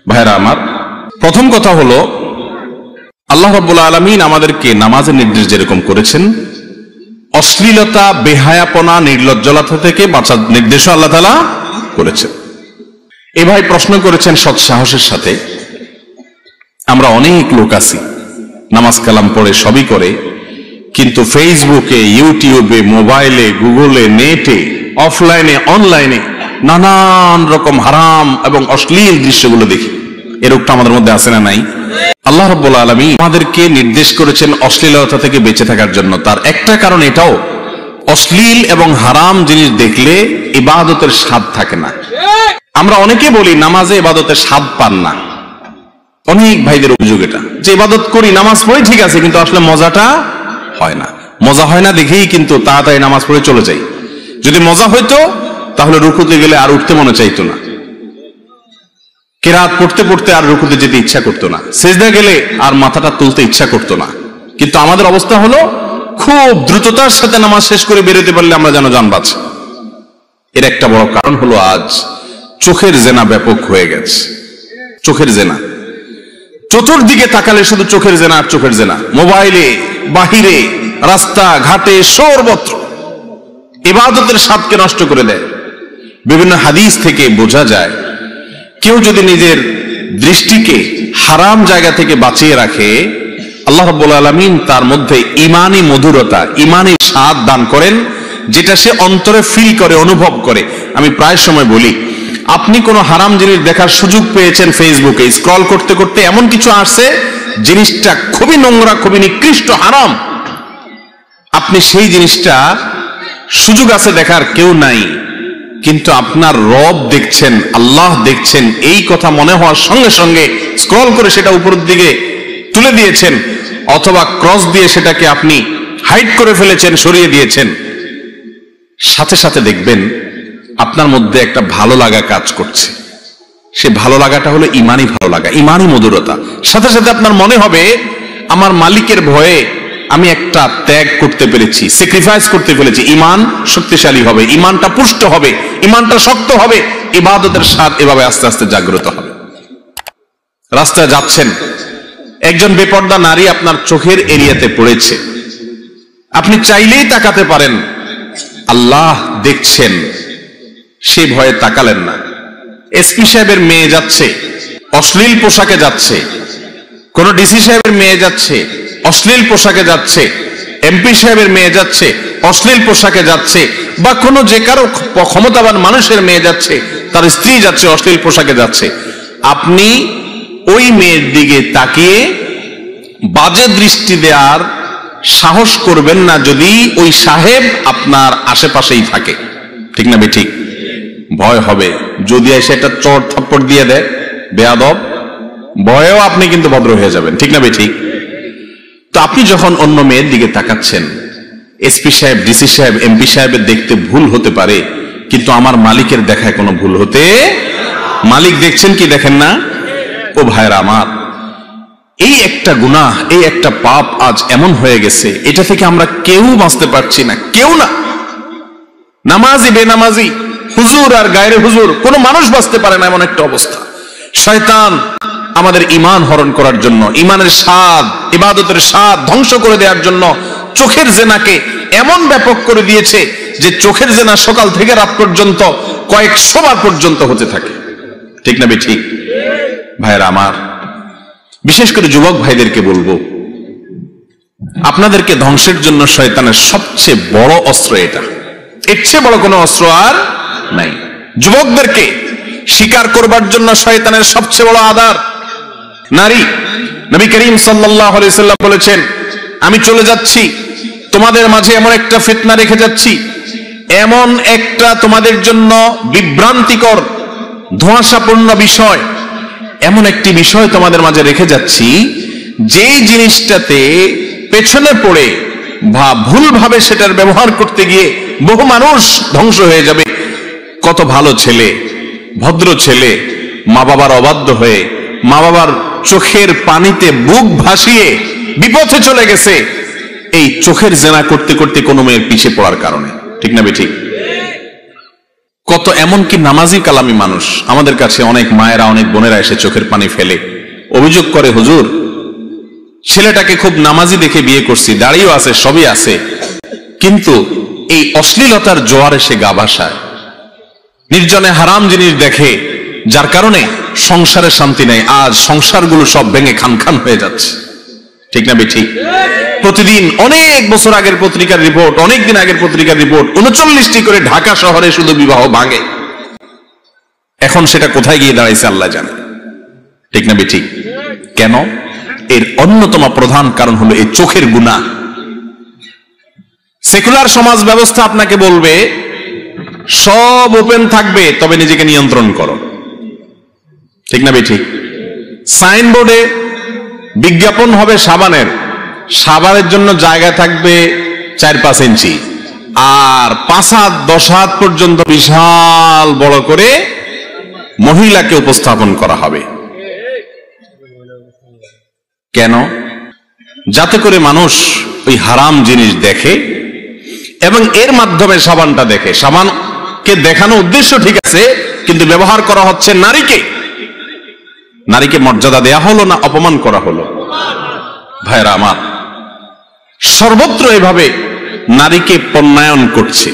ভাইরা আমার, প্রথম কথা হলো আল্লাহ রাব্বুল আলামিন আমাদেরকে নামাজের নির্দেশ যেরকম করেছেন, অশ্লীলতা, বেহায়াপনা, নির্লজ্জলতা থেকে বাঁচার নির্দেশও আল্লাহ তাআলা করেছেন। এ ভাই প্রশ্ন করেছেন সৎ সাহসের সাথে, আমরা অনেক লোক আছি নামাজ কালাম পড়ে সবই করে, কিন্তু ফেসবুকে, ইউটিউবে, মোবাইলে, গুগলে, নেটে, অফলাইনে, অনলাইনে নানান রকম হারাম এবং অশ্লীল দৃশ্যগুলো দেখি। এরকমটা আমাদের মধ্যে আছে না নাই? আল্লাহ রাব্বুল আলামিন আমাদেরকে নির্দেশ করেছেন অশ্লীলতা থেকে বেঁচে থাকার জন্য। তার একটা কারণ এটাও, অশ্লীল এবং হারাম জিনিস দেখলে ইবাদতের স্বাদ থাকে না। আমরা অনেকে বলি নামাজে ইবাদতের স্বাদ পান না। অনেক ভাইদের অভিযোগ এটা, যে ইবাদত করি, নামাজ পড়ি ঠিক আছে, কিন্তু আসলে মজাটা হয় না। মজা হয় না দেখেই কিন্তু তাড়াতাড়ি নামাজ পড়ে চলে যাই। যদি মজা হইতো তাহলে রুকুতে গেলে আর উঠতে মনে চাইতো না, কিরাত পড়তে পড়তে আর রুকুতে যেতে ইচ্ছা করতো না, সিজদা গেলে আর মাথাটা তুলতে ইচ্ছা করতো না। কিন্তু আমাদের অবস্থা হলো খুব দ্রুততার সাথে নামাজ শেষ করে বেরোতে পারলে আমরা যেন জান বাঁচে। এর একটা বড় কারণ হলো আজ চোখের জেনা ব্যাপক হয়ে গেছে। চোখের জেনা, চতুর্দিকে তাকালে শুধু চোখের জেনা আর চোখের জেনা। মোবাইলে, বাহিরে, রাস্তা ঘাটে, সর্বত্র ইবাদতের স্বাদকে নষ্ট করে দেয়। বিভিন্ন হাদিস থেকে বোঝা যায়, কেউ যদি নিজের দৃষ্টিকে হারাম জায়গা থেকে বাঁচিয়ে রাখে, আল্লাহ রাব্বুল আলামিন তার মধ্যে ঈমানি মধুরতা, ঈমানি স্বাদ দান করেন, যেটা সে অন্তরে ফিল করে, অনুভব করে। আমি প্রায় সময় বলি, আপনি কোনো হারাম জিনিস দেখার সুযোগ পেয়েছেন, ফেসবুকে স্ক্রল করতে করতে এমন কিছু আসছে জিনিসটা খুবই নোংরা, খুবই নিকৃষ্ট, হারাম। আপনি সেই জিনিসটা সুযোগ আছে দেখার, কেউ নাই, কিন্তু আপনার রব দেখছেন, আল্লাহ দেখছেন, এই কথা মনে হওয়ার সঙ্গে সঙ্গে স্ক্রল করে সেটা উপরের দিকে তুলে দিয়েছেন, অথবা ক্রস দিয়ে সেটাকে আপনি হাইড করে ফেলেছেন, সরিয়ে দিয়েছেন। সাথে সাথে দেখবেন আপনার মধ্যে একটা ভালো লাগা কাজ করছে। সে ভালো লাগাটা হলো ঈমানি ভালো লাগা, ঈমানি মধুরতা। সাথে সাথে আপনার মনে হবে, আমার মালিকের ভয়ে আমি একটা ত্যাগ করতে পেরেছি, স্যাক্রিফাইস করতে পেরেছি। ঈমান শক্তিশালী হবে, ঈমানটা পুষ্ট হবে, ঈমানটা শক্ত হবে, ইবাদতের স্বাদ এভাবে আস্তে আস্তে জাগ্রত হবে। রাস্তায় যাচ্ছেন, একজন বেপর্দা নারী আপনার চোখের এরিয়াতে পড়েছে, আপনি চাইলেই তাকাতে পারেন, আল্লাহ দেখছেন, সে ভয়ে তাকালেন না। এসপি সাহেবের মেয়ে যাচ্ছে, অশ্লীল পোশাকে যাচ্ছে, কোন ডিসি সাহেবের মেয়ে যাচ্ছে, অশ্লীল পোশাকে যাচ্ছে, এমপি সাহেবের মেয়ে যাচ্ছে, অশ্লীল পোশাকে যাচ্ছে, বা কোনো যে কারো ক্ষমতাবান মানুষের মেয়ে যাচ্ছে, তার স্ত্রী যাচ্ছে, অশ্লীল পোশাকে যাচ্ছে, আপনি ওই মেয়ের দিকে তাকিয়ে বাজে দৃষ্টি দেওয়ার সাহস করবেন না যদি ওই সাহেব আপনার আশেপাশেই থাকে। ঠিক না বেঠিক? ভয় হবে, যদি এসে একটা চড় থাপ্পড় দিয়ে দেয় বেয়াদব, ভয়েও আপনি কিন্তু ভদ্র হয়ে যাবেন। ঠিক না বেঠিক? তো আপনি যখন অন্য মেয়ের দিকে তাকাচ্ছেন, এসপি সাহেব, ডিসি সাহেব, এমপি সাহেবের দেখতে ভুল হতে পারে, কিন্তু আমার মালিকের দেখায় কোনো ভুল হতে, মালিক দেখছেন কি দেখেন না? ও ভাইরা আমার, এই একটা গুনাহ, এই একটা পাপ আজ এমন হয়ে গেছে, এটা থেকে আমরা কেউ বাঁচতে পারছি না, কেউ না। নামাজি, বেনামাজি, হুজুর আর গায়রে হুজুর, কোনো মানুষ বাঁচতে পারে না, এমন একটা অবস্থা। শয়তান আমাদের ঈমান হরণ করার জন্য, ঈমানের স্বাদ, ইবাদতের স্বাদ ধ্বংস করে দেওয়ার জন্য চোখের জেনাকে এমন ব্যাপক করে দিয়েছে যে চোখের জেনা সকাল থেকে রাত পর্যন্ত কয়েকশো বার পর্যন্ত হতে থাকে। ঠিক না বেঠিক? ভাইরা আমার, বিশেষ করে যুবক ভাইদেরকে বলবো, আপনাদেরকে ধ্বংসের জন্য শয়তানের সবচেয়ে বড় অস্ত্র এটা, এর চেয়ে বড় কোনো অস্ত্র আর নাই। যুবকদেরকে শিকার করবার জন্য শয়তানের সবচেয়ে বড় আধার নারী। নবী করিম সাল্লাল্লাহু আলাইহি সাল্লাম বলেছেন, আমি চলে যাচ্ছি, তোমাদের মাঝে এমন একটা ফিতনা রেখে যাচ্ছি, এমন একটা তোমাদের জন্য বিভ্রান্তিকর, ধোঁয়াশাপূর্ণ বিষয়, এমন একটি বিষয় তোমাদের মাঝে রেখে যাচ্ছি, যে জিনিসটাতে পেছনে পড়ে বা ভুলভাবে সেটার ব্যবহার করতে গিয়ে বহু মানুষ ধ্বংস হয়ে যাবে। কত ভালো ছেলে, ভদ্র ছেলে, মা বাবার অবাধ্য হয়ে, মা বাবার চোখের পানিতে বুক ভাসিয়ে বিপথে চলে গেছে, এই চোখের জেনা করতে করতে কোনো মেয়ের পিছে পড়ার কারণে। ঠিক না বেঠিক? কত এমনকি নামাজি কালামি মানুষ আমাদের কাছে অনেক মায়েরা অনেক বোনেরা এসে চোখের পানি ফেলে অভিযোগ করে, হুজুর ছেলেটাকে খুব নামাজি দেখে বিয়ে করছি, দাড়িও আছে, সবই আছে, কিন্তু এই অশ্লীলতার জোয়ারে সে গা ভাসায়, নির্জনে হারাম জিনিস দেখে, যার কারণে সংসারে শান্তি নেই। আজ সংসারগুলো সব ভেঙে খান খান হয়ে যাচ্ছে, ঠিক না বেঠিক? প্রতিদিন অনেক বছর আগের পত্রিকার রিপোর্ট, অনেক দিন আগের পত্রিকার রিপোর্ট, 39টি করে ঢাকা শহরে শুধু বিবাহ ভাঙে। এখন সেটা কোথায় গিয়ে দাঁড়াইছে আল্লাহ জানে, ঠিক না বেঠিক? কেন? এর অন্যতম প্রধান কারণ হলো এই চোখের গুনাহ। সেকুলার সমাজ ব্যবস্থা আপনাকে বলবে সব ওপেন থাকবে, তবে নিজেকে নিয়ন্ত্রণ করো, ঠিক না বেঠিক? সাইনবোর্ডে বিজ্ঞাপন হবে সাবানের জন্য জায়গা থাকবে 4-5 ইঞ্চি, আর 5 হাত 10 হাত পর্যন্ত বিশাল বড় করে মহিলাকে উপস্থাপন করা হবে। কেন? যাতে করে মানুষ ওই হারাম জিনিস দেখে এবং এর মাধ্যমে সাবানটা দেখে। সাবানকে দেখানো উদ্দেশ্য ঠিক আছে, কিন্তু ব্যবহার করা হচ্ছে নারীকে মর্যাদা দেয়া হলো না অপমান করা হলো? ভাইরা আমার, সর্বত্র এভাবে নারীকে পণ্যায়ন করছে।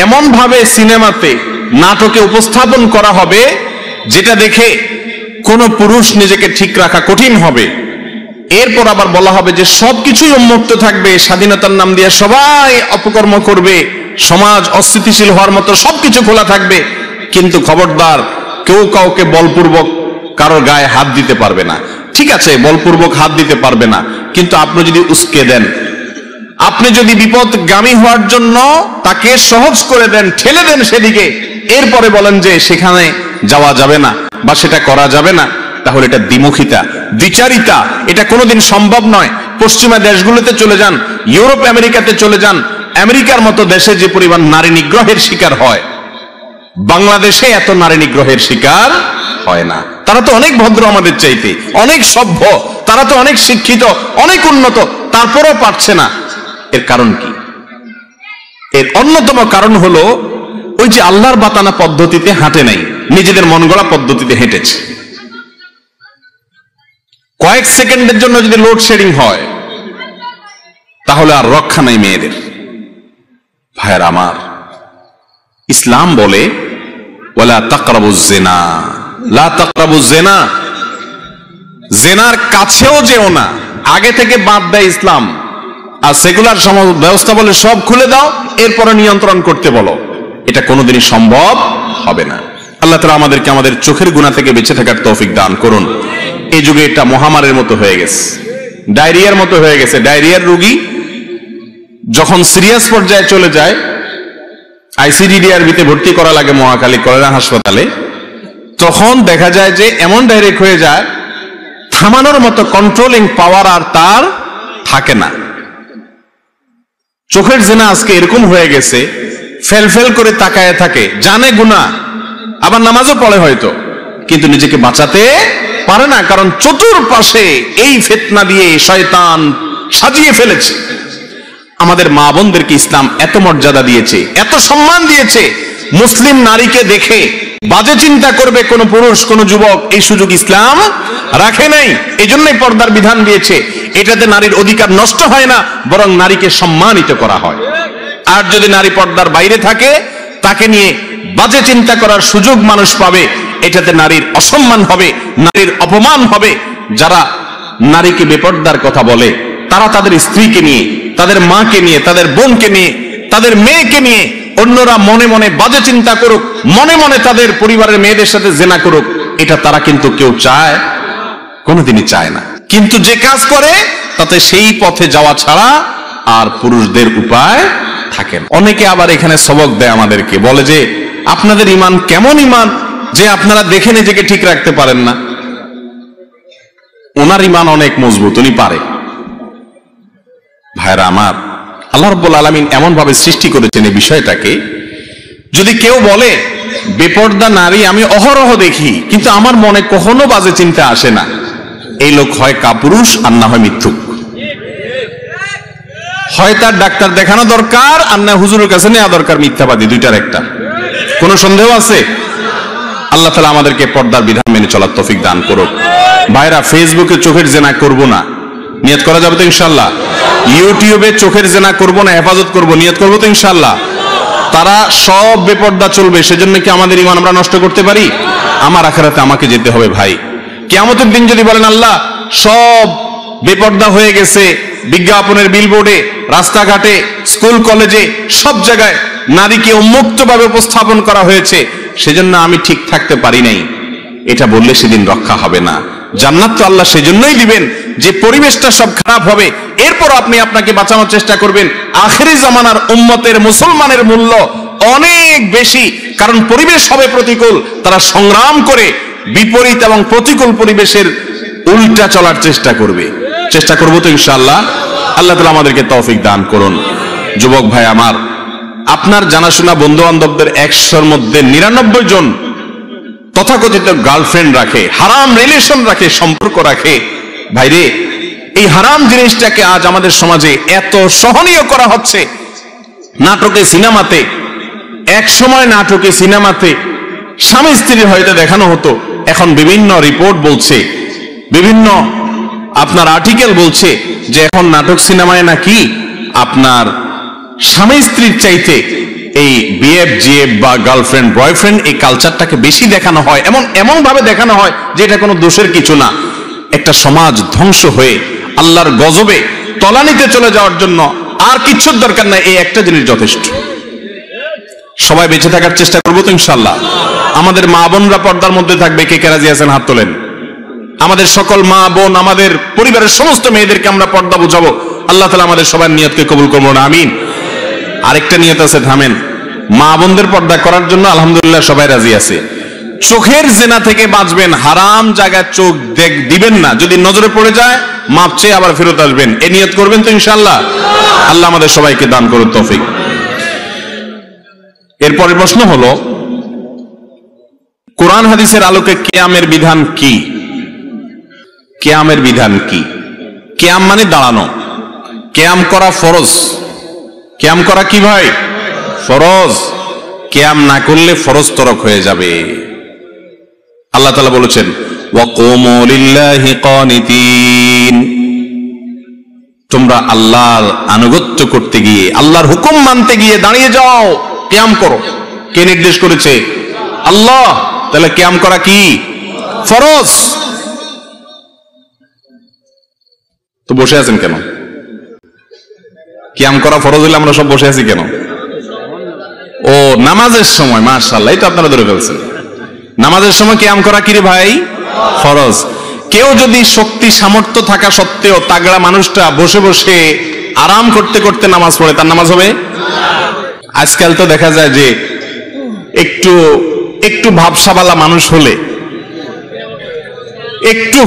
এমন ভাবে সিনেমাতে নাটকে উপস্থাপন করা হবে যেটা দেখে কোন পুরুষ নিজেকে ঠিক রাখা কঠিন হবে। এরপর আবার বলা হবে যে সবকিছুই উন্মুক্ত থাকবে, স্বাধীনতার নাম দিয়ে সবাই অপকর্ম করবে, সমাজ অস্থিতিশীল হওয়ার মতো সবকিছু খোলা থাকবে, কিন্তু খবরদার কেউ কাউকে বলপূর্বক কারোর গায়ে হাত দিতে পারবে না। ঠিক আছে, বলপূর্বক হাত দিতে পারবে না, কিন্তু আপনি যদি উস্কে দেন, আপনি যদি বিপদগামী হওয়ার জন্য তাকে সহজ করে দেন, ঠেলে দেন সেদিকে, এরপরে বলেন যে সেখানে যাওয়া যাবে না বা সেটা করা যাবে না, তাহলে এটা দ্বিমুখিতা, দ্বিচারিতা। এটা কোনোদিন সম্ভব নয়। পশ্চিমা দেশগুলোতে চলে যান, ইউরোপ আমেরিকাতে চলে যান, আমেরিকার মতো দেশে যে পরিমাণ নারী নিগ্রহের শিকার হয়, বাংলাদেশে এত নারী নিগ্রহের শিকার হয় না। তারা তো অনেক ভদ্র আমাদের চাইতে, অনেক সভ্য, তারা তো অনেক শিক্ষিত, অনেক উন্নত, তারপরেও পারছে না। এর কারণ কি? এর অন্যতম কারণ হলো ওই যে আল্লাহর বাতানা পদ্ধতিতে হাঁটে নাই, নিজেদের মন গড়া পদ্ধতিতে হেঁটেছে। কয়েক সেকেন্ডের জন্য যদি লোডশেডিং হয় তাহলে আর রক্ষা নাই মেয়েদের। ভাইয়ের আমার, ইসলাম বলে ওয়ালা তাকরাবুজ জিনা, লা তাকরাবুজ জিনা, জিনার কাছেও যেও না, আগে থেকে বাদ দেয় ইসলাম। আর সেকুলার সমাজ ব্যবস্থা বলে সব খুলে দাও, এরপরে নিয়ন্ত্রণ করতে বলো। এটা কোনোদিনই সম্ভব হবে না। আল্লাহ তাআলা আমাদেরকে আমাদের চোখের গুনাহ থেকে বেঁচে থাকার তৌফিক দান করুন। এই যুগে এটা মহামারীর মতো হয়ে গেছে, ডায়রিয়ার মতো হয়ে গেছে। ডায়রিয়ার রোগী যখন সিরিয়াস পর্যায়ে চলে যায়, আইসিডিডিআরবিতে ভর্তি করা লাগে মহাখালী কলেরা হাসপাতালে, তখন দেখা যায় যে এমন ডাইরেক্ট হয়ে যায়, থামানোর মতো কন্ট্রোলিং পাওয়ার আর তার থাকে না। চোখের জিনা আজকে এরকম হয়ে গেছে, ফেল করে তাকায় থাকে, জানে গুনাহ, আবার নামাজও পড়ে হয়তো, কিন্তু নিজেকে বাঁচাতে পারে না, কারণ চতুর্পাশে এই ফিতনা দিয়ে শয়তান সাজিয়ে ফেলেছে। আমাদের মা বোনদেরকে ইসলাম এত মর্যাদা দিয়েছে, এত সম্মান দিয়েছে, মুসলিম নারীকে দেখে বাজে চিন্তা করবে কোন পুরুষ, কোন যুবক, এই সুযোগ ইসলাম রাখে নাই। এই জন্যই পর্দার বিধান দিয়েছে। এটাতে নারীর অধিকার নষ্ট হয় না, বরং নারীকে সম্মানিত করা হয়। আর যদি নারী পর্দার বাইরে থাকে, তাকে নিয়ে বাজে চিন্তা করার সুযোগ মানুষ পাবে, এটাতে নারীর অসম্মান হবে, নারীর অপমান হবে। যারা নারীকে বেপর্দার কথা বলে, তারা তাদের স্ত্রীকে নিয়ে, তাদের মাকে নিয়ে, তাদের বোনকে নিয়ে, তাদের মেয়েকে নিয়ে অন্যরা মনে মনে বাজে চিন্তা করুক, মনে মনে তাদের পরিবারের মেয়েদের সাথে জেনা করুক, এটা তারা কিন্তু কেউ চায়, কোনোদিনই চায় না। কিন্তু যে কাজ করে তাতে সেই পথে যাওয়া ছাড়া আর পুরুষদের উপায় থাকে না। অনেকে আবার এখানে সবক দেয় আমাদেরকে, বলে যে আপনাদের ঈমান কেমন ঈমান যে আপনারা দেখে নিজেকে ঠিক রাখতে পারেন না। ওনার ঈমান অনেক মজবুত, উনি পারে। ভাইরা আমার, আল্লাহ রাব্বুল আলামিন এমন ভাবে সৃষ্টি করেছেন এই বিষয়টাকে, যদি কেউ বলে বেপর্দা নারী আমি অহরহ দেখি কিন্তু আমার মনে কখনো বাজে চিন্তা আসে না, এই লোক হয় কাপুরুষ আর না হয় মিথ্যুক। হয় তার ডাক্তার দেখানো দরকার আর না হুজুরের কাছে নেওয়া দরকার, মিথ্যাবাদী, দুইটার একটা। কোনো সন্দেহ আছে? আল্লাহ তাআলা আমাদেরকে পর্দার বিধান মেনে চলার তৌফিক দান করুক। ভাইরা, ফেসবুকে চোখের জেনা করব না, নিয়ত করা যাবে তো ইনশাআল্লাহ? ইউটিউবে চোখের জেনা করব না, হেফাজত করব, নিয়ত করব তো ইনশাআল্লাহ? তারা সব বেপর্দা চলবে, সেজন্য কি আমাদের ঈমান আমরা নষ্ট করতে পারি? আমার আখিরাতে আমাকে যেতে হবে ভাই। কিয়ামতের দিন যদি বলেন আল্লাহ সব বেপর্দা হয়ে গেছে, বিজ্ঞাপনের বিলবোর্ডে, রাস্তাঘাটে, স্কুল কলেজে, সব জায়গায় নারীকে উন্মুক্তভাবে উপস্থাপন করা হয়েছে, সেজন্য আমি ঠিক থাকতে পারি নাই, এটা বললে সেদিন রক্ষা হবে না। জান্নাত তো আল্লাহ সেজন্যই দিবেন যে পরিবেশটা সব খারাপ হবে, এরপর আপনি আপনাকে বাঁচানোর চেষ্টা করবেন। আখেরি জামানার উম্মতের, মুসলমানের মূল্য অনেক বেশি, কারণ পরিবেশ হবে প্রতিকূল, তারা সংগ্রাম করে বিপরীত এবং প্রতিকূল পরিবেশের উল্টা চলার চেষ্টা করবে। চেষ্টা করবো তো ইনশাআল্লাহ? আল্লাহ তাআলা আমাদেরকে তৌফিক দান করুন। যুবক ভাই আমার, আপনার জানাশোনা বন্ধু বান্ধবদের 100-র মধ্যে 99 জন তথাকথিত গার্লফ্রেন্ড রাখে, হারাম রিলেশন রাখে, সম্পর্ক রাখে। ভাইরে, এই হারাম জিনিসটাকে আজ আমাদের সমাজে এত সহনীয় করা হচ্ছে। নাটকে, সিনেমাতে, এক সময় নাটকে, সিনেমাতে স্বামী স্ত্রীর হয়তো দেখানো হতো, এখন বিভিন্ন রিপোর্ট বলছে, বিভিন্ন আপনার আর্টিকেল বলছে যে এখন নাটক সিনেমায় নাকি আপনার স্বামী স্ত্রীর চাইতে এই বিএফ, জিএফ বা গার্লফ্রেন্ড বয়ফ্রেন্ড এই কালচারটাকে বেশি দেখানো হয়, এমন ভাবে দেখানো হয় যে এটা কোনো দোষের কিছু না। একটা সমাজ ধ্বংস হয়ে আল্লাহর গজবে তলানিতে চলে যাওয়ার জন্য আর কিচ্ছুর দরকার নাই, এই একটা জিনিস যথেষ্ট। সবাই বেঁচে থাকার চেষ্টা করবো তো ইনশাআল্লাহ? আমাদের মা বোনরা পর্দার মধ্যে থাকবে, কে কে রাজি আছেন হাত তোলেন। আমাদের সকল মা বোন, আমাদের পরিবারের সমস্ত মেয়েদেরকে আমরা পর্দা বুঝাবো। আল্লাহ তাআলা আমাদের সবার নিয়তকে কবুল করুন, আমিন। আরেকটা নিয়ত আছে, থামেন। মা বোনদের পর্দা করার জন্য আলহামদুলিল্লাহ সবাই রাজি আছে। চোখের জেনা থেকে বাঁচবেন, হারাম জায়গায় চোখ দিবেন না, যদি নজরে পড়ে যায় মাপ চেয়ে আবার ফেরত আসবেন, এ নিয়ত করবেন তো ইনশাআল্লাহ? আল্লাহ আমাদের সবাইকে দান করুন তৌফিক। এরপরের প্রশ্ন হলো, কোরআন হাদিসের আলোকে কিয়ামের বিধান কি? কিয়ামের বিধান কি? কিয়াম মানে দাঁড়ানো, কিয়াম করা ফরজ। কিয়াম করা কি ভাই? ফরজ। কিয়াম না করলে ফরজ তরক হয়ে যাবে। আল্লাহ তাআলা বলেছেন, ওয়াকুমু লিল্লাহি কানিতিন, তোমরা আল্লাহর আনুগত্য করতে গিয়ে, আল্লাহর হুকুম মানতে গিয়ে দাঁড়িয়ে যাও, কিয়াম করো। কে নির্দেশ করেছে? আল্লাহ। তাহলে কিয়াম করা কি? ফরজ। তো বসে আছেন কেন? কিয়াম করা ফরজ হলে আমরা সব বসে আছি কেন? ও, নামাজের সময়, মাশাআল্লাহ, এটা আপনারা ধরে ফেলছেন। নামাজের সময় কিয়াম করা কি রে ভাই? ফরজ। কেউ যদি শক্তি সামর্থ্য থাকা সত্ত্বেও তাগড়া মানুষটা বসে বসে আরাম করতে করতে নামাজ পড়ে, তার নামাজ হবে? আজকাল তো দেখা যায় যে একটু ভাবসাবালা মানুষ হলে, একটু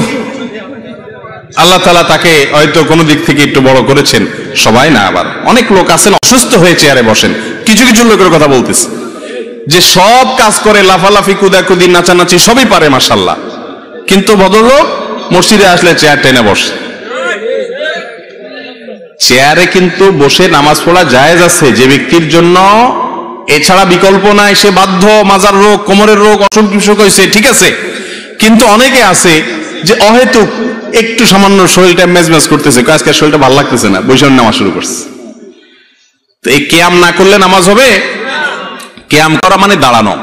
আল্লাহ তাআলা তাকে হয়তো কোনো দিক থেকে একটু বড় করেছেন, সবাই না, আবার অনেক লোক আছেন অসুস্থ হয়ে চেয়ারে বসেন। কিছু কিছু লোকের কথা বলতেছে যে সব কাজ করে, লাফালাফি, কুদাকুদি, নাচানাচি সবই পারে মাশাআল্লাহ, কিন্তু ভদ্রলোক মসজিদে আসলে চেয়ার টেনে বসে। চেয়ারে কিন্তু বসে নামাজ পড়া জায়েজ আছে যে ব্যক্তির জন্য এছাড়া বিকল্প নাই, সে বাধ্য, মাজার রোগ, কোমরের রোগ, অসুখ বিসুখ হয়েছে, ঠিক আছে। কিন্তু অনেকে আছে যে অহেতুক একটু সামান্য শরীরটা মেজমেজ করতেছে, আজকে শরীরটা ভালো লাগতেছে না, বসে নামাজ শুরু করছে। তো এই কিয়াম না করলে নামাজ হবে? কিয়াম করা মানে দাঁড়ানো।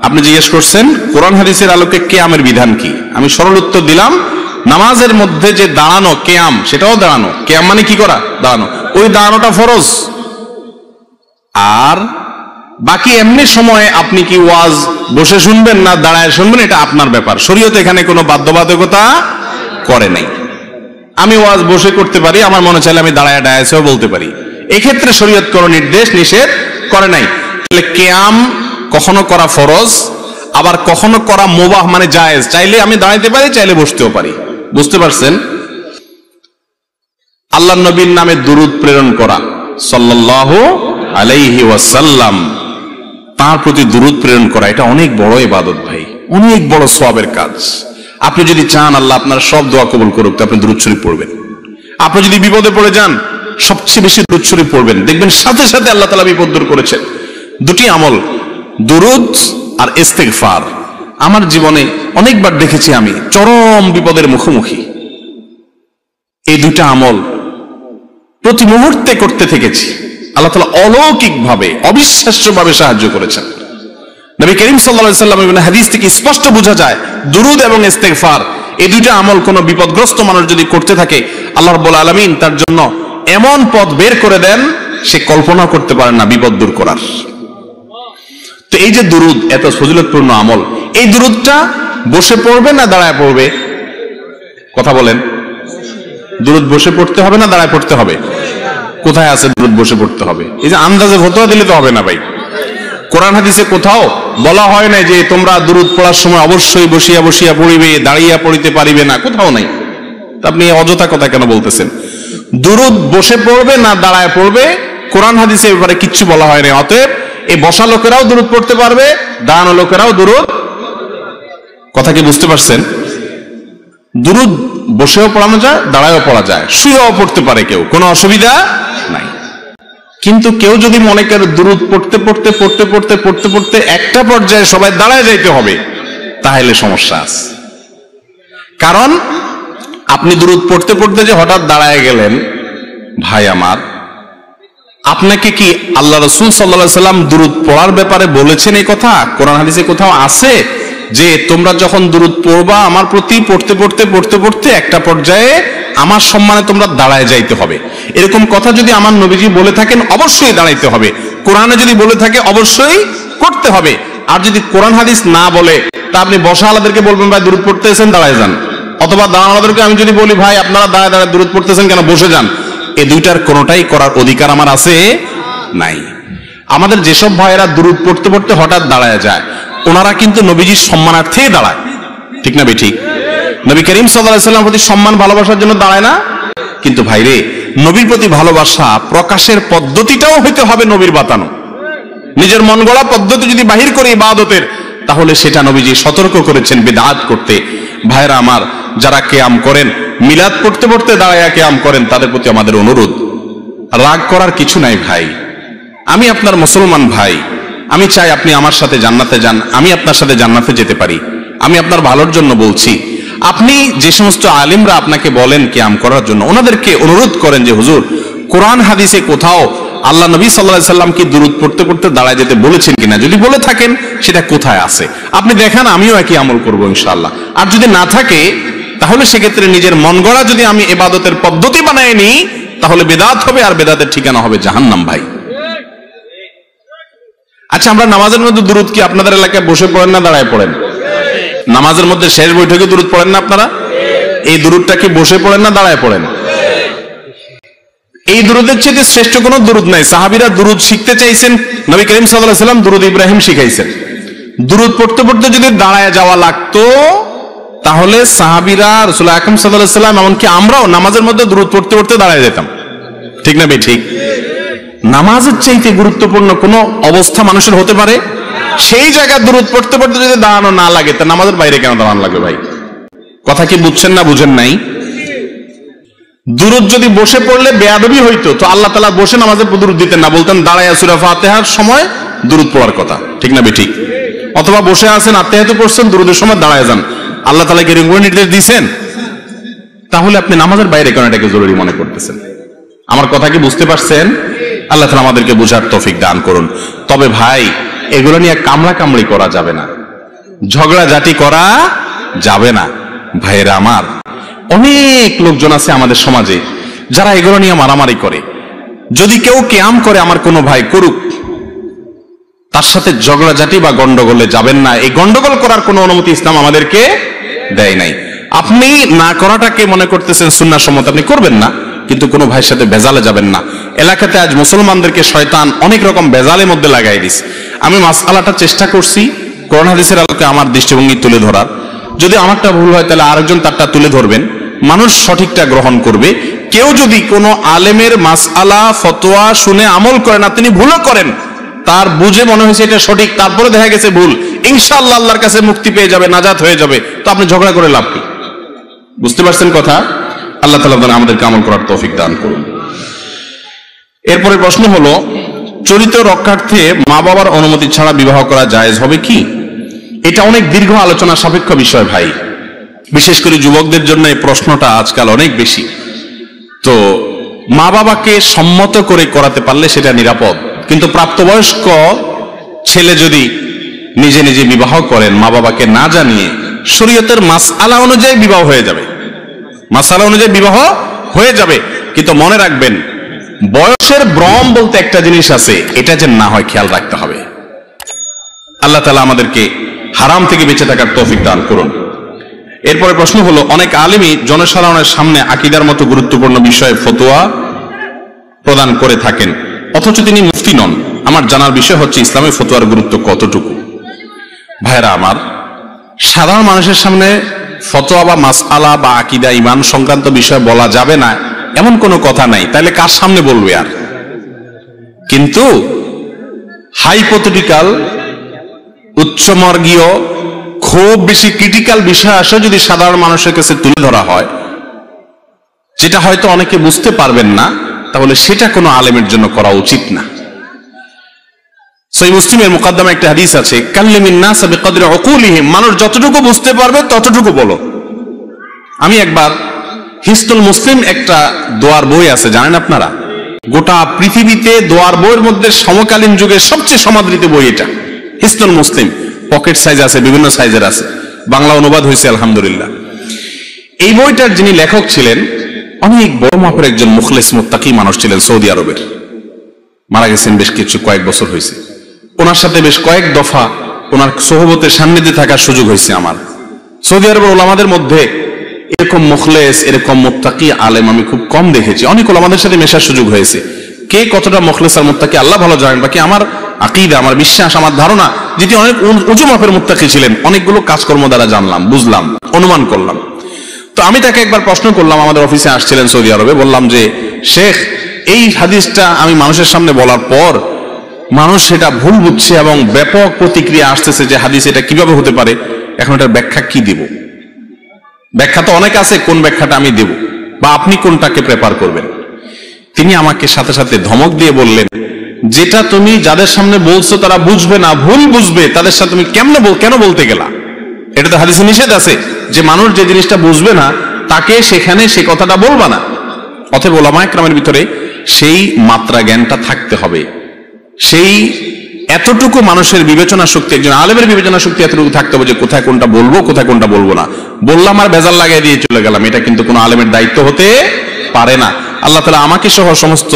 আপনি জিজ্ঞেস করছেন কোরআন হাদিসের আলোকে কিয়ামের বিধান কি, আমি সরল উত্তর দিলাম, নামাজের মধ্যে যে দাঁড়ানো কিয়াম, সেটাও দাঁড়ানো। কিয়াম মানে কি করা? দাঁড়ানো। ওই দাঁড়ানোটা ফরজ। আর বাকি এমনি সময়ে আপনি কি ওয়াজ বসে শুনবেন না দাঁড়ায় শুনবেন, এটা আপনার ব্যাপার। শরীয়ত এখানে কোনো বাধ্যবাধকতা করে নাই। আমি ওয়াজ বসে করতে পারি, আমার মনে চাইলে আমি দাঁড়ায় ডায়াসেও বলতে পারি, এক্ষেত্রে শরীয়ত কোনো নির্দেশ নিষেধ করে নাই। তাহলে কিয়াম কখনো করা ফরজ, আবার কখনো করা মুবাহ মানে জায়েজ, চাইলে আমি দাঁড়াইতে পারি, চাইলে বসতেও পারি। বুঝতে পারছেন? আল্লাহর নবীর নামে দুরূদ প্রেরণ করা, সাল্লাল্লাহু আলাইহি ওয়াসাল্লাম, তার প্রতি দুরূদ প্রেরণ করা, এটা অনেক বড় ইবাদত ভাই, অনেক বড় সওয়াবের কাজ। আপনি যদি চান আল্লাহ আপনার সব দোয়া কবুল করুক, তো আপনি দুরূদ শরীফ পড়বেন। আপনি যদি বিপদে পড়ে যান, সবচেয়ে বেশি দুরূদ শরীফ পড়বেন, দেখবেন সাথে সাথে আল্লাহ তাআলা বিপদ দূর করেছেন। দুটি আমল দুরুদ আর ইস্তেগফার আমার জীবনে অনেকবার দেখেছি আমি চরম বিপদের মুখোমুখি। এই দুটা আমল প্রতি মুহূর্তে করতে থেকেছি। আল্লাহ তাআলা অলৌকিকভাবে অবিশ্বাস্যভাবে সাহায্য করেছেন। নবী করিম সাল্লাল্লাহু আলাইহি ওয়াসাল্লামের হাদিস থেকে স্পষ্ট বোঝা যায় দুরুদ এবং ইস্তেগফার এই দুইটা আমল কোন বিপদগ্রস্ত মানুষ যদি করতে থাকে আল্লাহ রাব্বুল আলামিন তার জন্য এমন পথ বের করে দেন সে কল্পনা করতে পারে না বিপদ দূর করার। তো এই যে দুরুদ এত ফজিলতপূর্ণ আমল, এই দুরুদটা বসে পড়বে না দাঁড়ায় পড়বে? কথা বলেন। দুরুদ বসে পড়তে হবে না দাঁড়ায় পড়তে হবে? কোথায় আছে দুরুদ বসে পড়তে হবে? এই যে আন্দাজে ফতোয়া দিলে তো হবে না ভাই। কোরআন হাদিসে কোথাও বলা হয় না যে তোমরা দুরুদ পড়ার সময় অবশ্যই বসিয়া বসিয়া পড়িবে, দাঁড়িয়ে পড়িতে পারিবে না, কোথাও নাই। আপনি অযথা কথা কেন বলতেছেন? দুরুদ বসে পড়বে না দাঁড়ায় পড়বে কোরআন হাদিসে ব্যাপারে কিচ্ছু বলা হয় না। অতএব এই বসা লোকেরাও দুরুদ পড়তে পারবে, দাঁড়ানো লোকেরাও দুরুদ। কথা কি বুঝতে পারছেন? দুরুদ বসেও পড়ানো যায়, দাঁড়ায়ও পড়া যায়, শুয়েও পড়তে পারে কেউ, কোনো অসুবিধা নাই। কিন্তু কেউ যদি মনে করে দুরুদ পড়তে পড়তে পড়তে পড়তে পড়তে পড়তে একটা পর্যায়ে সবাই দাঁড়ায় যাইতে হবে, তাহলে সমস্যা আছে। কারণ আপনি দুরুদ পড়তে পড়তে যে হঠাৎ দাঁড়ায় গেলেন, ভাই আমার, আপনাকে কি আল্লাহ রাসূল সাল্লাল্লাহু আলাইহি সাল্লাম দুরুদ পড়ার ব্যাপারে বলেছেন? এই কথা কোরআন হাদিসে কোথাও আছে যে তোমরা যখন দুরুদ পড়বা আমার প্রতি পড়তে পড়তে পড়তে পড়তে একটা পর্যায়ে আমার সম্মানে তোমরা দাঁড়ায় যাইতে হবে, এরকম কথা যদি আমার নবীজি বলে থাকেন অবশ্যই দাঁড়াইতে হবে। কোরআনে যদি বলে থাকে অবশ্যই করতে হবে। আর যদি কোরআন হাদিস না বলে তা আপনি বসা আলাদেরকে বলবেন ভাই দুরুদ পড়তেছেন দাঁড়ায় যান, অথবা দাঁড়ানোদেরকে আমি যদি বলি ভাই আপনারা দাঁড়ায় দাঁড়ায় দুরুদ পড়তেছেন কেন, বসে যান, এই দুইটার কোনোটাই করার অধিকার আমার আছে নাই। আমাদের যেসব ভাইয়েরা দুরুদ পড়তে পড়তে হঠাৎ দাঁড়ায় যায় ওনারা কিন্তু নবীজির সম্মানার্থে দাঁড়ায়, ঠিক না বেঠিক? নবী করিম সাল্লাল্লাহু আলাইহি ওয়াসাল্লামের প্রতি সম্মান ভালোবাসার জন্য দাঁড়ায় না? কিন্তু ভাইরে, নবীর প্রতি ভালোবাসা প্রকাশের পদ্ধতিটাও হইতে হবে নবীর বাতানো। নিজের মন গড়া পদ্ধতি যদি বাহির করে ইবাদতের, তাহলে সেটা নবীজি সতর্ক করেছেন বিদআত করতে। ভাইরা আমার, যারা কিয়াম করেন, মিলাদ পড়তে পড়তে দাঁড়ায়া কিয়াম করেন, তাদের প্রতি আমাদের অনুরোধ, রাগ করার কিছু নাই ভাই। আমি আপনার মুসলমান ভাই, আমি চাই আপনি আমার সাথে জান্নাতে যান, আমি আপনার সাথে জান্নাতে যেতে পারি, আমি আপনার ভালোর জন্য বলছি। আপনি যে সমস্ত আলিমরা আপনাকে বলেন কিয়াম করার জন্য, ওনাদেরকে অনুরোধ করেন যে হুজুর কোরআন হাদিসে কোথাও আল্লাহ নবী সাল্লাল্লাহু আলাইহি সাল্লাম কি দুরূদ পড়তে পড়তে দাঁড়ায় যেতে বলেছেন কিনা, যদি বলে থাকেন সেটা কোথায় আছে আপনি দেখান, আমিও একই আমল করবো ইনশাআল্লাহ। আর যদি না থাকে তাহলে সেক্ষেত্রে নিজের মন গড়া যদি আমি ইবাদতের পদ্ধতি বানায় নিই তাহলে বেদাত হবে, আর বেদাতের ঠিকানা হবে জাহান্নাম। ভাই আচ্ছা, আমরা নামাজের মধ্যে দুরূদ কি আপনাদের এলাকায় বসে পড়েন না দাঁড়ায় পড়েন? নামাজের মধ্যে শেষ বৈঠকে দুরূদ পড়েন না আপনারা? এই দুরূদটা কি বসে পড়েন না দাঁড়ায় পড়েন? এই দুরূদের চেয়ে শ্রেষ্ঠ কোনো দুরূদ নাই। সাহাবীরা দুরূদ শিখতে চাইছেন, নবী করিম সাল্লাল্লাহু আলাইহি ওয়াসাল্লাম দুরূদ ইব্রাহিম শিখাইছেন। দুরূদ পড়তে পড়তে যদি দাঁড়ায় যাওয়া লাগতো তাহলে সাহাবীরা, রাসূল আকরাম সাল্লাল্লাহু আলাইহি ওয়াসাল্লাম, এমনকি আমরাও নামাজের মধ্যে দুরূদ পড়তে পড়তে দাঁড়ায় যেতাম, ঠিক না ভাই? ঠিক। নামাজের চাইতে গুরুত্বপূর্ণ কোন অবস্থা মানুষের হতে পারে? সেই জায়গায় দুরূদ পড়তে পড়তে যদি দাঁড়ানো না লাগে তা নামাজের বাইরে কেন দাঁড়ানো লাগবে? ভাই কথা কি বুঝছেন না বুঝেন নাই? দুরূদ যদি বসে পড়লে বেয়াদবি হইতো তো আল্লাহ তাআলা বসে নামাজে দুরূদ দিতেন না, বলতেন দাঁড়ায়া সূরা ফাতিহার সময় দুরূদ পড়ার কথা, ঠিক না ভাই? ঠিক। অথবা বসে আছেন আত্তাহিয়াতু পড়ছেন, দুরূদের সময় দাঁড়ায় যান, আল্লাহ তাআলা কি এরকম নির্দেশ দিয়েছেন? তাহলে আপনি নামাজের বাইরে কেন এটাকে জরুরি মনে করতেছেন? আমার কথা কি বুঝতে পারছেন? আল্লাহ তাআলা আমাদেরকে বোঝার তৌফিক দান করুন। তবে ভাই, এগুলো নিয়ে কামড়া কামড়ি করা যাবে না, ঝগড়াঝাটি করা যাবে না। ভাইরা আমার, অনেক লোকজন আছে আমাদের সমাজে যারা এগুলো নিয়ে মারামারি করে। যদি কেউ কিয়াম করে, আমার কোনো ভাই করুক, তার সাথে ঝগড়াঝাটি বা গন্ডগোলে যাবেন না। এই গন্ডগোল করার কোনো অনুমতি ইসলাম আমাদেরকে দেয় নাই। আপনি না করাটাকে মনে করতেছেন সুন্নাহ সম্মত, আপনি করবেন না, কিন্তু কোনো ভাইয়ের সাথে বেজালে যাবেন না। এলাকাতে আজ মুসলমানদেরকে শয়তান অনেক রকম বেজালের মধ্যে লাগাই দিছে। আমি মাসআলাটা চেষ্টা করছি কোরআন হাদিসের আলোকে আমার দৃষ্টিভঙ্গি তুলে ধরার। যদি আমারটা ভুল হয় তাহলে আরেকজন তারটা তুলে ধরবেন, মানুষ সঠিকটা গ্রহণ করবে। কেউ যদি কোনো আলেমের মাসআলা ফতোয়া শুনে আমল করে না, তিনি ভুলও করেন, তার বুঝে মনে হয়েছে এটা সঠিক, তারপরে দেখা গেছে ভুল, ইনশাআল্লাহ আল্লাহর কাছে মুক্তি পেয়ে যাবে, নাজাত হয়ে যাবে, তো আপনি ঝগড়া করে লাভ কি? বুঝতে পারছেন কথা? আল্লাহ তাআলা আমাদেরকে আমল করার তৌফিক দান করুন। এরপরে প্রশ্ন হলো, চরিত্র রক্ষার্থে মা বাবার অনুমতি ছাড়া বিবাহ করা জায়েজ হবে কি? এটা অনেক দীর্ঘ আলোচনা সাপেক্ষ বিষয় ভাই, বিশেষ করে যুবকদের জন্য এই প্রশ্নটা আজকাল অনেক বেশি। তো মা বাবাকে সম্মত করে করাতে পারলে সেটা নিরাপদ, কিন্তু প্রাপ্তবয়স্ক ছেলে যদি নিজে নিজে বিবাহ করেন মা বাবাকে না জানিয়ে, শরীয়তের মাসআলা অনুযায়ী বিবাহ হয়ে যাবে, মাসআলা অনুযায়ী বিবাহ হয়ে যাবে। কিন্তু মনে রাখবেন, বয়সের ভ্রম বলতে একটা জিনিস আছে, এটা যে না হয় খেয়াল রাখতে হবে। আল্লাহ তাআলা আমাদেরকে হারাম থেকে বেঁচে থাকার তৌফিক দান করুন। এরপরে প্রশ্ন হলো, অনেক আলেমই জনসাধারণের সামনে আকীদার মতো গুরুত্বপূর্ণ বিষয়ে ফতোয়া প্রদান করে থাকেন, অথচ তিনি মুফতি নন। আমার জানার বিষয় হচ্ছে ইসলামের ফতোয়ার গুরুত্ব কতটুকু? ভাইরা আমার, সাধারণ মানুষের সামনে ফতোয়া বা মাসআলা বা আকীদা ঈমান সংক্রান্ত বিষয় বলা যাবে না এমন কোনো কথা নাই, তাহলে কার সামনে বলবে আর? কিন্তু হাইপোথেটিক্যাল, উচ্চমার্গীয়, খুব বেশি ক্রিটিক্যাল বিষয় আসে যদি সাধারণ মানুষের কাছে তুলে ধরা হয়, যেটা হয়তো অনেকে বুঝতে পারবেন না, তাহলে সেটা কোনো আলেমের জন্য করা উচিত না। সহিহ মুসলিমের মুকাদ্দমে একটা হাদিস আছে, কাল্লিমিন নাস বিকদরি উকুলিহিম, মানুষ যতটুকু বুঝতে পারবে ততটুকু বলো। আমি একবার হিসনুল মুসলিম একটা দোয়ার বই আছে, জানেন আপনারা? গোটা পৃথিবীতে দোয়ার বইয়ের মধ্যে সমকালীন যুগের সবচেয়ে সমাদৃত বই এটা, হিসনুল মুসলিম। পকেট সাইজ আছে, বিভিন্ন সাইজের আছে, বাংলা অনুবাদ হয়েছে আলহামদুলিল্লাহ। এই বইটার যিনি লেখক ছিলেন, অনেক বড় মাপের একজন মুখলেস মুত্তাকি মানুষ ছিলেন, সৌদি আরবের, মারা গেছেন বেশ কয়েক বছর হয়েছে। ওনার সাথে বেশ কয়েক দফা ওনার সোহবতের সান্নিধ্যে থাকার সুযোগ হয়েছে আমার। সৌদি আরবের ওলামাদের মধ্যে এরকম মুখলেস, এরকম মুত্তাকি আলেম আমি খুব কম দেখেছি। অনেক ওলামাদের সাথে মেশার সুযোগ হয়েছে। কে কতটা মুখলেস আর মুত্তাকি আল্লাহ ভালো জানেন, বাকি আমার আকীদা, আমার বিশ্বাস, আমার ধারণা, যেটি অনেক উঁচু মাপের মুত্তাকি ছিলেন, অনেকগুলো কাজকর্ম দ্বারা জানলাম, বুঝলাম, অনুমান করলাম। তো আমি তাকে একবার প্রশ্ন করলাম, আমাদের অফিসে আসছিলেন সৌদি আরবে, বললাম যে শেখ, এই হাদিসটা আমি মানুষের সামনে বলার পর মানুষ সেটা ভুল বুঝছে এবং ব্যাপক প্রতিক্রিয়া আসতেছে যে হাদিস এটা কিভাবে হতে পারে, এখন এটার ব্যাখ্যা কি দিব? ব্যাখ্যা তো অনেক আছে, কোন ব্যাখ্যাটা আমি দেব বা আপনি কোনটাকে প্রেফার করবেন? তিনি আমাকে সাথে সাথে ধমক দিয়ে বললেন, যেটা তুমি যাদের সামনে বলছো তারা বুঝবে না, ভুল বুঝবে, তাদের সাথে তুমি কেন বলতে গেলা? এটা তো হাদিসে নিষেধ আছে যে মানুষ যে জিনিসটা বুঝবে না তাকে সেখানে সে কথাটা বলবা না। অতএব উলামায়ে কেরামের ভিতরে সেই মাত্রা জ্ঞানটা থাকতে হবে, সেই এতটুকু মানুষের বিবেচনা শক্তি, একজন আলেমের বিবেচনা শক্তি এতটুকু থাকতে হবে যে কোথায় কোনটা বলবো, কোথায় কোনটা বলবো না। বললাম আর ভেজাল লাগাই দিয়ে চলে গেলাম, এটা কিন্তু কোনো আলেমের দায়িত্ব হতে পারে না। আল্লাহ তাআলা আমাকে সহ সমস্ত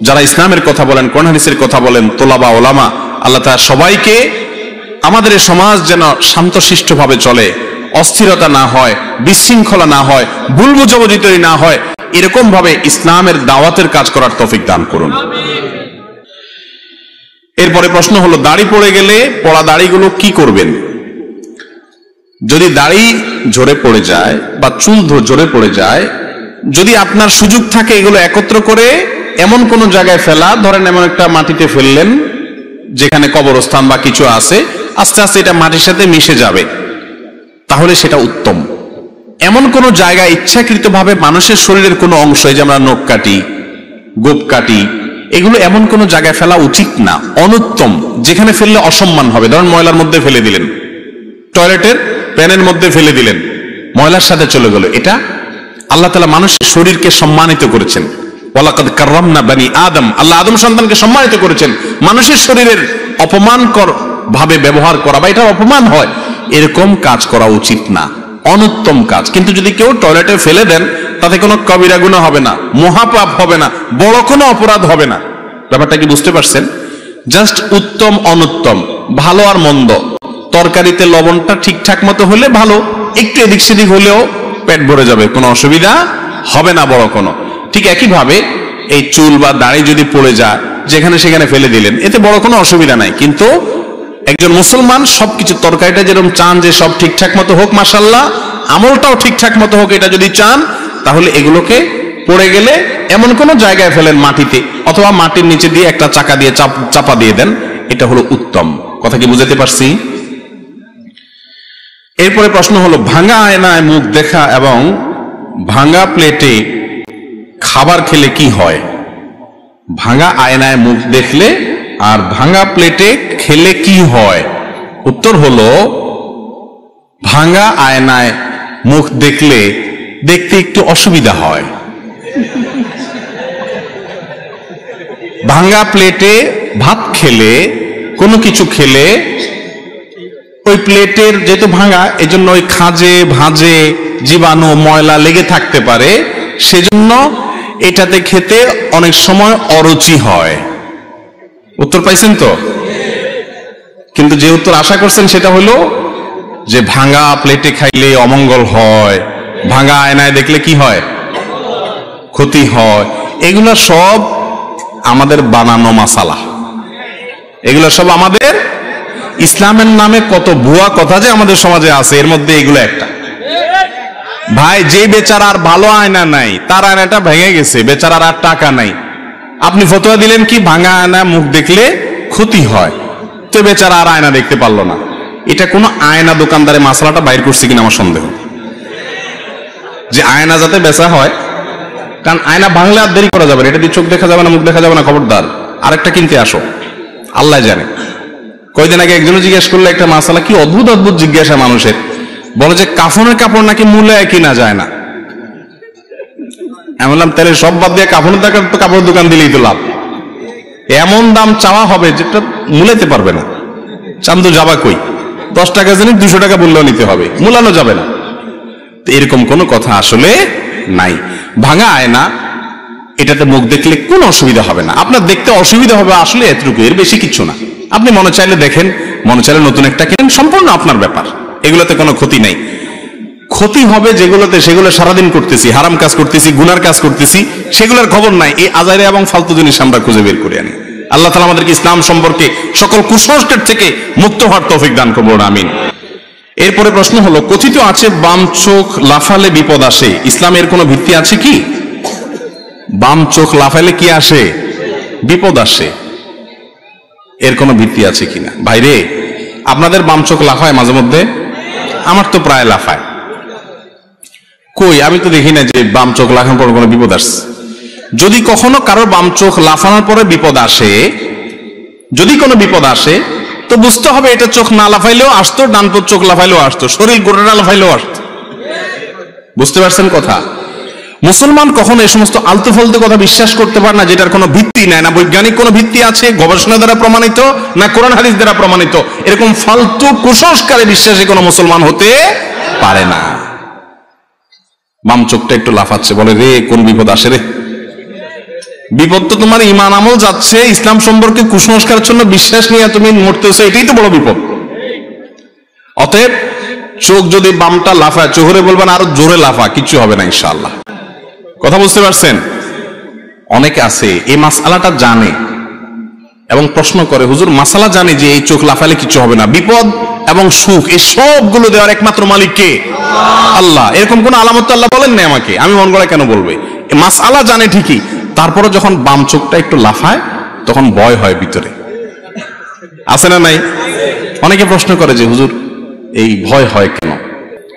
যারা ইসলামের কথা বলেন, কোরআন হাদিসের কথা বলেন, তোলাবা ওলামা, আল্লাহ তাআলা সবাইকে, আমাদের এই সমাজ যেন শান্তশিষ্ট ভাবে চলে, অস্থিরতা না হয়, বিশৃঙ্খলা না হয়, ভুল বুঝাবুঝি তৈরি না হয়, এরকম ভাবে ইসলামের দাওয়াতের কাজ করার তৌফিক দান করুন। এরপরে প্রশ্ন হলো, দাড়ি পড়ে গেলে পড়া দাড়িগুলো কি করবেন? যদি দাড়ি ঝরে পড়ে যায় বা চুল ঝরে পড়ে যায়, যদি আপনার সুযোগ থাকে এগুলো একত্র করে এমন কোন জায়গায় ফেলা, ধরেন এমন একটা মাটিতে ফেললেন যেখানে কবরস্থান বা কিছু আছে, আস্তে আস্তে এটা মাটির সাথে মিশে যাবে, তাহলে সেটা উত্তম। এমন কোন জায়গায় ইচ্ছাকৃতভাবে মানুষের শরীরের কোনো অংশ, এই যে আমরা নখ কাটি, গোপ কাটি, এগুলো এমন কোন জায়গায় ফেলা উচিত না, অনুত্তম। যেখানে ফেললে অসম্মান হবে, ধরেন ময়লার মধ্যে ফেলে দিলেন, টয়লেটের প্যানের মধ্যে ফেলে দিলেন, ময়লার সাথে চলে গেল। এটা আল্লাহ তাআলা মানুষের শরীরকে সম্মানিত করেছেন, ওয়ালাকাদ কাররামনা বানি আদম, আল্লাহ আদম সন্তানকে সম্মানিত করেছেন। মানুষের শরীরের অপমানকর ভাবে ব্যবহার করা বা এটা অপমান হয়, এরকম কাজ করা উচিত না, অনুত্তম কাজ। কিন্তু যদি কেউ টয়লেটে ফেলে দেন, তাতে কোনো কবিরা গুনাহ হবে না, মহাপাপ হবে না, বড় কোনো অপরাধ হবে না। ব্যাপারটা কি বুঝতে পারছেন? জাস্ট উত্তম অনুত্তম, ভালো আর মন্দ, তরকারিতে লবণটা ঠিকঠাক মতো হলে ভালো, একটু এদিক সেদিক হলেও পেট ভরে যাবে, কোনো অসুবিধা হবে না বড় কোনো। ঠিক একইভাবে এই চুল বা দাড়ি যদি পড়ে যায়, যেখানে সেখানে ফেলে দিলেন, এতে বড় কোনো অসুবিধা নাই। কিন্তু একজন মুসলমান সবকিছু, তরকারিটা যেরকম চান যে সব ঠিকঠাক মতো হোক, মাশাআল্লাহ, আমলটাও ঠিকঠাক মতো হোক, এটা যদি চান, তাহলে এগুলোকে পড়ে গেলে এমন কোন জায়গায় ফেলেন, মাটিতে অথবা মাটির নিচে দিয়ে একটা চাকা দিয়ে চাপা দিয়ে দেন, এটা হলো উত্তম। কথা কি বুঝাতে পারছি? এরপরে প্রশ্ন হলো, ভাঙা আয়নায় মুখ দেখা এবং ভাঙা প্লেটে খাবার খেলে কি হয়? ভাঙা আয়নায় মুখ দেখলে আর ভাঙা প্লেটে খেলে কি হয়? উত্তর হলো, ভাঙা আয়নায় মুখ দেখলে দেখতে একটু অসুবিধা হয়, ভাঙা প্লেটে ভাত খেলে, কোনো কিছু খেলে ওই প্লেটের যেহেতু ভাঙা, এজন্য ওই খাঁজে ভাঁজে জীবাণু ময়লা লেগে থাকতে পারে, সেজন্য এটাতে খেতে অনেক সময় অরুচি হয়। উত্তর পাইছেন তো? কিন্তু যে উত্তর আশা করছেন সেটা হলো যে ভাঙা প্লেটে খাইলে অমঙ্গল হয়, ভাঙা আয়নায় দেখলে কি হয়? ক্ষতি হয়। এগুলা সব আমাদের বানানো মাসালা, এগুলো সব আমাদের ইসলামের নামে কত ভুয়া কথা যে আমাদের সমাজে আছে, এর মধ্যে এগুলো একটা। ভাই, যে বেচারার ভালো আয়না নাই, তার আয়নাটা ভেঙে গেছে, বেচারার আর টাকা নাই, আপনি ফতোয়া দিলেন কি ভাঙা আয়না মুখ দেখলে ক্ষতি হয়, তো বেচারা আর আয়না দেখতে পারলো না। এটা কোনো আয়না দোকানদারে মাসালাটা বাইর করছে কিনা আমার সন্দেহ, যে আয়না যাতে বেচা হয়। কারণ আয়না ভাঙলে আর দেরি করা যাবে না, এটা দিয়ে চোখ দেখা যাবে না, মুখ দেখা যাবে না, খবরদার আরেকটা কিনতে আসো, আল্লাহ জানে। কয়দিন আগে একজনে জিজ্ঞেস করলো একটা মাসালা, কি অদ্ভুত অদ্ভুত জিজ্ঞাসা মানুষের, বলে যে কাফনের কাপড় নাকি মূল্যে কিনা যায় না। আমি বললাম তাহলে সব বাদ দিয়ে কাফনের কাপড়ের দোকান দিলেই তো লাভ। এমন দাম চাওয়া হবে যেটা মূলাইতে পারবে না, চান্দু যাবা কই, 10 টাকা জানি 200 টাকা বললেও নিতে হবে, মূলানো যাবে না। তো এরকম কোনো কথা আসলে নাই। ভাঙা আয়না, এটাতে মুখ দেখলে কোনো অসুবিধা হবে না। আপনার দেখতে অসুবিধা হবে আসলে এতটুকু, এর বেশি কিছু না। আপনি মনে চাইলে দেখেন, মনে চাইলে নতুন একটা কেনেন, সম্পূর্ণ আপনার ব্যাপার, এগুলোতে কোনো ক্ষতি নেই। ক্ষতি হবে যেগুলোতে, সেগুলো সারাদিন করতেছি, হারাম কাজ করতেছি, গুনার কাজ করতেছি, সেগুলোর খবর নাই। এই আজারে এবং ফালতু জিনিস আমরা খুঁজে বের করে আনি। আল্লাহ তাআলা আমাদেরকে ইসলাম সম্পর্কে সকল কুসংস্কার থেকে মুক্ত হওয়ার তৌফিক দান করুন, আমিন। এরপরে প্রশ্ন হলো, কথিত আছে বাম চোখ লাফালে বিপদ আসে, ইসলামের কোনো ভিত্তি আছে কি? বাম চোখ লাফালে কি আসে? বিপদ আসে। এর কোনো ভিত্তি আছে কিনা? ভাইরে, আপনাদের বাম চোখ লাফায় মাঝে মধ্যে? আমার তো প্রায় লাফায়। কই, আমি তো দেখি না যে বাম চোখ লাফানোর পর কোনো বিপদ আসছে। যদি কখনো কারোর বাম চোখ লাফানোর পরে বিপদ আসে, যদি কোনো বিপদ আসে, তো বুঝতে হবে এটা চোখ না লাফাইলেও আসতো, ডান চোখ লাফাইলেও আসতো, শরীর গোটা লাফাইলেও আসতো। বুঝতে পারছেন কথা? মুসলমান কখনো এই সমস্ত আলতু ফালতু কথা বিশ্বাস করতে পারে না, যেটার কোনো ভিত্তি নাই, না বৈজ্ঞানিক কোনো ভিত্তি আছে, গবেষণা দ্বারা প্রমাণিত, না কোরআন হাদিস দ্বারা প্রমাণিত। এরকম ফালতু কুসংস্কারে বিশ্বাসী কোনো মুসলমান হতে পারে না। বাম চোখটা একটু লাফাচ্ছে, বলে রে কোন বিপদ আসে রে? বিপদ তো তোমার ঈমান আমল যাচ্ছে, ইসলাম সম্পর্কে কুসংস্কারের জন্য বিশ্বাস নিয়ে তুমি মরতেছো, এটাই তো বড় বিপদ। অতএব চোখ যদি বামটা লাফায়, চোখরে বলবেন আরো জোরে লাফা, কিছু হবে না ইনশাআল্লাহ। কথা বুঝতে পারছেন? অনেকে আছে এই মাসআলাটা জানে এবং প্রশ্ন করে, হুজুর মাসালা জানি যে এই চোখ লাফালে কিছু হবে না, বিপদ এবং সুখ এই সবগুলো দেওয়ার একমাত্র মালিক কে? আল্লাহ। এরকম কোন আলামত আল্লাহ বলেন না আমাকে, আমি মন গড়া কেন বলবে? মাসআলা জানে ঠিকই, তারপরে যখন বাম চোখটা একটু লাফায় তখন ভয় হয় ভিতরে, আছে না নাই? অনেকে প্রশ্ন করে যে হুজুর এই ভয় হয় কেন?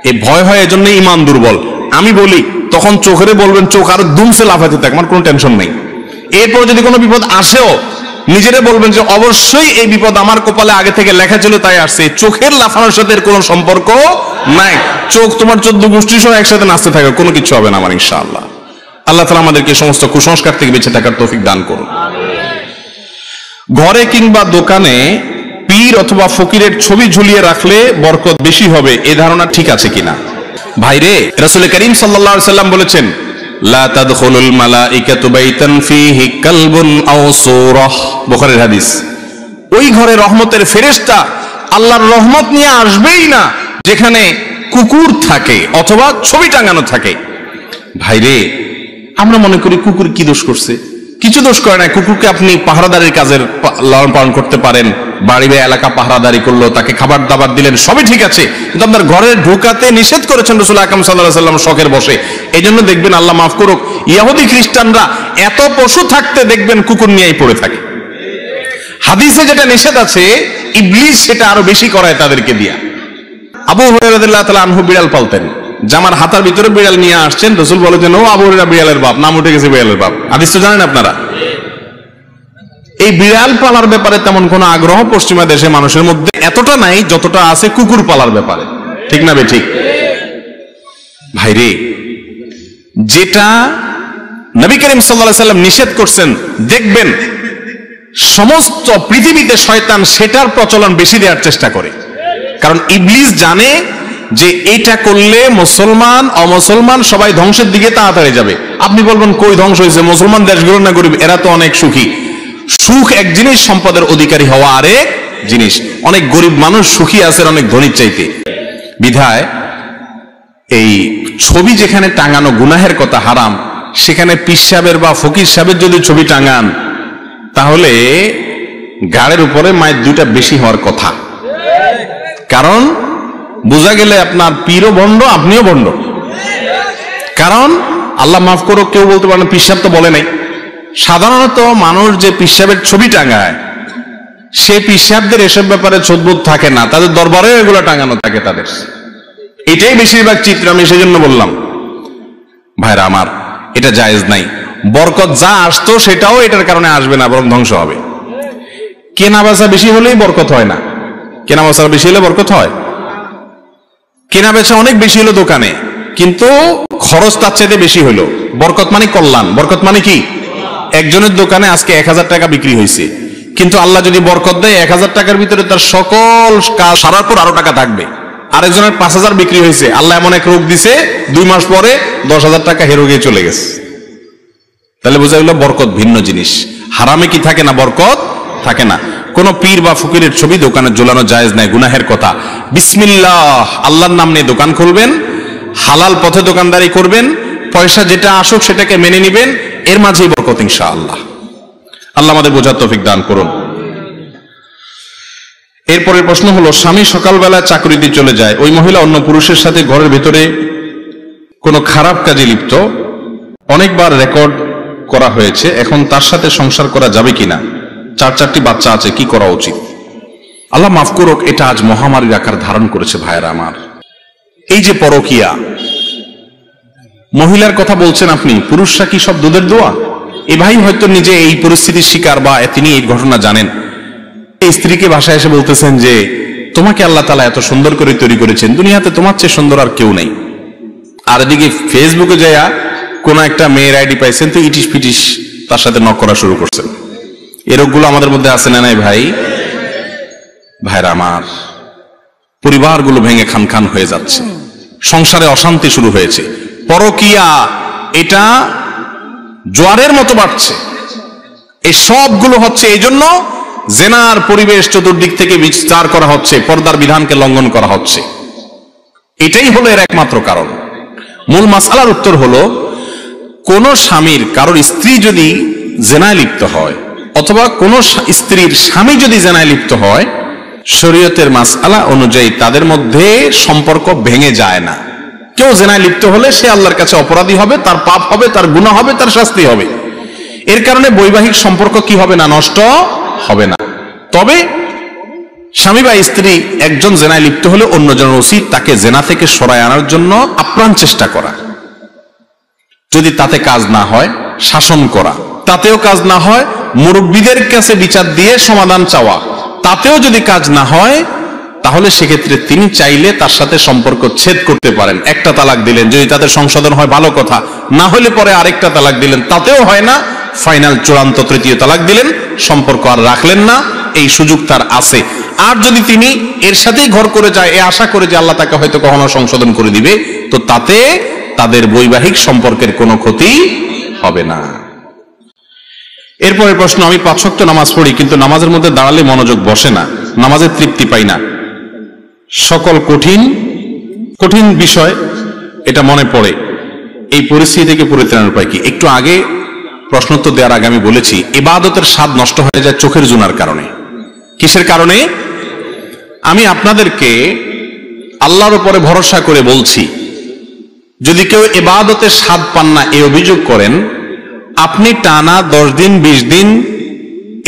এই ভয় হয় এজন্য ঈমান দুর্বল। আমি বলি তখন চোখেরে বলবেন চোখ আরো দুমসে লাফাতে থাক, আমার কোনো টেনশন নেই। এরপর যদি কোনো বিপদ আসেও নিজেরে বলবেন যে অবশ্যই এই বিপদ আমার কপালে আগে থেকে লেখা ছিল তাই আসছে, চোখের লাফানোর সাথে এর কোনো সম্পর্ক নাই। চোখ তোমার 14 গোষ্ঠী সহ একসাথে নাচতে থাকে, কোনো কিছু হবে না আমার ইনশাআল্লাহ। আল্লাহ তাআলা আমাদেরকে সমস্ত কুসংস্কার থেকে বেঁচে থাকার তৌফিক দান করুন। ঘরে কিংবা দোকানে পীর অথবা ফকিরের ছবি ঝুলিয়ে রাখলে বরকত বেশি হবে, এই ধারণা ঠিক আছে কিনা? ভাইরে, রাসূল করিম সাল্লাল্লাহু আলাইহি ওয়াসাল্লাম বলেছেন, লা তাদখুলুল মালাইকাতু বাইতান ফীহি কালবুন আও সূরাহ, বুখারীর হাদিস। ওই ঘরে রহমতের ফেরেশতা আল্লাহর রহমত নিয়ে আসবেই না যেখানে কুকুর থাকে অথবা ছবি টাঙানো থাকে। ভাইরে, আমরা মনে করি কুকুর কি দোষ করছে? কিছু দোষ করে না। কুকুরকে আপনি পাহারাদারির কাজের লালন পালন করতে পারেন, বাড়ি বা এলাকা পাহারাদারি করলো, তাকে খাবার দাবার দিলেন, সবই ঠিক আছে, কিন্তু আপনার ঘরে ঢোকাতে নিষেধ করেছেন রাসূল আকরাম সাল্লাল্লাহু আলাইহি ওয়াসাল্লাম শখের বসে। এই জন্য দেখবেন, আল্লাহ মাফ করুক, ইহুদি খ্রিস্টানরা এত পশু থাকতে দেখবেন কুকুর নিয়েই পড়ে থাকে। হাদিসে যেটা নিষেধ আছে, ইবলিস সেটা আরো বেশি করায় তাদেরকে দিয়া। আবু হুরায়রা রাদিয়াল্লাহু তাআলা আনহু বিড়াল পালতেন, জামার হাতার ভিতরে বিড়াল নিয়ে আসছেন, রাসূল বলেছেন ও আবু হুরায়রা বিড়ালের বাপ, নাম উঠে গেছে বিড়ালের বাপ। হাদিস তো জানেন আপনারা। এই বিড়াল পালার ব্যাপারে তেমন কোনো আগ্রহ পশ্চিমা দেশে মানুষের মধ্যে এতটা নাই যতটা আছে কুকুর পালার ব্যাপারে, ঠিক না ঠিক? ভাইরে, যেটা নবী করিম সাল্লাল্লাহু আলাইহি ওয়াসাল্লাম নিষেধ করছেন, দেখবেন সমস্ত পৃথিবীতে শয়তান সেটার প্রচলন বেশি দেওয়ার চেষ্টা করে। কারণ ইবলিস জানে যে এটা করলে মুসলমান অমুসলমান সবাই ধ্বংসের দিকে তাড়াতাড়ি যাবে। আপনি বলবেন কই ধ্বংস হয়েছে, মুসলমান দেশগুলো না গরিব, এরা তো অনেক সুখী। সুখ এক জিনিস, সম্পদের অধিকারী হওয়া আরেক জিনিস। অনেক গরিব মানুষ সুখী আছে অনেক ধনীর চাইতে। বিধায় এই ছবি যেখানে টাঙানো গুনাহের কথা, হারাম, সেখানে পীর সাহেবের বা ফকির সাহেবের যদি ছবি টাঙান তাহলে গাড়ের উপরে মায়ের দুইটা বেশি হওয়ার কথা। কারণ বোঝা গেলে আপনার পীরও ভণ্ড, আপনিও ভণ্ড। কারণ আল্লাহ মাফ করো, কেউ বলতে পারেন পীর সাহেব তো বলে নাই। সাধারণত মানুষ যে পীর সাহেবের ছবি টাঙায়, সে পীর সাহেবদের এসব ব্যাপারে ছোটবোধ থাকে না, তাদের দরবারে এগুলো টাঙানো থাকে তাদের। এটাই বেশিরভাগ চিত্র। আমি সেজন্য বললাম ভাইরা আমার, এটা জায়েজ নাই। বরকত যা আসতো সেটাও এটার কারণে আসবে না, বরং ধ্বংস হবে। কেনা বেচা বেশি হলেই বরকত হয় না। কেনা বেচা বেশি হলে বরকত হয়? কেনা বেচা অনেক বেশি হলো দোকানে, কিন্তু খরচ তার চাইতে বেশি হলো। বরকত মানে কল্যাণ। বরকত মানে কি? একজনের দোকানে আজকে 1000 টাকা বিক্রি হয়েছে, কিন্তু আল্লাহ যদি বরকত দেয় 1000 টাকার ভিতরে তার সকল কাজ সারার পর আরো টাকা থাকবে। আরেকজনের 5000 বিক্রি হয়েছে, আল্লাহ এমন এক রোগ দিছে 2 মাস পরে 10,000 টাকা হেরো গিয়ে চলে গেছে। তাহলে বোঝা গেল বরকত ভিন্ন জিনিস। হারামে কি থাকে না? বরকত থাকে না। কোন পীর বা ফকিরের ছবি দোকানে ঝোলানো জায়েজ নাই, গুনাহের কথা। বিসমিল্লাহ, আল্লাহর নাম নিয়ে দোকান খুলবেন, হালাল পথে দোকানদারি করবেন, পয়সা যেটা আসুক সেটাকে মেনে নিবেন, এর মাঝেই বরকত ইনশাআল্লাহ। আল্লাহ আমাদের বোঝার তৌফিক দান করুন। এরপরের প্রশ্ন হলো, স্বামী সকালবেলা চাকরিতে চলে যায়, ওই মহিলা অন্য পুরুষের সাথে ঘরের ভেতরে কোনো খারাপ কাজে লিপ্ত, অনেকবার রেকর্ড করা হয়েছে, এখন তার সাথে সংসার করা যাবে কিনা? 4-4টি বাচ্চা আছে, কি করা উচিত? আল্লাহ মাফ করুক, এটা আজ মহামারীর আকার ধারণ করেছে ভাইয়েরা আমার। এই যে পরকীয়া, মহিলার কথা বলছেন আপনি, পুরুষরা কি সব দুধের দোয়া? এ ভাই হয়তো নিজে এই পরিস্থিতির শিকার বা তিনি এই ঘটনা জানেন। এই স্ত্রীকে বাসায় এসে বলতেছেন যে তোমাকে আল্লাহ তাআলা এত সুন্দর করে তৈরি করেছেন, দুনিয়াতে তোমার চেয়ে সুন্দর আর কেউ নেই। আর এদিকে ফেসবুকে যাইয়া কোন একটা মেয়ের আইডি পাইছেন, তো ইটিস পিটিস তার সাথে নক করা শুরু করছেন। এরকগুলো আমাদের মধ্যে আছে না নাই ভাই? ভাইরা আমার, পরিবারগুলো ভেঙে খান খান হয়ে যাচ্ছে, সংসারে অশান্তি শুরু হয়েছে। পরকীয়া এটা জোয়ারের মতো বাড়ছে। এই সবগুলো হচ্ছে এই জন্য জেনার পরিবেশ চতুর্দিক থেকে বিস্তার করা হচ্ছে, পর্দার বিধানকে লঙ্ঘন করা হচ্ছে। এটাই হলো এর একমাত্র কারণ। মূল মাসআলার উত্তর হলো, কোন স্বামীর কারোর স্ত্রী যদি জেনায় লিপ্ত হয়, অথবা কোন স্ত্রীর স্বামী যদি জেনায় লিপ্ত হয়, শরীয়তের মাসআলা অনুযায়ী তাদের মধ্যে সম্পর্ক ভেঙে যায় না। কেউ জেনায় লিপ্ত হলে সে আল্লাহর কাছে অপরাধী হবে, তার পাপ হবে, তার গুনাহ হবে, তার শাস্তি হবে। এর কারণে বৈবাহিক সম্পর্ক কি হবে না? নষ্ট হবে না। তবে স্বামী বা স্ত্রী একজন জেনায় লিপ্ত হলে অন্যজনের উচিত তাকে জেনা থেকে সরায় আনার জন্য আপ্রাণ চেষ্টা করা। যদি তাতে কাজ না হয়, শাসন করা। তাতেও কাজ না হয়, মুরব্বীদের কাছে বিচার দিয়ে সমাধান চাওয়া। তাতেও যদি কাজ না হয়, তাহলে সেক্ষেত্রে তিনি চাইলে তার সাথে সম্পর্ক ছেদ করতে পারেন। একটা তালাক দিলেন, যদি তাদের সংশোধন হয় ভালো কথা, না হলে পরে আরেকটা তালাক দিলেন, তাতেও হয় না, ফাইনাল চূড়ান্ত তৃতীয় তালাক দিলেন, সম্পর্ক আর রাখলেন না, এই সুযোগ তার আছে। আর যদি তিনি এর সাথেই ঘর করে যায়, এ আশা করে যে আল্লাহ তাকে হয়তো কখনো সংশোধন করে দিবে, তো তাতে তাদের বৈবাহিক সম্পর্কের কোনো ক্ষতি হবে না। এরপরের প্রশ্ন, আমি 5 ওয়াক্ত নামাজ পড়ি, কিন্তু নামাজের মধ্যে দাঁড়ালে মনোযোগ বসে না, নামাজের তৃপ্তি পাই না, সকল কঠিন কঠিন বিষয় এটা মনে পড়ে, এই পরিস্থিতি থেকে পরিত্রাণের উপায় কি? একটু আগে প্রশ্নোত্তর দেওয়ার আগে আমি বলেছি, ইবাদতের স্বাদ নষ্ট হয়ে যায় চোখের জুনার কারণে। কিসের কারণে? আমি আপনাদেরকে আল্লাহর উপরে ভরসা করে বলছি, যদি কেউ ইবাদতের স্বাদ পান না এই অভিযোগ করেন, আপনি টানা 10 দিন 20 দিন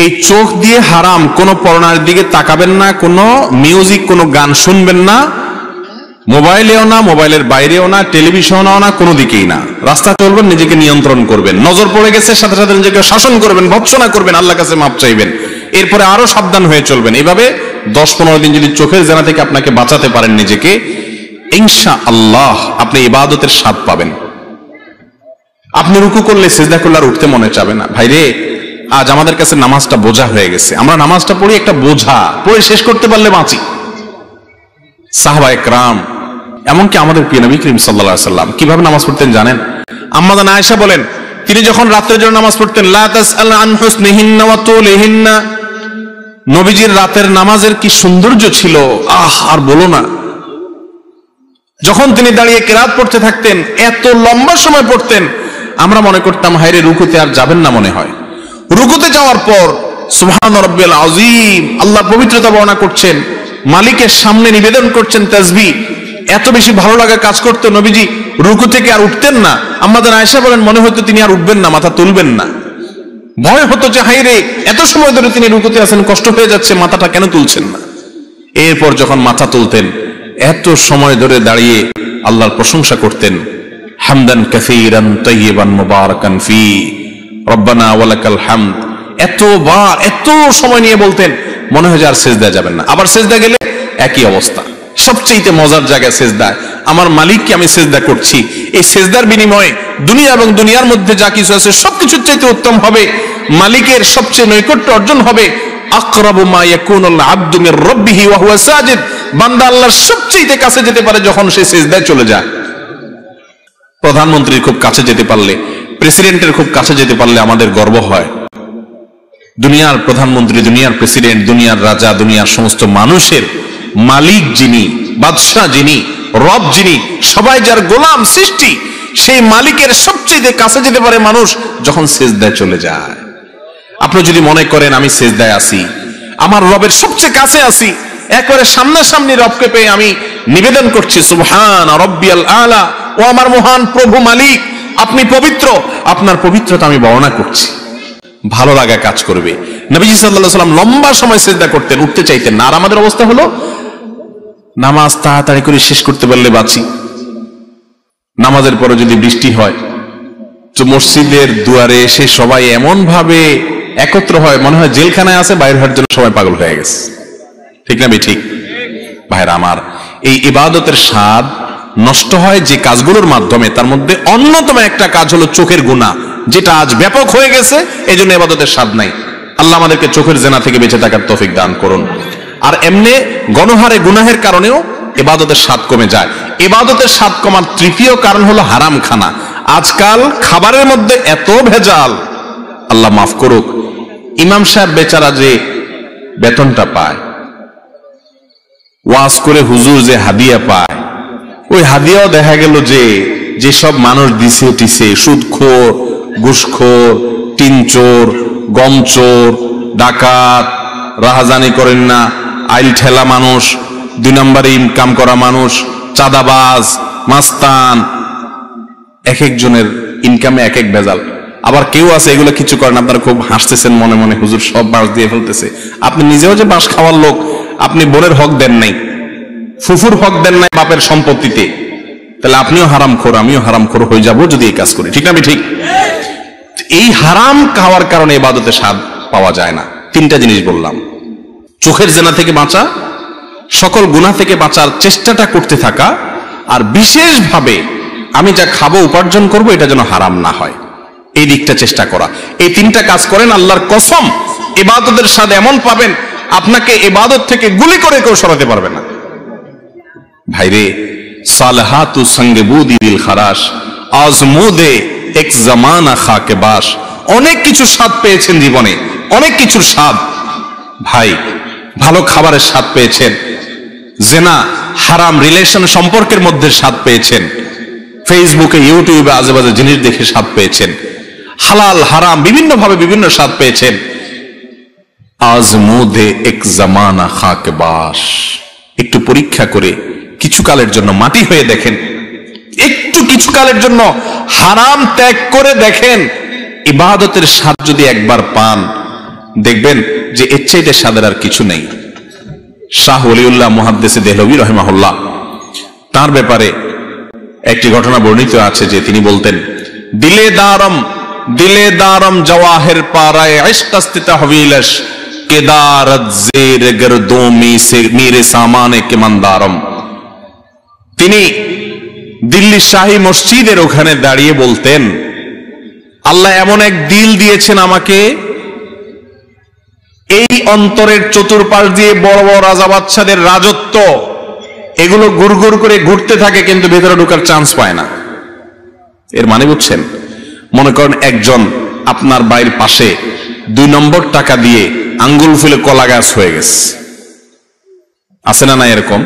এই চোখ দিয়ে হারাম কোনো পর্নোর দিকে তাকাবেন না, কোনো মিউজিক কোনো গান শুনবেন না, মোবাইলেও না, মোবাইলের বাইরেও না, টেলিভিশনেও না, কোনো দিকেই না। রাস্তা চলবেন, নিজেকে নিয়ন্ত্রণ করবেন, নজর পড়ে গেছে সাথে সাথে নিজেকে শাসন করবেন, ভৎসনা করবেন, আল্লাহর কাছে মাপ চাইবেন, এরপরে আরো সাবধান হয়ে চলবেন। এইভাবে 10-15 দিন যদি চোখের জেনা থেকে আপনাকে বাঁচাতে পারেন নিজেকে, ইনশাআল্লাহ আপনি ইবাদতের স্বাদ পাবেন। আপনি রুকু করলে, সিজদা করলে আর উঠতে মনে চাবে না। ভাইরে, আজ আমাদের কাছে নামাজটা বোঝা হয়ে গেছে। আমরা নামাজটা পড়ি একটা বোঝা, পড়ে শেষ করতে পারলে বাঁচি। সাহাবায়ে কেরাম, এমনকি আমাদের প্রিয় নবী করিম সাল্লাল্লাহু আলাইহি সাল্লাম কিভাবে নামাজ পড়তেন জানেন? আম্মা জান আয়েশা বলেন, তিনি যখন রাতের জন্য নামাজ পড়তেন, লা তাসআল আন হুসনিহিন্না ওয়া তুলিহিন্না, নবীজির রাতের নামাজের কি সৌন্দর্য ছিল, আর বলো না। যখন তিনি দাঁড়িয়ে কিরাত পড়তে থাকতেন, এত লম্বা সময় পড়তেন, আমরা মনে করতাম হায়রে রুকুতে আর যাবেন না মনে হয়। রুকুতে যাওয়ার পর সুবহান রাব্বিয়াল আযীম, আল্লাহ পবিত্রতা বর্ণনা করছেন, মালিকের সামনে নিবেদন করছেন তাসবিহ। এত বেশি ভালো লাগা কাজ করতো, নবীজি রুকু থেকে আর উঠতেন না। আমাদের আয়েশা বলেন, মনে হতো তিনি আর উঠবেন না, মাথা তুলবেন না। ভয় হতো যে হায়রে এত সময় ধরে তিনি রুকুতে আছেন, কষ্ট হয়ে যাচ্ছে, মাথাটা কেন তুলছেন না। এরপর যখন মাথা তুলতেন, এত সময় ধরে দাঁড়িয়ে আল্লাহর প্রশংসা করতেন, হামদান কাসীরান তাইয়িবান মুবারাকান ফি রব্বানা ওয়ালাকাল হামদ। এতবার এত সময় নিয়ে বলতেন, মনে হয় যে আর সিজদা যাবেন না। আবার সিজদা গেলে একই অবস্থা। সবচেয়ে মজার জায়গা সিজদা। আমার মালিককে আমি সিজদা করছি, এই সিজদার বিনিময়ে দুনিয়া এবং দুনিয়ার মধ্যে যা কিছু আছে সবকিছুর চাইতে উত্তম হবে, মালিকের সবচেয়ে নৈকট্য অর্জন হবে। আকরাবু মা ইয়াকুনুল আবদু মির রাব্বিহি ওয়া হুয়া সাজিদ, বান্দা আল্লাহর সবচেয়ে কাছে যেতে পারে যখন সে সিজদায় চলে যায়। প্রধানমন্ত্রীর খুব কাছে যেতে পারলে, প্রেসিডেন্টের খুব কাছে যেতে পারলে আমাদের গর্ব হয়। দুনিয়ার প্রধানমন্ত্রী, দুনিয়ার প্রেসিডেন্ট, দুনিয়ার রাজা, দুনিয়ার সমস্ত মানুষের মালিক যিনি, বাদশাহ যিনি, রব যিনি, সবাই যার গোলাম সৃষ্টি, সেই মালিকের সবচেয়ে কাছে যেতে পারে মানুষ যখন সিজদায় চলে যায়। আপনি যদি মনে করেন আমি সিজদায় আছি, আমার রবের সবচেয়ে কাছে আছি, একবারে সামনাসামনি রবকে পেয়ে আমি নিবেদন করছি সুবহান রাব্বিয়াল আলা, ও আমার মহান প্রভু মালিক, আপনি পবিত্র, আপনার পবিত্রতা আমি বর্ণনা করছি, ভালো লাগা কাজ করবে। নবীজি সাল্লাল্লাহু আলাইহি ওয়াসাল্লাম লম্বা সময় সিজদা করতেন, উঠতে চাইতেন না। আর আমাদের অবস্থা হলো নামাজ তাড়াতাড়ি করে শেষ করতে পারলে বাঁচি। নামাজের পরে যদি বৃষ্টি হয় তো মসজিদের দুয়ারে এসে সবাই এমন ভাবে একত্র হয়, মনে হয় জেলখানায় আছে, বাইরে হওয়ার জন্য সবাই পাগল হয়ে গেছে। ঠিক না ঠিক? ভাইরা আমার, এই ইবাদতের স্বাদ নষ্ট হয় যে কাজগুলোর মাধ্যমে। তার মধ্যে অন্যতম একটা কাজ হলো চোখের গুনাহ, যেটা আজ ব্যাপক হয়ে গেছে, এই জন্য ইবাদতের স্বাদ নাই। আল্লাহ আমাদেরকে চোখের জেনা থেকে বেঁচে থাকার তৌফিক দান করুন। আর এমনি গণহারে গুনাহের কারণেও ইবাদতের স্বাদ কমে যায়। ইবাদতের স্বাদ কমার তৃতীয় কারণ হলো হারাম খানা। আজকাল খাবারের মধ্যে এত ভেজাল, আল্লাহ মাফ করুক, ইমাম সাহেব বেচারা যে বেতনটা পায়, ওয়াজ করে হুজুর যে হাদিয়া পায়, ওই হাদিয়াও দেখা গেল যে যেসব মানুষ দিছে টিছে, সুদখোর, ঘুষখোর, টিনচোর, গমচোর, ডাকাত, রাহাজানি করেন না, আইল ঠেলা মানুষ, 2 নম্বরে ইনকাম করা মানুষ, চাঁদাবাজ, মাস্তান, এক একজনের ইনকামে এক এক ভেজাল। আবার কেউ আছে এগুলো কিছু করেন, আপনারা খুব হাসতেছেন মনে মনে, হুজুর সব বাঁশ দিয়ে ফেলতেছে। আপনি নিজেও যে বাঁশ খাওয়ার লোক, আপনি বোনের হক দেন নাই, ফুফুর হক দেন নাই বাপের সম্পত্তিতে, তাহলে আপনিও হারামখোর, আমিও হারামখোর হয়ে যাব যদি এই কাজ করি। ঠিক না ঠিক? এই হারাম খাওয়ার কারণে ইবাদতের স্বাদ পাওয়া যায় না। 3টা জিনিস বললাম, চোখের জেনা থেকে বাঁচা, সকল গুনাহ থেকে বাঁচার চেষ্টাটা করতে থাকা, আর বিশেষভাবে আমি যা খাবো উপার্জন করব এটা যেন হারাম না হয়, এই দিকটা চেষ্টা করা। এই 3টা কাজ করেন, আল্লাহর কসম ইবাদতের স্বাদ এমন পাবেন, আপনাকে ইবাদত থেকে গুলি করে কেউ সরাতে পারবে না। ভাইরে, সালহাতু সঙ্গে বুদি দিল খারাস, আজমুদে এক জামানা খাকে বাস। অনেক কিছু স্বাদ পেয়েছেন জীবনে, অনেক কিছুর স্বাদ। ভাই, ভালো খাবারের স্বাদ পেয়েছেন, জেনা হারাম রিলেশন সম্পর্কের মধ্যে স্বাদ পেয়েছেন, ফেসবুকে ইউটিউবে আজেবাজে জিনিস দেখে স্বাদ পেয়েছেন, হালাল হারাম বিভিন্ন ভাবে বিভিন্ন স্বাদ পেয়েছেন। আজমুদে এক জামানা খাকে বাস, একটু পরীক্ষা করে কিছু কালের জন্য মাটি হয়ে দেখেন, একটু কিছু কালের জন্য হারাম ত্যাগ করে দেখেন, ইবাদতের স্বাদ যদি একবার পান, দেখবেন যে এর চাইতে স্বাদের আর কিছু নেই। শাহ ওলিউল্লাহ মুহাদ্দিস দেহলভী রাহিমাহুল্লাহ তার ব্যাপারে একটি ঘটনা বর্ণিত আছে যে তিনি বলতেন, দিলে দারম জওয়াহির পারায় ইশকাস্তি তাহবিলশ কেদারত জের গরদোমি সে মেরে সামানে কে মন্দারম। তিনি দিল্লি শাহী মসজিদের ওখানে দাঁড়িয়ে বলতেন, আল্লাহ এমন এক দিল দিয়েছেন আমাকে, এই অন্তরের চতুর্পাশ দিয়ে বড় বড় রাজা বাদশাদের রাজত্ব এগুলো গুড়গুড় করে ঘুরতে থাকে, কিন্তু ভেতরে ঢোকার চান্স পায় না। এর মানে বুঝছেন? মনে করেন একজন আপনার বাড়ির পাশে 2 নম্বর টাকা দিয়ে আঙ্গুল ফুলে কলা গাছ হয়ে গেছে, আছে না? না এরকম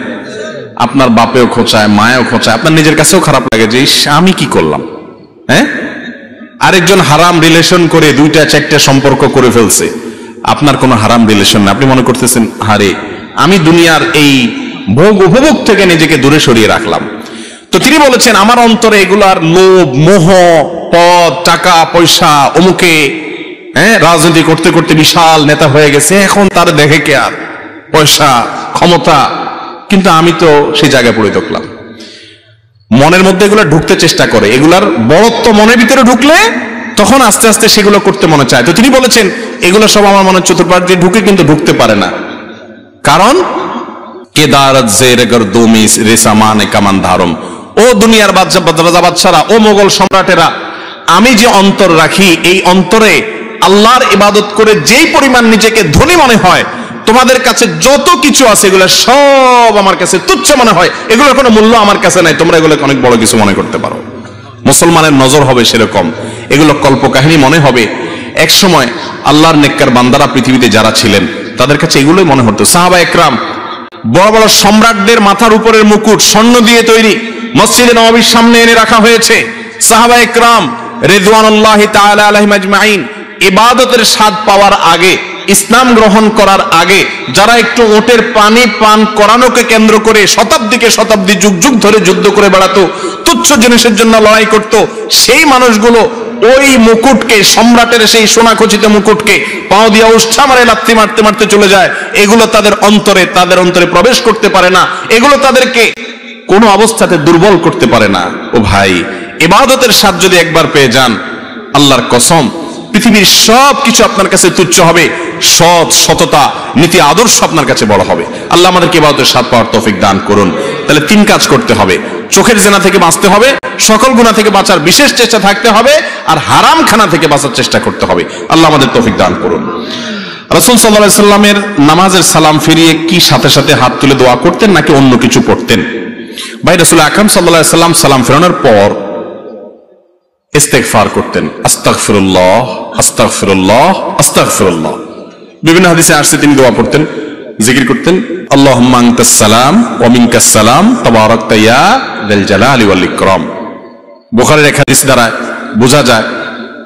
আপনার বাপেও খোঁচায়, মায়েও খোঁচায়, আপনার নিজের কাছেও খারাপ লাগে যে আমি কি করলাম। হ্যাঁ, আরেকজন হারাম রিলেশন করে 2-4টা সম্পর্ক করে ফেলছে, আপনার কোনো হারাম রিলেশন না, আপনি মনে করতেছেন হারে আমি দুনিয়ার এই ভোগ উপভোগ থেকে নিজেকে দূরে সরিয়ে রাখলাম। তো তিনি বলেছেন আমার অন্তরে এগুলার লোভ, মোহ, পদ, টাকা পয়সা, অমুকে রাজনীতি করতে করতে বিশাল নেতা হয়ে গেছে, এখন তার দেখে কে আর পয়সা ক্ষমতা, কিন্তু আমি তো সেই জায়গায় পড়ে থাকলাম। মনের মধ্যে এগুলো ঢুকতে চেষ্টা করে, এগুলার বড়ত্ব মনের ভিতরে ঢুকলে তখন আস্তে আস্তে সেগুলো করতে মনে চায়। তো তিনি বলেছেন এগুলো সব আমার মনের চতুর্পাশ দিয়ে ঢুকে, কিন্তু ঢুকতে পারে না, কারণ কেদারত জের গরদোমি রেসামানে কামান ধারম। ও দুনিয়ার রাজা বাদশারা, ও মোগল সম্রাটেরা, আমি যে অন্তর রাখি এই অন্তরে আল্লাহর ইবাদত করে যেই পরিমাণ নিজেকে ধনী মনে হয়, তোমাদের কাছে যত কিছু আছে এগুলো সব আমার কাছে তুচ্ছ মনে হয়, এগুলোর কোনো মূল্য আমার কাছে নাই, তোমরা এগুলোকে অনেক বড় কিছু মনে করতে পারো। মুসলমানের নজর হবে সেরকম, এগুলো কল্পকাহিনী মনে হবে। এক সময় আল্লাহর নেককার বান্দারা পৃথিবীতে যারা ছিলেন তাদের কাছে এগুলোই মনে হতো। সাহাবা একরাম, বড় বড় সম্রাটদের মাথার উপরের মুকুট স্বর্ণ দিয়ে তৈরি, মসজিদে নববীর সামনে এনে রাখা হয়েছে। সাহাবা একরাম রিদওয়ানুল্লাহি তাআলা আলাইহিম আজমাইন ইবাদতের স্বাদ পাওয়ার আগে, ইসলাম গ্রহণ করার আগে যারা একটু ওটের পানি পান করানোকে কেন্দ্র করে শতাব্দীকে শতাব্দী যুগ যুগ ধরে যুদ্ধ করে বেড়াতো, তুচ্ছ জিনিসের জন্য লড়াই করত, সেই মানুষগুলো ওই মুকুটকে, সম্রাটের সেই সোনাখচিত মুকুটকে পাও দিয়া উষ্ঠা মারে লাথি মারতে মারতে চলে যায়। এগুলো তাদের অন্তরে প্রবেশ করতে পারে না, এগুলো তাদেরকে কোনো অবস্থাতে দুর্বল করতে পারে না। ও ভাই, ইবাদতের স্বাদ যদি একবার পেয়ে যান, আল্লাহর কসম পৃথিবীর সব কিছু আপনার কাছে তুচ্ছ হবে, সততা, নীতি, আদর্শ আপনার কাছে বড় হবে। আল্লাহ আমাদেরকে ইবাদতের স্বাদ পাওয়ার তৌফিক দান করুন। তাহলে 3 কাজ করতে হবে, চোখের জেনা থেকে বাঁচতে হবে, সকল গুনাহ থেকে বাঁচার বিশেষ চেষ্টা থাকতে হবে, আর হারাম খানা থেকে বাঁচার চেষ্টা করতে হবে। আল্লাহ আমাদের তৌফিক দান করুন। রাসূল সাল্লাল্লাহু আলাইহি সাল্লামের নামাজের সালাম ফিরিয়ে কি সাথে সাথে হাত তুলে দোয়া করতেন নাকি অন্য কিছু পড়তেন? ভাই, রাসূল আকরাম সাল্লাল্লাহু আলাইহি সাল্লাম সালাম ফেরানোর পর ইস্তেগফার করতেন, আস্তাগফিরুল্লাহ আস্তাগফিরুল্লাহ আস্তাগফিরুল্লাহ। বিভিন্ন হাদিসে আসছে তিনি দোয়া পড়তেন, জিকির করতেন, আল্লাহুম্মা আনতাস সালাম ওয়া মিনকাস সালাম তাবারাকতা ইয়া যাল জালালি ওয়াল ইকরাম। বুখারীর এক হাদিস দ্বারা বোঝা যায়,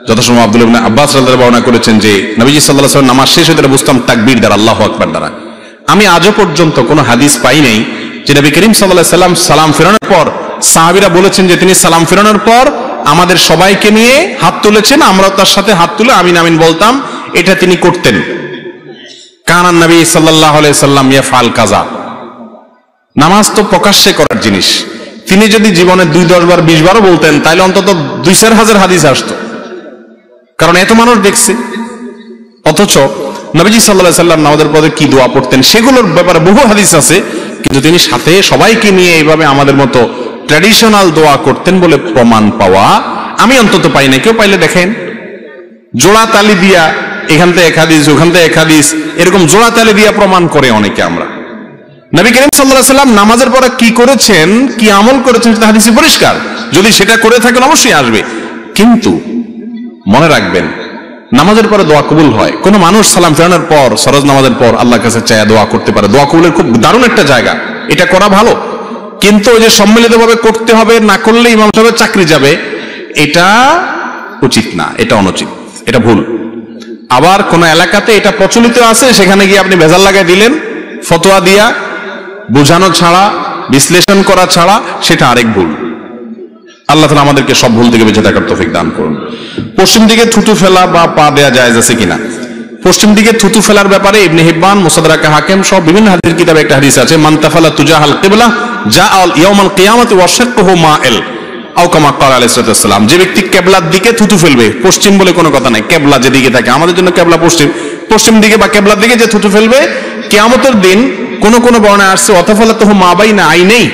যথাসময় আব্দুল্লাহ ইবনে আব্বাস রাদিয়াল্লাহু আনহু বর্ণনা করেছেন যে নবীজি সাল্লাল্লাহু আলাইহি ওয়াসাল্লাম নামাজ শেষ হতে বুঝতাম তাকবীর দ্বারা, আল্লাহু আকবার দ্বারা। আমি আজও পর্যন্ত কোনো হাদিস পাই নাই যে নবী করিম সাল্লাল্লাহু আলাইহি ওয়াসাল্লাম সালাম ফেরানোর পর সাহাবীরা বলেছেন যে তিনি সালাম ফেরানোর পর আমাদের সবাইকে নিয়ে হাত তুলেছেন, আমরা তার সাথে হাত তুলে আমিন আমিন বলতাম। এটা তিনি করতেন। কানান নবী সাল্লাল্লাহু আলাইহি ওয়াসাল্লাম ইয়াফআল কাযা। নামাজ তো প্রকাশ্যে করার জিনিস, তিনি যদি জীবনে 2, 10 বার 20 বারও বলতেন তাহলে অন্তত 2-4 হাজার হাদিস আসতো, কারণ এত মানুষ দেখছে। অথচ নবীজি সাল্লাল্লাহু আলাইহি ওয়াসাল্লাম নামাজের পরে কি দোয়া পড়তেন সেগুলোর ব্যাপারে বহু হাদিস আছে, কিন্তু তিনি সাথে সবাইকে নিয়ে এইভাবে আমাদের মতো ট্র্যাডিশনাল দোয়া করতেন বলে প্রমাণ পাওয়া আমি অন্তত পাই না। কেউ পাইলে দেখেন। জোড়া তালি দিয়া এখান থেকে এক হাদিস, ওখান থেকে এক হাদিস, এরকম জোড়া তালি দিয়া প্রমাণ করে অনেকে। আমরা নবী করিম সাল্লাল্লাহু আলাইহি ওয়াসাল্লাম নামাজের পরে কি করেছেন, কি আমল করেছেন সেটা হাদিসে পরিষ্কার। যদি সেটা করে থাকেন অবশ্যই আসবে, কিন্তু মনে রাখবেন নামাজের পরে দোয়া কবুল হয়। কোন মানুষ সালাম ফেরানোর পর ফরজ নামাজের পর আল্লাহর কাছে চায়া দোয়া করতে পারে। দোয়া কবুলের খুব দারুণ একটা জায়গা, এটা করা ভালো, কিন্তু ওই যে সম্মিলিতভাবে করতে হবে, না করলে ইমাম সাহেবের চাকরি যাবে, এটা উচিত না, এটা অনুচিত, এটা ভুল। আবার কোন এলাকাতে এটা প্রচলিত আছে, সেখানে গিয়ে আপনি ভেজাল লাগাই দিলেন, ফতোয়া দিয়া বোঝানো ছাড়া, বিশ্লেষণ করা ছাড়া, সেটা আরেক ভুল। আল্লাহ তাআলা আমাদেরকে সব ভুল থেকে বেঁচে থাকার তৌফিক দান করুন। পশ্চিম দিকে থুতু ফেলা বা পা দেয়া জায়েজ আছে কিনা? পশ্চিম দিকে থুতু ফেলার ব্যাপারে ইবনে হিব্বান, মুসাদরাক হাকিম সব বিভিন্ন হাদিসের কিতাবে একটা হাদিস আছে, মান তাফালা তুজাহাল কিবলা জাআল ইয়াউমাল কিয়ামাতি ওয়া শাক্কুহু মাইল আও কামা ক্বালা আলাইহিস সালাম। যে ব্যক্তি কিবলার দিকে থুতু ফেলবে, পশ্চিম বলে কোনো কথা নাই, কিবলা যেদিকে থাকে, আমাদের জন্য কিবলা পশ্চিম, পশ্চিম দিকে বা কিবলার দিকে যে থুতু ফেলবে, কিয়ামতের দিন কোন কোন বর্ণনায় আসছে অতাফালাতুহু মা বাইনা আইনাই,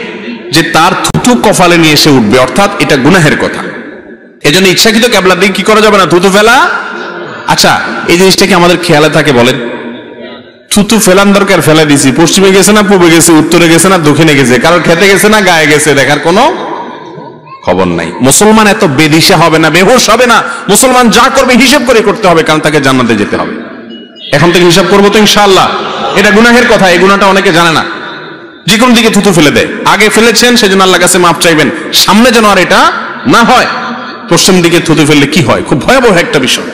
যে তার থুতু কপালে নিয়ে এসে উঠবে, অর্থাৎ এটা গুনাহের কথা। এজন্য ইচ্ছাকৃত কিবলার দিকে কি করা যাবে না, থুতু ফেলা। আচ্ছা, এই জিনিসটা কি আমাদের খেয়ালে থাকে বলেন? থুতু ফেলান দরকার, ফেলা দিছি, পশ্চিমে গেছে না পূর্বে গেছে, উত্তরে গেছে না দক্ষিণে গেছে, কারোর খেতে গেছে না গায়ে গেছে, দেখার কোনো খবর নাই। মুসলমান এত বেদিশা হবে না, বেহুশ হবে না। মুসলমান যা করবে হিসাব করে করতে হবে, কারণ তাকে জান্নাতে যেতে হবে। এখন থেকে হিসাব করবো তো ইনশাআল্লাহ। এটা গুনাহের কথা, এই গুনাহটা অনেকে জানে না। যে কোনো দিকে থুতু ফেলে দেয়, আগে ফেলেছেন সেজন্য আল্লাহর কাছে মাফ চাইবেন, সামনে যেন আর এটা না হয়। পশ্চিম দিকে থুতু ফেললে কি হয়, খুব ভয়াবহ একটা বিষয়।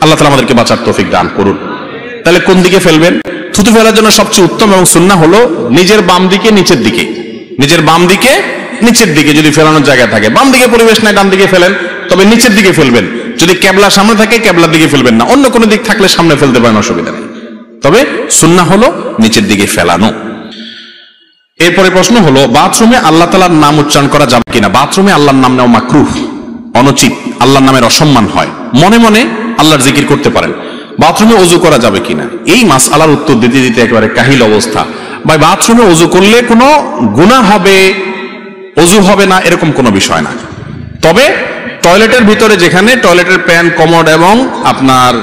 আল্লাহ তাআলা আমাদেরকে বাঁচার তৌফিক দান করুন। তাহলে কোন দিকে ফেলবেন? থুতু ফেলার জন্য সবচেয়ে উত্তম এবং সুন্নাহ হলো নিজের বাম দিকে নিচের দিকে, নিজের বাম দিকে নিচের দিকে যদি ফেলানোর জায়গা থাকে, বাম দিকে পরিবেশ নাই ডান দিকে ফেলেন, তবে নিচের দিকে ফেলবেন। যদি কেবলা সামনে থাকে কেবলার দিকে ফেলবেন না, অন্য কোনো দিক থাকলে সামনে ফেলতে পারেন, অসুবিধা নেই, তবে সুন্নাহ হলো নিচের দিকে ফেলানো। এরপরে প্রশ্ন হলো, বাথরুমে আল্লাহ তাআলার নাম উচ্চারণ করা যাবে কিনা? বাথরুমে আল্লাহর নাম নেওয়া মাকরুহ, অনুচিত, আল্লাহর নামের অসম্মান হয়। মনে মনে আল্লাহর জিকির করতে পারেন। বাথরুমে ওযু করা যাবে কিনা, এই মাসআলার উত্তর দিতে দিতে একেবারে কাহিল অবস্থা। ভাই, বাথরুমে ওযু করলে কোনো গুনাহ হবে, ওযু হবে না, এরকম কোনো বিষয় না। তবে টয়লেটের ভিতরে, যেখানে টয়লেটের প্যান, কমোড এবং আপনার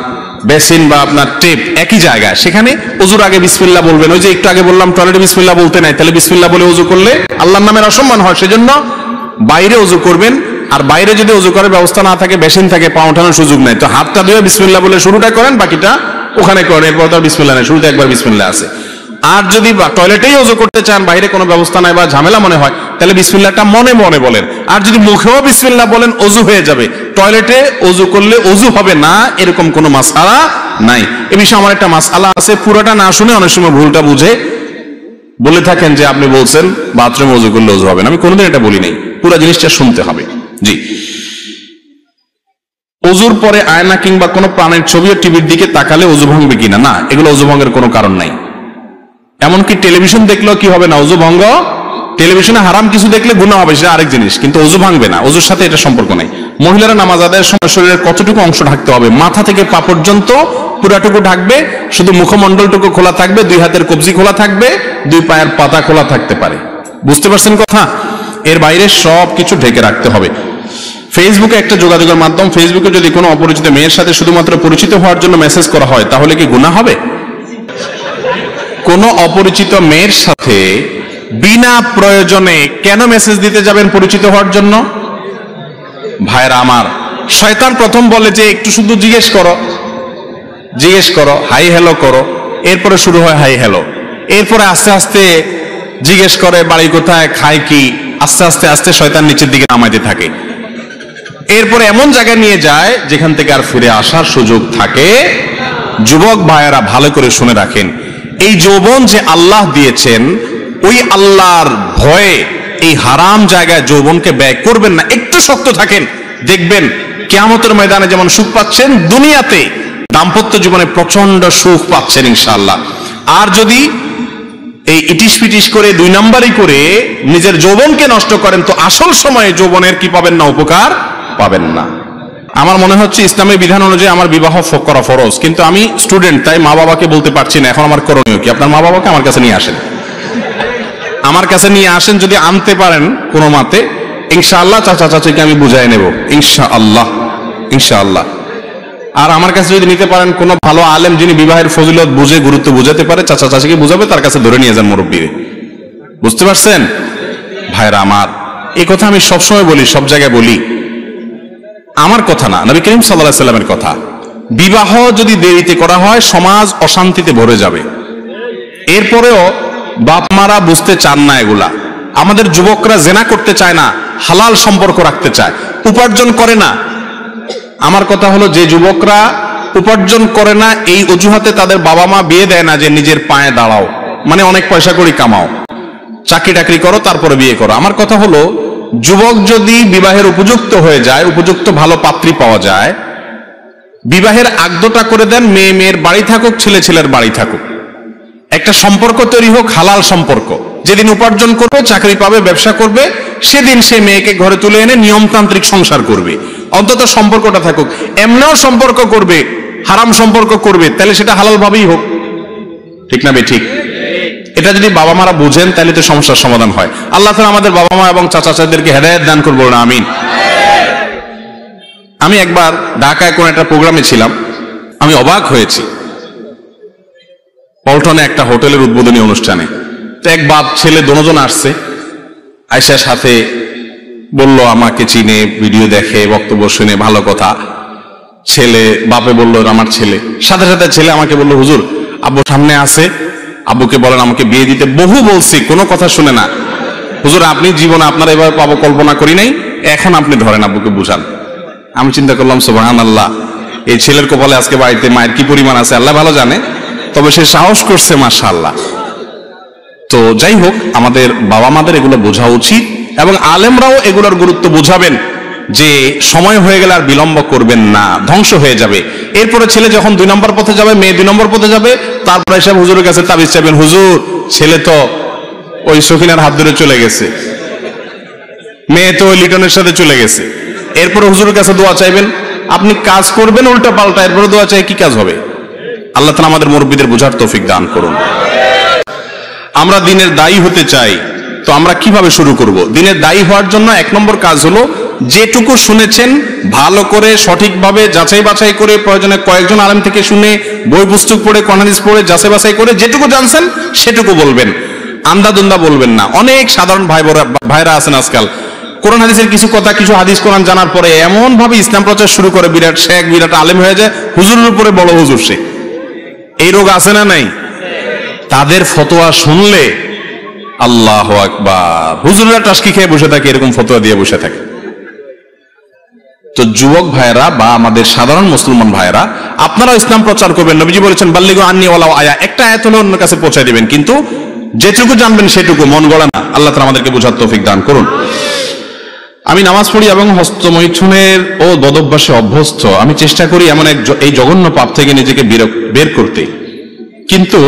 বেসিন বা আপনার টেপ একই জায়গায়, সেখানে ওযুর আগে বিসমিল্লাহ বলবেন। ওই যে একটু আগে বললাম টয়লেটে বিসমিল্লাহ বলতে নাই, তাহলে বিসমিল্লাহ বলে ওযু করলে আল্লাহর নামের অসম্মান হয়, সেজন্য বাইরে ওযু করবেন। আর বাইরে যদি ওযু করার ব্যবস্থা না থাকে, বেসিন থাকে, পা ওঠানোর সুযোগ নাই, তো হাতটা ধুয়ে বিসমিল্লাহ বলে শুরুটা করেন, বাকিটা ওখানে করেন, এরপর তো বিসমিল্লাহ নেই, শুরুতে একবার বিসমিল্লাহ আছে। আর যদি টয়লেটেই ওযু করতে চান, বাইরে কোনো ব্যবস্থা নাই বা ঝামেলা মনে হয়, তাহলে বিসমিল্লাহটা মনে মনে বলেন। আর যদি মুখেও বিসমিল্লাহ বলেন, ওযু হয়ে যাবে। টয়লেটে ওযু করলে ওযু হবে না, এরকম কোনো মাসআলা নাই। এ বিষয়ে আমার একটা মাসআলা আছে, পুরোটা না শুনে অনেক সময় ভুলটা বুঝে বলে থাকেন যে আপনি বলছেন বাথরুমে ওযু করলে ওযু হবে না। আমি কোনোদিন এটা বলি নাই, পুরো জিনিসটা শুনতে হবে। জি, ওযুর পরে আয়না কিংবা কোনো প্রাণের ছবি ও টিভির দিকে তাকালে ওযু ভাঙবে কিনা? না, এগুলো ওযু ভঙ্গের কোনো কারণ নাই। এমনকি টেলিভিশন দেখলেও কি হবে না, ওযু ভঙ্গ। টেলিভিশনে হারাম কিছু দেখলে গুনাহ হবে, সেটা আরেক জিনিস, কিন্তু ওযু ভাঙবে না, ওযুর সাথে এটা সম্পর্ক নাই। মহিলারা নামাজ আদায়ের সময় শরীরের কতটুকু অংশ ঢাকতে হবে? মাথা থেকে পা পর্যন্ত পুরাটুকু ঢাকবে, শুধু মুখমণ্ডলটুকু খোলা থাকবে, দুই হাতের কবজি খোলা থাকবে, দুই পায়ের পাতা খোলা থাকতে পারে। বুঝতে পারছেন কথা? এর বাইরে সব কিছু ঢেকে রাখতে হবে। ফেসবুকে একটা যোগাযোগের মাধ্যম, ফেসবুকে যদি কোনো অপরিচিত মেয়ের সাথে শুধুমাত্র পরিচিত হওয়ার জন্য মেসেজ করা হয়, তাহলে কি গুনাহ হবে? কোনো অপরিচিত মেয়ের সাথে বিনা প্রয়োজনে কেন মেসেজ দিতে যাবেন পরিচিত হওয়ার জন্য? ভাইরা আমার, শয়তান প্রথম বলে যে একটু শুধু জিজ্ঞেস করো, হাই হ্যালো করো, এরপরে শুরু হয় হাই হ্যালো, এরপরে আস্তে আস্তে জিজ্ঞেস করে বাড়ি কোথায়, খায় কি, আস্তে আস্তে আস্তে শয়তান নিচের দিকে নামাইতে থাকে। এরপরে এমন জায়গায় নিয়ে যায় যেখান থেকে আর ফিরে আসার সুযোগ থাকে। যুবক ভাইয়েরা ভালো করে শুনে রাখেন, এই যৌবন যে আল্লাহ দিয়েছেন, ওই আল্লাহর ভয়ে এই হারাম জায়গায় যৌবনকে ব্যয় করবেন না। একটু শক্ত থাকেন, দেখবেন কিয়ামতের ময়দানে যেমন সুখ পাচ্ছেন, দুনিয়াতে দাম্পত্য জীবনে প্রচন্ড সুখ পাচ্ছেন ইনশাআল্লাহ। আর যদি এই ইটিস পিটিস করে দুই নাম্বারই করে নিজের যৌবনকে নষ্ট করেন, তো আসল সময়ে যৌবনের কি পাবেন না, উপকার পাবেন না। আমার মনে হচ্ছে ইসলামের বিধান অনুযায়ী আমার বিবাহ করা ফরজ, কিন্তু আমি স্টুডেন্ট, তাই মা বাবাকে বলতে পারছি না। এখন আমার করণীয় কি? আপনার মা বাবাকে আমার কাছে নিয়ে আসেন, আমার কাছে নিয়ে আসেন। যদি আনতে পারেন কোনো মতে, ইনশাআল্লাহ চাচা চাচিকে আমি বুঝাই নেব, ইনশাআল্লাহ ইনশাআল্লাহ। আর আমার কাছে যদি নিতে পারেন কোনো ভালো আলেম, যিনি বিবাহের ফজিলত বুঝে, গুরুত্ব বুঝাতে পারে, চাচা চাচিকে বুঝাবে, তার কাছে ধরে নিয়ে যান মুরব্বীরে। বুঝতে পারছেন ভাইরা আমার? এই কথা আমি সবসময় বলি, সব জায়গায় বলি, আমার কথা না, নবী করিম সাল্লাল্লাহু আলাইহি সাল্লামের কথা। বিবাহ যদি দেরিতে করা হয়, সমাজ অশান্তিতে ভরে যাবে। এরপরেও বাপ মারা বুঝতে চান না এগুলা। আমাদের যুবকরা জেনা করতে চায় না, হালাল সম্পর্ক রাখতে চায়, উপার্জন করে না। আমার কথা হলো, যে যুবকরা উপার্জন করে না, এই অজুহাতে তাদের বাবা মা বিয়ে দেয় না যে নিজের পায়ে দাঁড়াও, মানে অনেক পয়সা করে কামাও, চাকরি টাকরি করো, তারপরে বিয়ে করো। আমার কথা হলো, যুবক যদি বিবাহের উপযুক্ত হয়ে যায়, উপযুক্ত ভালো পাত্রী পাওয়া যায়, বিবাহের আগদটা করে দেন, মেয়ে মেয়ের বাড়ি থাকুক, ছেলে ছেলের বাড়ি থাকুক, একটা সম্পর্ক তৈরি হোক, হালাল সম্পর্ক। যেদিন উপার্জন করবে, চাকরি পাবে, ব্যবসা করবে, সেদিন সে মেয়েকে ঘরে তুলে এনে নিয়মতান্ত্রিক সংসার করবে, অন্তত সম্পর্কটা থাকুক। এমনিও সম্পর্ক করবে, হারাম সম্পর্ক করবে, তাহলে সেটা হালাল ভাবেই হোক, ঠিক না বে ঠিক? এটা যদি বাবা মারা বুঝেন তাহলে তো সমস্যার সমাধান হয়। আল্লাহ তাআলা আমাদের বাবা মা এবং চাচা চাচাদেরকে হেদায়েত দান করবো না, আমিন। আমি একবার ঢাকায় কোন একটা প্রোগ্রামে ছিলাম, আমি অবাক হয়েছি। পল্টনে একটা হোটেলের উদ্বোধনী অনুষ্ঠানে তো এক বাপ ছেলে দুজন আসছে, আয়েশার সাথে বলল আমাকে চিনে, ভিডিও দেখে, বক্তব্য শুনে, ভালো কথা। ছেলে বাপে বলল আমার ছেলে, সাথে সাথে ছেলে আমাকে বলল হুজুর আব্বু সামনে আছে, আব্বুকে বলেন আমাকে বিয়ে দিতে। বহু বলছি, কোনো কথা শুনে না। হুজুর আপনি জীবনে আপনার এবার পাবো কল্পনা করি নাই, এখন আপনি ধরেন আব্বুকে বুঝান। আমি চিন্তা করলাম সুবহানাল্লাহ, এই ছেলের কপালে আজকে বাড়িতে মায়ের কি পরিমাণ আছে আল্লাহ ভালো জানে, তবে সে সাহস করছে, মাশাআল্লাহ। তো যাই হোক, আমাদের বাবা মাদের এগুলো বোঝা উচিত এবং আলেমরাও এগুলোর গুরুত্ব বোঝাবেন যে সময় হয়ে গেলে আর বিলম্ব করবেন না, ধ্বংস হয়ে যাবে। এরপরে ছেলে যখন 2 নম্বর পথে যাবে, মেয়ে 2 নম্বর পথে যাবে, তারপরে এসে হুজুরের কাছে তাবিজ চাইবেন, হুজুর ছেলে তো ওই সখিনার হাত ধরে চলে গেছে, মেয়ে তো ওই লিটনের সাথে চলে গেছে। এরপরে হুজুরের কাছে দোয়া চাইবেন, আপনি কাজ করবেন উল্টা পাল্টা, এরপরে দোয়া চাই, কি কাজ হবে? আল্লাহ তাআলা আমাদের মুরব্বিদের বোঝার তৌফিক দান করুন। আমরা দিনের দায়ী হতে চাই, তো আমরা কিভাবে শুরু করব? দিনের দায়ী হওয়ার জন্য 1 নম্বর কাজ হলো যেটুকু শুনেছেন ভালো করে সঠিকভাবে যাচাই বাছাই করে, প্রয়োজনে কয়েকজন আলেম থেকে শুনে, বই পুস্তক পড়ে, কোরআন হাদিস পড়ে যাচাই বাছাই করে যেটুকু জানছেন সেটুকু বলবেন, আন্দাদুন্দা বলবেন না। অনেক সাধারণ ভাইরা আছেন আজকাল, কোরআন হাদিসের কিছু কথা, কিছু হাদিস কোরআন জানার পরে এমন ভাবে ইসলাম প্রচার শুরু করে, বিরাট শেখ, বিরাট আলেম হয়ে যায়, হুজুরের উপরে বড় হুজুর সে। এই রোগ আছে না নাই? তাদের ফতোয়া শুনলে আল্লাহু আকবার, হুজুররা টাসকি খেয়ে বসে থাকে, এরকম ফতোয়া দিয়ে বসে থাকে। তো যুবক ভাইরা বা আমাদের সাধারণ মুসলমান ভাইরা, আপনারাও ইসলাম প্রচার করবেন। নবীজি বলেছেন বাল্লিগু আন্নী ওয়ালাউ আয়া, একটা আয়াত হলে অন্যের কাছে পৌঁছায় দিবেন, কিন্তু যেটুকু জানবেন সেটুকু, মন গড়া না। আল্লাহ তাআলা আমাদেরকে বোঝার তৌফিক দান করুন। আমি নামাজ পড়ি এবং হস্তমৈথুনের ও বদভ্যাসে অভ্যস্ত। আমি চেষ্টা করি এমন এই জঘন্য পাপ থেকে নিজেকে বের করতে, কিন্তু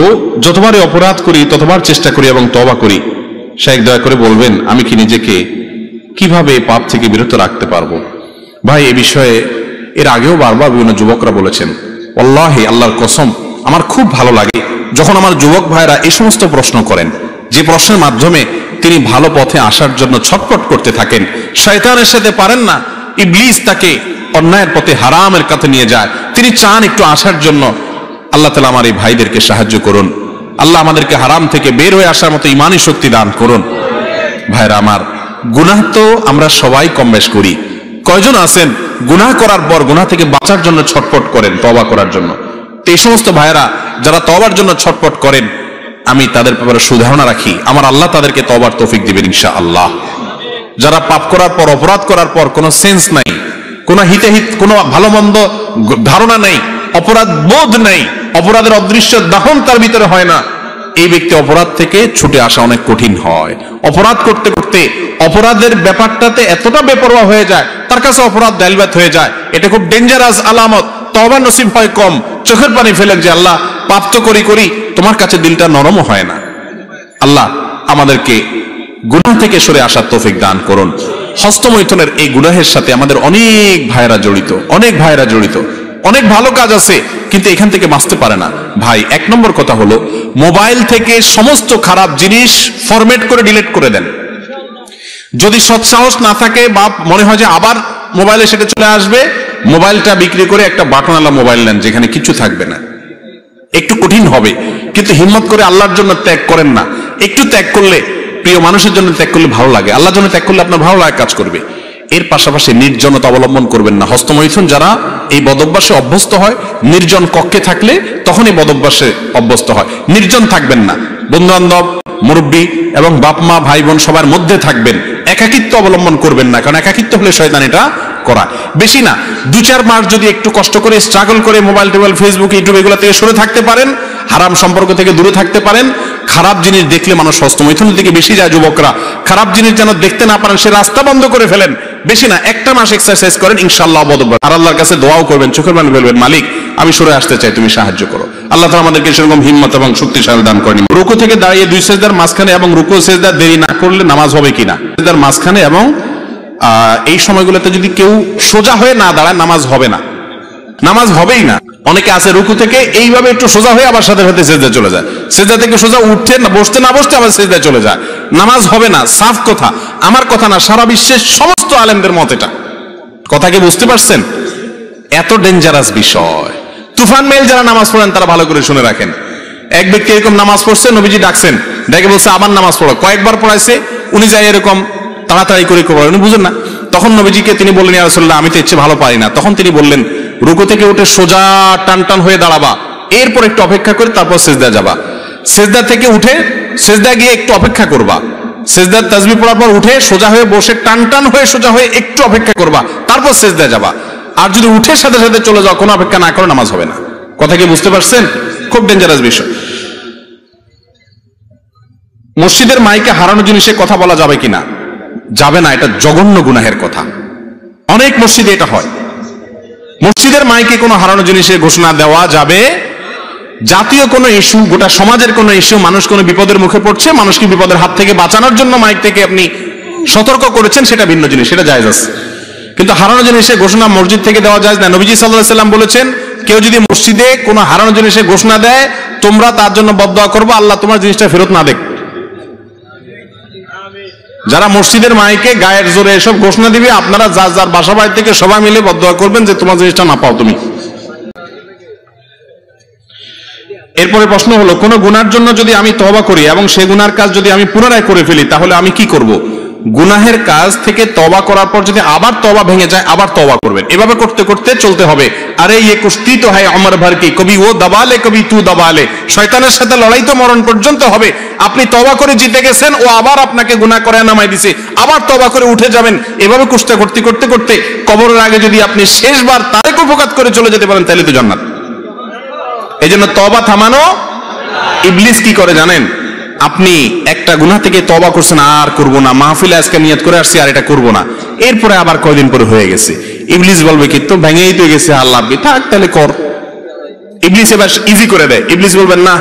যতবারই অপরাধ করি ততবার চেষ্টা করি এবং তওবা করি। শাইখ দয়া করে বলবেন আমি কি নিজেকে কিভাবে পাপ থেকে বিরত রাখতে পারবো? ভাই এ বিষয়ে এর আগেও বারবার বিভিন্ন যুবকরা বলেছেন। ওয়াল্লাহি, আল্লাহর কসম, আমার খুব ভালো লাগে যখন আমার যুবক ভাইরা এই সমস্ত প্রশ্ন করেন, যে প্রশ্নের মাধ্যমে তিনি ভালো পথে আসার জন্য ছটফট করতে থাকেন। শয়তানের সাথে পারেন না, ইবলিস তাকে অন্যায়ের পথে, হারামের কাছে নিয়ে যায়, তিনি চান একটু আসার জন্য। আল্লাহ তাআলা আমার এই ভাইদেরকে সাহায্য করুন। আল্লাহ আমাদেরকে হারাম থেকে বের হয়ে আসার মতো ইমানি শক্তি দান করুন। ভাইরা আমার, গুনাহ তো আমরা সবাই কম বেশ করি। কয়জন আছেন গুনাহ করার পর গুনাহ থেকে বাঁচার জন্য ছটফট করেন, তওবা করার জন্য? তো এই সমস্ত ভাইরা যারা তওবার জন্য ছটফট করেন, আমি তাদের ব্যাপারে সুধারণা রাখি, আমার আল্লাহ তাদেরকে তওবার তৌফিক দিবেন ইনশাআল্লাহ। যারা পাপ করার পর, অপরাধ করার পর কোনো সেন্স নাই, কোনো হিতাহিত, কোনো ভালো মন্দ ধারণা নেই, অপরাধ বোধ নেই, অপরাধের অদৃশ্য দাহন তার ভিতরে হয় না, এই ব্যক্তি অপরাধ থেকে ছুটে আসা অনেক কঠিন হয়। অপরাধ করতে করতে অপরাধের ব্যাপারটাতে এতটা বেপরোয়া হয়ে যায়, তার কাছে অপরাধ দাইলবাত হয়ে যায়। এটা খুব ডেঞ্জারাস আলামত। তওবা নসিব হয় কম, চোখের পানি ফেলে যে আল্লাহ পাপ তো করি তোমার কাছে দিলটা নরমও হয় না। আল্লাহ আমাদেরকে গুনাহ থেকে সরে আসার তৌফিক দান করুন। হস্তমৈথুনের এই গুনাহের সাথে আমাদের অনেক ভাইরা জড়িত, অনেক ভালো কাজ আছে, কিন্তু এখান থেকে বাঁচতে পারে না। ভাই 1 নম্বর কথা হলো, মোবাইল থেকে সমস্ত খারাপ জিনিস ফরম্যাট করে ডিলিট করে দেন। যদি সৎসাহস না থাকে বা মনে হয় যে আবার মোবাইলে সেটা চলে আসবে, মোবাইলটা বিক্রি করে একটা বাটনওয়ালা মোবাইল নেন যেখানে কিছু থাকবে না। একটু কঠিন হবে, কিন্তু হিম্মত করে আল্লাহর জন্য ত্যাগ করেন না। একটু ত্যাগ করলে, প্রিয় মানুষের জন্য ত্যাগ করলে ভালো লাগে, আল্লাহর জন্য ত্যাগ করলে আপনার ভালো লাগে কাজ করবে। এর পাশাপাশি নির্জনতা অবলম্বন করবেন না। হস্তমৈথুন যারা এই বদভ্যাসে অভ্যস্ত হয়, নির্জন কক্ষে থাকলে তখন এই বদভ্যাসে অভ্যস্ত হয়। নির্জন থাকবেন না, বন্ধু বান্ধব, মুরব্বী এবং বাপ মা ভাই বোন সবার মধ্যে থাকবেন। একাকিত্ব অবলম্বন করবেন না, কারণ একাকিত্ব হলে শয়তান এটা করা। বেশি না, 2-4 মাস যদি একটু কষ্ট করে, স্ট্রাগল করে মোবাইল টোবাইল, ফেসবুক, ইউটিউব এগুলো থেকে সরে থাকতে পারেন, হারাম সম্পর্ক থেকে দূরে থাকতে পারেন, খারাপ জিনিস দেখলে মানুষ হস্তমৈথুনের দিকে বেশি যায়। যুবকরা খারাপ জিনিস যেন দেখতে না পারেন সে রাস্তা বন্ধ করে ফেলেন, বেশি না, একটা মাস এক্সারসাইজ করেন, ইনশাআল্লাহ বদল। আর আল্লাহর কাছে দোয়াও করবেন, চোখের পানি ফেলবেন, মালিক আমি সরে আসতে চাই, তুমি সাহায্য করো। আল্লাহ তাআলা আমাদেরকে সেরকম হিম্মত এবং শক্তিশালী দান করেন। রুকু থেকে দাঁড়িয়ে 2 সিজদার মাঝখানে এবং রুকু সিজদা দেরি না করলে নামাজ হবে কিনা? সিজদার মাঝখানে এবং এই সময়গুলোতে যদি কেউ সোজা হয়ে না দাঁড়ায় নামাজ হবে না, নামাজ হবেই না। অনেকে আছে রুকু থেকে এইভাবে একটু সোজা হয়ে আবার সাথে সাথে সিজদা চলে যায়, সিজদা থেকে সোজা উঠতে না বসতে আবার সিজদা চলে যায়, নামাজ হবে না। সাফ কথা, আমার কথা না, সারা বিশ্বের সমস্ত আলেমদের মত এটা। কথা কি বুঝতে পারছেন? এত ডেঞ্জারাস বিষয়। তুফান মেল যারা নামাজ পড়েন তারা ভালো করে শুনে রাখেন। এক ব্যক্তি এরকম নামাজ পড়ছে, নবীজি ডাকছেন, ডেকে বলছে আবার নামাজ পড়ো। কয়েকবার পড়াইছে, উনি যাই এরকম তাড়াতাড়ি করে পড়েন, উনি বুঝেন না। তখন নবীজিকে তিনি বললেন, ইয়া রাসূলুল্লাহ আমি তো ইচ্ছে ভালো পারি না। তখন তিনি বললেন, রুকু থেকে উঠে সোজা টান টান হয়ে দাঁড়াবা, এরপর একটু অপেক্ষা করে তারপর সিজদা যাবা। সিজদা থেকে উঠে সিজদা গিয়ে একটু অপেক্ষা করবা, সিজদার তাসবিহ পড়ার পর উঠে সোজা হয়ে বসে টান টান হয়ে সোজা হয়ে একটু অপেক্ষা করবা, তারপর সিজদা যাবা। আর যদি উঠে সাথে সাথে চলে যাও, কোনো অপেক্ষা না করে নামাজ হবে না। কথা কি বুঝতে পারছেন? খুব ডেঞ্জারাস বিষয়। মসজিদের মাইকে হারানো জিনিসে কথা বলা যাবে কিনা? যাবে না, এটা জঘন্য গুনাহের কথা। অনেক মসজিদে এটা হয়। মসজিদের মাইকে কোনো হারানো জিনিসের ঘোষণা দেওয়া যাবে। জাতীয় কোনো ইস্যু, গোটা সমাজের কোনো ইস্যু, মানুষ কোনো বিপদের মুখে পড়ছে, মানুষকে বিপদের হাত থেকে বাঁচানোর জন্য মাইক থেকে আপনি সতর্ক করেছেন, সেটা ভিন্ন জিনিস, সেটা জায়েজ আছে। কিন্তু হারানো জিনিসের ঘোষণা মসজিদ থেকে দেওয়া যায় না। নবীজি সাল্লাল্লাহু আলাইহি সাল্লাম বলেছেন, কেউ যদি মসজিদে কোনো হারানো জিনিসের ঘোষণা দেয়, তোমরা তার জন্য বদদোয়া করবে, আল্লাহ তোমার জিনিসটা ফেরত না দেখ। যারা মসজিদের মাইকে গায়ের জোরে এসব ঘোষণা দিবে, আপনারা যার যার বাসা বাড়ি থেকে সবাই মিলে বদদোয়া করবেন যে তোমার জিনিসটা না পাও তুমি। এরপরে প্রশ্ন হলো, কোন গুনার জন্য যদি আমি তওবা করি এবং সেই গুনার কাজ যদি আমি পুনরায় করে ফেলি, তাহলে আমি কি করব? গুনাহের কাজ থেকে তওবা করার পর যদি আবার তওবা ভেঙে যায়, আবার তওবা করবেন। এভাবে করতে করতে চলতে হবে। আরে ये कुश्ती तो है अमर भर की, कभी वो दबा ले कभी तू दबा ले। শয়তানের সাথে লড়াই তো মরণ পর্যন্ত হবে। আপনি তওবা করে জিতে গেছেন, ও আবার আপনাকে গুনাহ করে নামাই দিছে, আবার তওবা করে উঠে যাবেন। এভাবে কুস্তা করতে করতে করতে কবরের আগে যদি আপনি শেষবার তারেক উপকাত করে চলে যেতে পারেন, তাহলে তো জান্নাত। এইজন্য তওবা থামানো। ইবলিস কি করে জানেন? আপনি একটা গুনাহ থেকে তওবা করছেন, আর করব না, মাহফিলে আজকে নিয়ত করে আসছি আর এটা করব না, এরপরে আবার কয়দিন পরে হয়ে গেছে। ইবলিস বলবে কি, তো ভেঙেই তো গেছে, আল্লাহ থাক তাহলে কর। ইবলিস এবার ইজি করে দেয়। ইবলিস বলবেন না,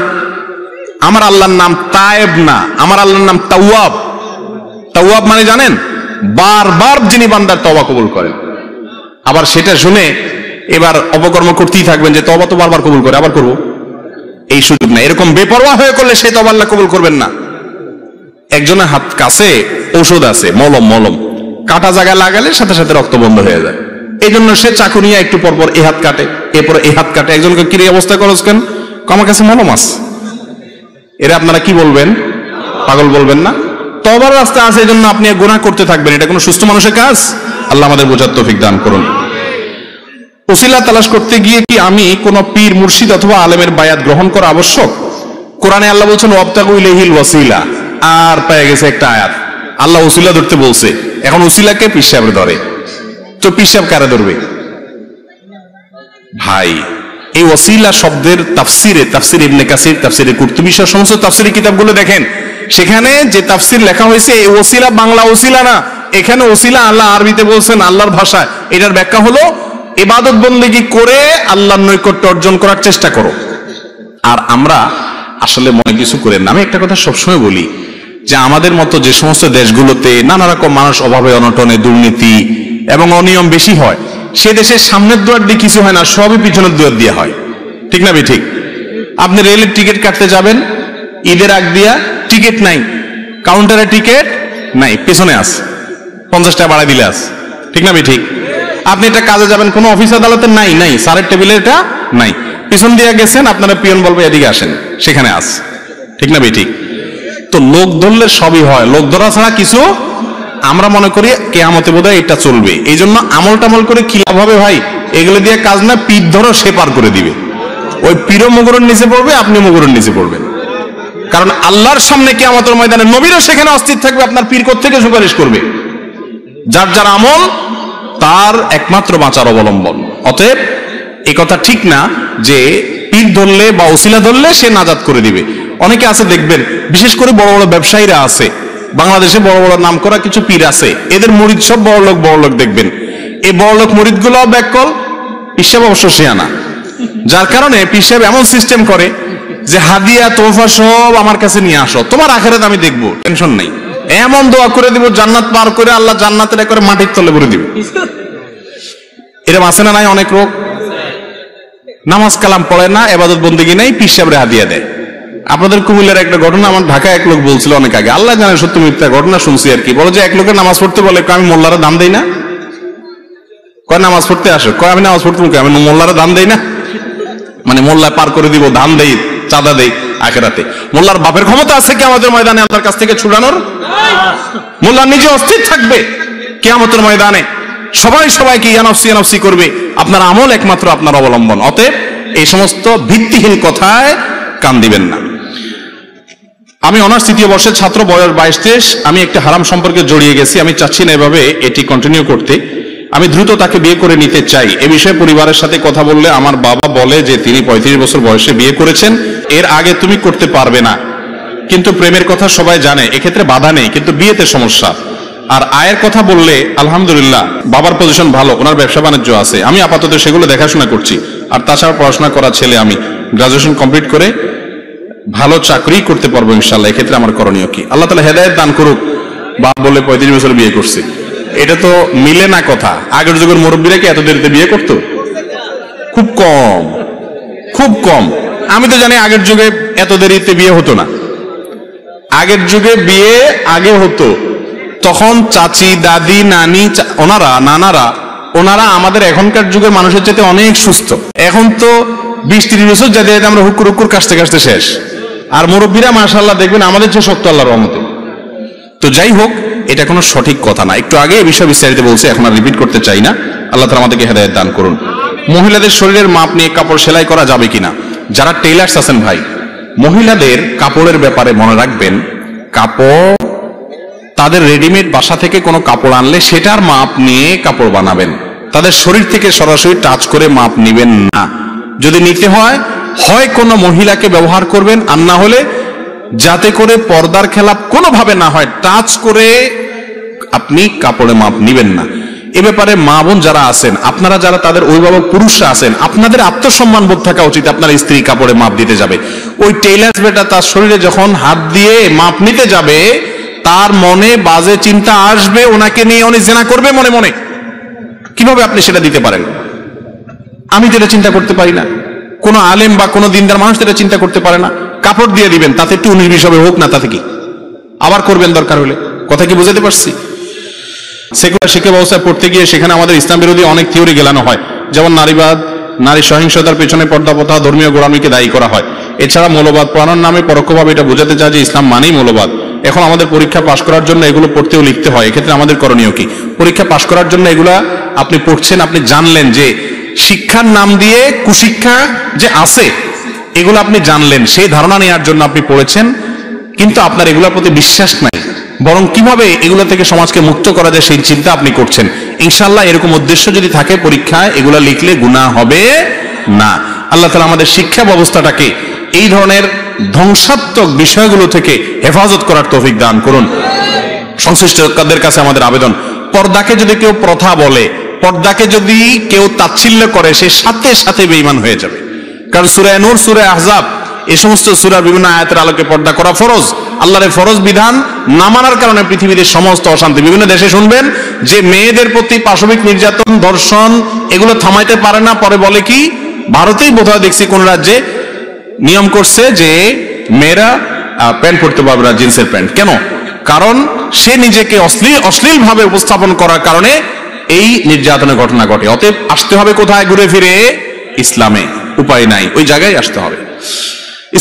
আমার আল্লাহর নাম তায়েব না, আমার আল্লাহর নাম তাওয়াব। তাওয়াব মানে জানেন? বারবার যিনি বান্দার তওবা কবুল করেন। আবার সেটা শুনে এবার অপকর্ম করতেই থাকবেন যে তওবা তো বারবার কবুল করে, আবার করব, এই সুযোগ না। এরকম বেপরোয়া হয়ে করলে সে তওবা আল্লাহ কবুল করবেন না। একজনের হাত কাছে ঔষধ আছে, মলম, কাটা জায়গায় লাগালে সাথে সাথে রক্ত বন্ধ হয়ে যায়। এই জন্য সে চাকু নিয়ে একটু পরপর এ হাত কাটে, এরপর এ হাত কাটে। একজনকে কি অবস্থা করছ কেন? আমার কাছে মলম আছে। এরা আপনারা কি বলবেন? পাগল বলবেন না? তওবার রাস্তা আছে, এই জন্য আপনি গুনাহ করতে থাকবেন, এটা কোনো সুস্থ মানুষের কাজ? আল্লাহ আমাদের বোঝার তৌফিক দান করুন। ওসিলা তালাশ করতে গিয়ে কি আমি কোন পীর, মুর্শিদ অথবা আলেমের বায়াত গ্রহণ করা আবশ্যক? কোরআনে আল্লাহ বলছেন ওয়াবতাগু ইলাইহিল ওয়াসিলা, আর পেয়ে গেছে একটা আয়াত, আল্লাহ ওসিলা ধরতে বলছে। এখন ওসিলাকে পীর সাহেব ধরে, তো পীর সাহেব কারে ধরবে? ভাই, এই ওসিলা শব্দের তাফসিরে, তাফসির ইবনে কাসির, তাফসিরে কুরতুবী সহ সমস্ত তাফসিরি কিতাবগুলো দেখেন, সেখানে যে তাফসির লেখা হয়েছে, এই ওসিলা বাংলা ওসিলা না, এখানে ওসিলা আল্লাহ আরবিতে বলছেন, আল্লাহর ভাষায়। এটার ব্যাখ্যা হলো ইবাদত বন্দেগী করে আল্লাহর নৈকট্য অর্জন করার চেষ্টা করো। আর আমরা আসলে মনে কিছু করেন না। আমি একটা কথা সবসময় বলি যে আমাদের মতো যে সমস্ত দেশগুলোতে নানা রকম মানুষ অভাবে অনটনে, দুর্নীতি এবং অনিয়ম বেশি হয়, সে দেশের সামনের দুয়ার দিয়ে কিছু হয় না, সবই পিছনের দুয়ার দিয়ে হয়। ঠিক না ঠিক? আপনি রেলের টিকিট কাটতে যাবেন, ঈদের আগ দিয়া টিকিট নাই, কাউন্টারে টিকিট নাই, পেছনে আস 50 টাকা বাড়াই দিলে আস। ঠিক না ঠিক? আপনি এটা কাজে যাবেন, কোনো অফিস আদালতে নাই, স্যারের টেবিলে এটা নাই, পিছন দিয়ে গেছেন, আপনারা পিয়ন বলবে এদিকে আসেন, সেখানে আস। ঠিক না ঠিক? তো লোক ধরলে সবই হয়, লোক ধরা ছাড়া কিছু আমরা মনে করি কিয়ামতে বোধহয় এটা চলবে। এই জন্য আমল টামল করে কি লাভ হবে ভাই? এগুলো দিয়ে কাজ না, পীর ধরো, সে পার করে দিবে। ওই পীরও মুগুরের নিচে পড়বে, আপনি মুগুরের নিচে পড়বেন। কারণ আল্লাহর সামনে কিয়ামতের ময়দানে নবীরও সেখানে অস্থির থাকবে, আপনার পীর কোত্থেকে সুপারিশ করবে? যার যার আমল তার একমাত্র বাঁচার অবলম্বন। অতএব এই কথা ঠিক না যে পীর ধরলে বা ওসিলা ধরলে সে নাজাত করে দিবে। অনেকে আছে দেখবেন, বিশেষ করে বড় বড় ব্যবসায়ীরা আছে, বাংলাদেশে বড় বড় নাম করা কিছু পীর আছে, এদের মুরিদ সব বড় লোক দেখবেন। এই বড় লোক মুরিদ গুলো ব্যাককল, পীর সাহেব অবশ্য শিয়ানা, যার কারণে পীর সাহেব এমন সিস্টেম করে যে হাদিয়া তোফা সব আমার কাছে নিয়ে আসো, তোমার আখেরাত আমি দেখবো, টেনশন নেই। এমন দোয়া করে দিব, জান্নাত পার করে আল্লাহ জান্নাতের একবারে মাটির তলে ভরে দিবে। এরকম আছে না নাই? অনেক লোক নামাজ কালাম পড়ে না, ইবাদত বন্দেগী নাই, পীর সাহেবরে হাদিয়া দেয়। আপনাদের কুমিল্লার একটা ঘটনা আমার ঢাকায় এক লোক বলছিল অনেক আগে, আল্লাহ জানে সত্য মিথ্যা ঘটনা শুনছি আর কি। বলো যে এক লোকের নামাজ পড়তে বলে, আমি মোল্লারা দাম দেই না। কয় নামাজ পড়তে আসো? কয় আমি নামাজ পড়তে, আমি মোল্লারা দাম দেই না, মানে মোল্লা পার করে দিব, ধান দেই, চাঁদা দেই আখেরাতে। মোল্লার বাপের ক্ষমতা আছে কিয়ামতের ময়দানে আল্লাহর কাছ থেকে ছুড়ানোর? মোল্লা নিজে অস্থির থাকবে কিয়ামতের ময়দানে, সবাই সবাইকে ইয়ানফসি ইয়ানফসি করবে, আপনার আমল একমাত্র আপনার অবলম্বন। অতএব এই সমস্ত ভিত্তিহীন কথায় কান দিবেন না। আমি অনার্স তৃতীয় বর্ষের ছাত্র, বয়স 22-23। আমি একটা হারাম সম্পর্কে জড়িয়ে গেছি, আমি চাচ্ছি না এভাবে এটি কন্টিনিউ করতে। আমি দ্রুত তাকে বিয়ে করে নিতে চাই। এ বিষয়ে পরিবারের সাথে কথা বললে আমার বাবা বলে যে তিনি 35 বছর বয়সে বিয়ে করেছেন, এর আগে তুমি করতে পারবে না, কিন্তু প্রেমের কথা সবাই জানে, এক্ষেত্রে বাধা নেই, কিন্তু বিয়েতে সমস্যা। আর আয়ের কথা বললে আলহামদুলিল্লাহ বাবার পজিশন ভালো, ওনার ব্যবসা বাণিজ্য আছে, আমি আপাতত সেগুলো দেখাশোনা করছি। আর তাছাড়া পড়াশোনা করা ছেলে, আমি গ্রাজুয়েশন কমপ্লিট করে ভালো চাকরি করতে পারবো ইনশাল্লাহ। এক্ষেত্রে আমার করণীয় কি? আল্লাহ তাআলা হেদায়েত দান করুক। বাপ বলে 35 বছর বিয়ে করছে, এটা তো মিলে না কথা। আগের যুগের মুরব্বীরা কি এত দেরিতে বিয়ে করতো? খুব কম, খুব কম। আমি তো জানি আগের যুগে এত দেরিতে বিয়ে হতো না। আগের যুগে বিয়ে আগে হতো, তখন চাচি, দাদি, নানি, ওনারা আমাদের এখনকার যুগের মানুষের চাইতে অনেক সুস্থ। এখন তো 20-30 বছর যাতে আমরা হুক্কুর হুক্কুর কাশতে কাশতে শেষ। আর মুরব্বীরা মাশাআল্লাহ দেখবেন আমাদের চেয়ে শক্ত আল্লাহর রহমতে। তো যাই হোক, এটা কোনো সঠিক কথা না। একটু আগে এই বিষয়ে বিস্তারিত বলছি, এখন আর রিপিট করতে চাই না। আল্লাহ তাআলা আমাদেরকে হেদায়েত দান করুন। মহিলাদের শরীরের মাপ নিয়ে কাপড় সেলাই করা যাবে কিনা? যারা টেইলার্স আছেন ভাই, মহিলাদের কাপড়ের ব্যাপারে মনে রাখবেন, কাপড় তাদের রেডিমেড বাসা থেকে কোনো কাপড় আনলে সেটার মাপ নিয়ে কাপড় বানাবেন, তাদের শরীর থেকে সরাসরি টাচ করে মাপ নিবেন না। যদি নিতে হয়, হয় কোনো মহিলাকে ব্যবহার করবেন, আর না হলে যাতে করে পর্দার খেলাপ কোনোভাবে না হয়, টাচ করে আপনি কাপড়ে মাপ নিবেন না। এ ব্যাপারে মা বোন যারা আছেন, আপনারা যারা তাদের অভিভাবক পুরুষরা আছেন, আপনাদের আত্মসম্মান বোধ থাকা উচিত। আপনার স্ত্রী কাপড়ে মাপ দিতে যাবে, ওই টেইলার্স বেটা তার শরীরে যখন হাত দিয়ে মাপ নিতে যাবে, তার মনে বাজে চিন্তা আসবে, ওনাকে নিয়ে উনি জিনা করবে মনে মনে। কিভাবে আপনি সেটা দিতে পারেন? আমি যেটা চিন্তা করতে পারি না, কোন আলেম বা কোন দিনদার মানুষ যেটা চিন্তা করতে পারে না। কাপড় দিয়ে দিবেন, তাতে একটু 19-20 হবে, হোক না, তাতে কি? আবার করবেন দরকার হলে। কথা কি বুঝাতে পারছি? সেকুলার শিক্ষা ব্যবস্থায় পড়তে গিয়ে সেখানে আমাদের ইসলাম বিরোধী অনেক থিওরি গেলানো হয়, যেমন নারীবাদ, নারী সহিংসতার পেছনে পর্দা প্রথা, ধর্মীয় গোড়ামিকে দায়ী করা হয়। এছাড়া মৌলবাদ পড়ানোর নামে পরোক্ষভাবে এটা বোঝাতে চায় যে ইসলাম মানেই মৌলবাদ। এখন আমাদের পরীক্ষা পাশ করার জন্য এগুলো পড়তেও লিখতে হয়, এক্ষেত্রে আমাদের করণীয় কি? পরীক্ষা পাশ করার জন্য এগুলা আপনি পড়ছেন, আপনি জানলেন যে শিক্ষার নাম দিয়ে কুশিক্ষা যে আছে, এগুলো আপনি জানলেন, সেই ধারণা নেওয়ার জন্য আপনি পড়েছেন, কিন্তু আপনার এগুলোর প্রতি বিশ্বাস নাই, বরং কিভাবে এগুলো থেকে সমাজকে মুক্ত করা যায় সেই চিন্তা আপনি করছেন। ইনশাআল্লাহ এরকম উদ্দেশ্য যদি থাকে, পরীক্ষায় এগুলা লিখলে গুনাহ হবে না। আল্লাহ তাআলা আমাদের শিক্ষা ব্যবস্থাটাকে এই ধরনের ধ্বংসাত্মক বিষয়গুলো থেকে হেফাজত করার তৌফিক দান করুন। সংশ্লিষ্টদের কাছে আমাদের আবেদন, পর্দাকে যদি কেউ প্রথা বলে, পর্দাকে যদি কেউ তাচ্ছিল্য করে, সে সাথে সাথে বেঈমান হয়ে যাবে। কারণ সূরা নূর, সূরা আহজাব, এই সমস্ত সূরার বিভিন্ন আয়াতের আলোকে পর্দা করা ফরজ। আল্লাহর ফরজ বিধান না মানার কারণে পৃথিবীতে সমস্ত অশান্তি। বিভিন্ন দেশে শুনবেন যে মেয়েদের প্রতি পাশবিক নির্যাতন, ধর্ষণ, এগুলো থামাইতে পারে না। পরে বলে কি, ভারতেই বোধহয় দেখছি কোন রাজ্যে নিয়ম করছে যে মেয়েরা প্যান্ট পরতে পারবে না, জিন্সের প্যান্ট। কেন? কারণ সে নিজেকে অশ্লীল ভাবে উপস্থাপন করার কারণে এই নির্যাতনের ঘটনা ঘটে। অতএব আসতে হবে কোথায়? ঘুরে ফিরে ইসলামে। উপায় নাই, ওই জায়গায় আসতে হবে।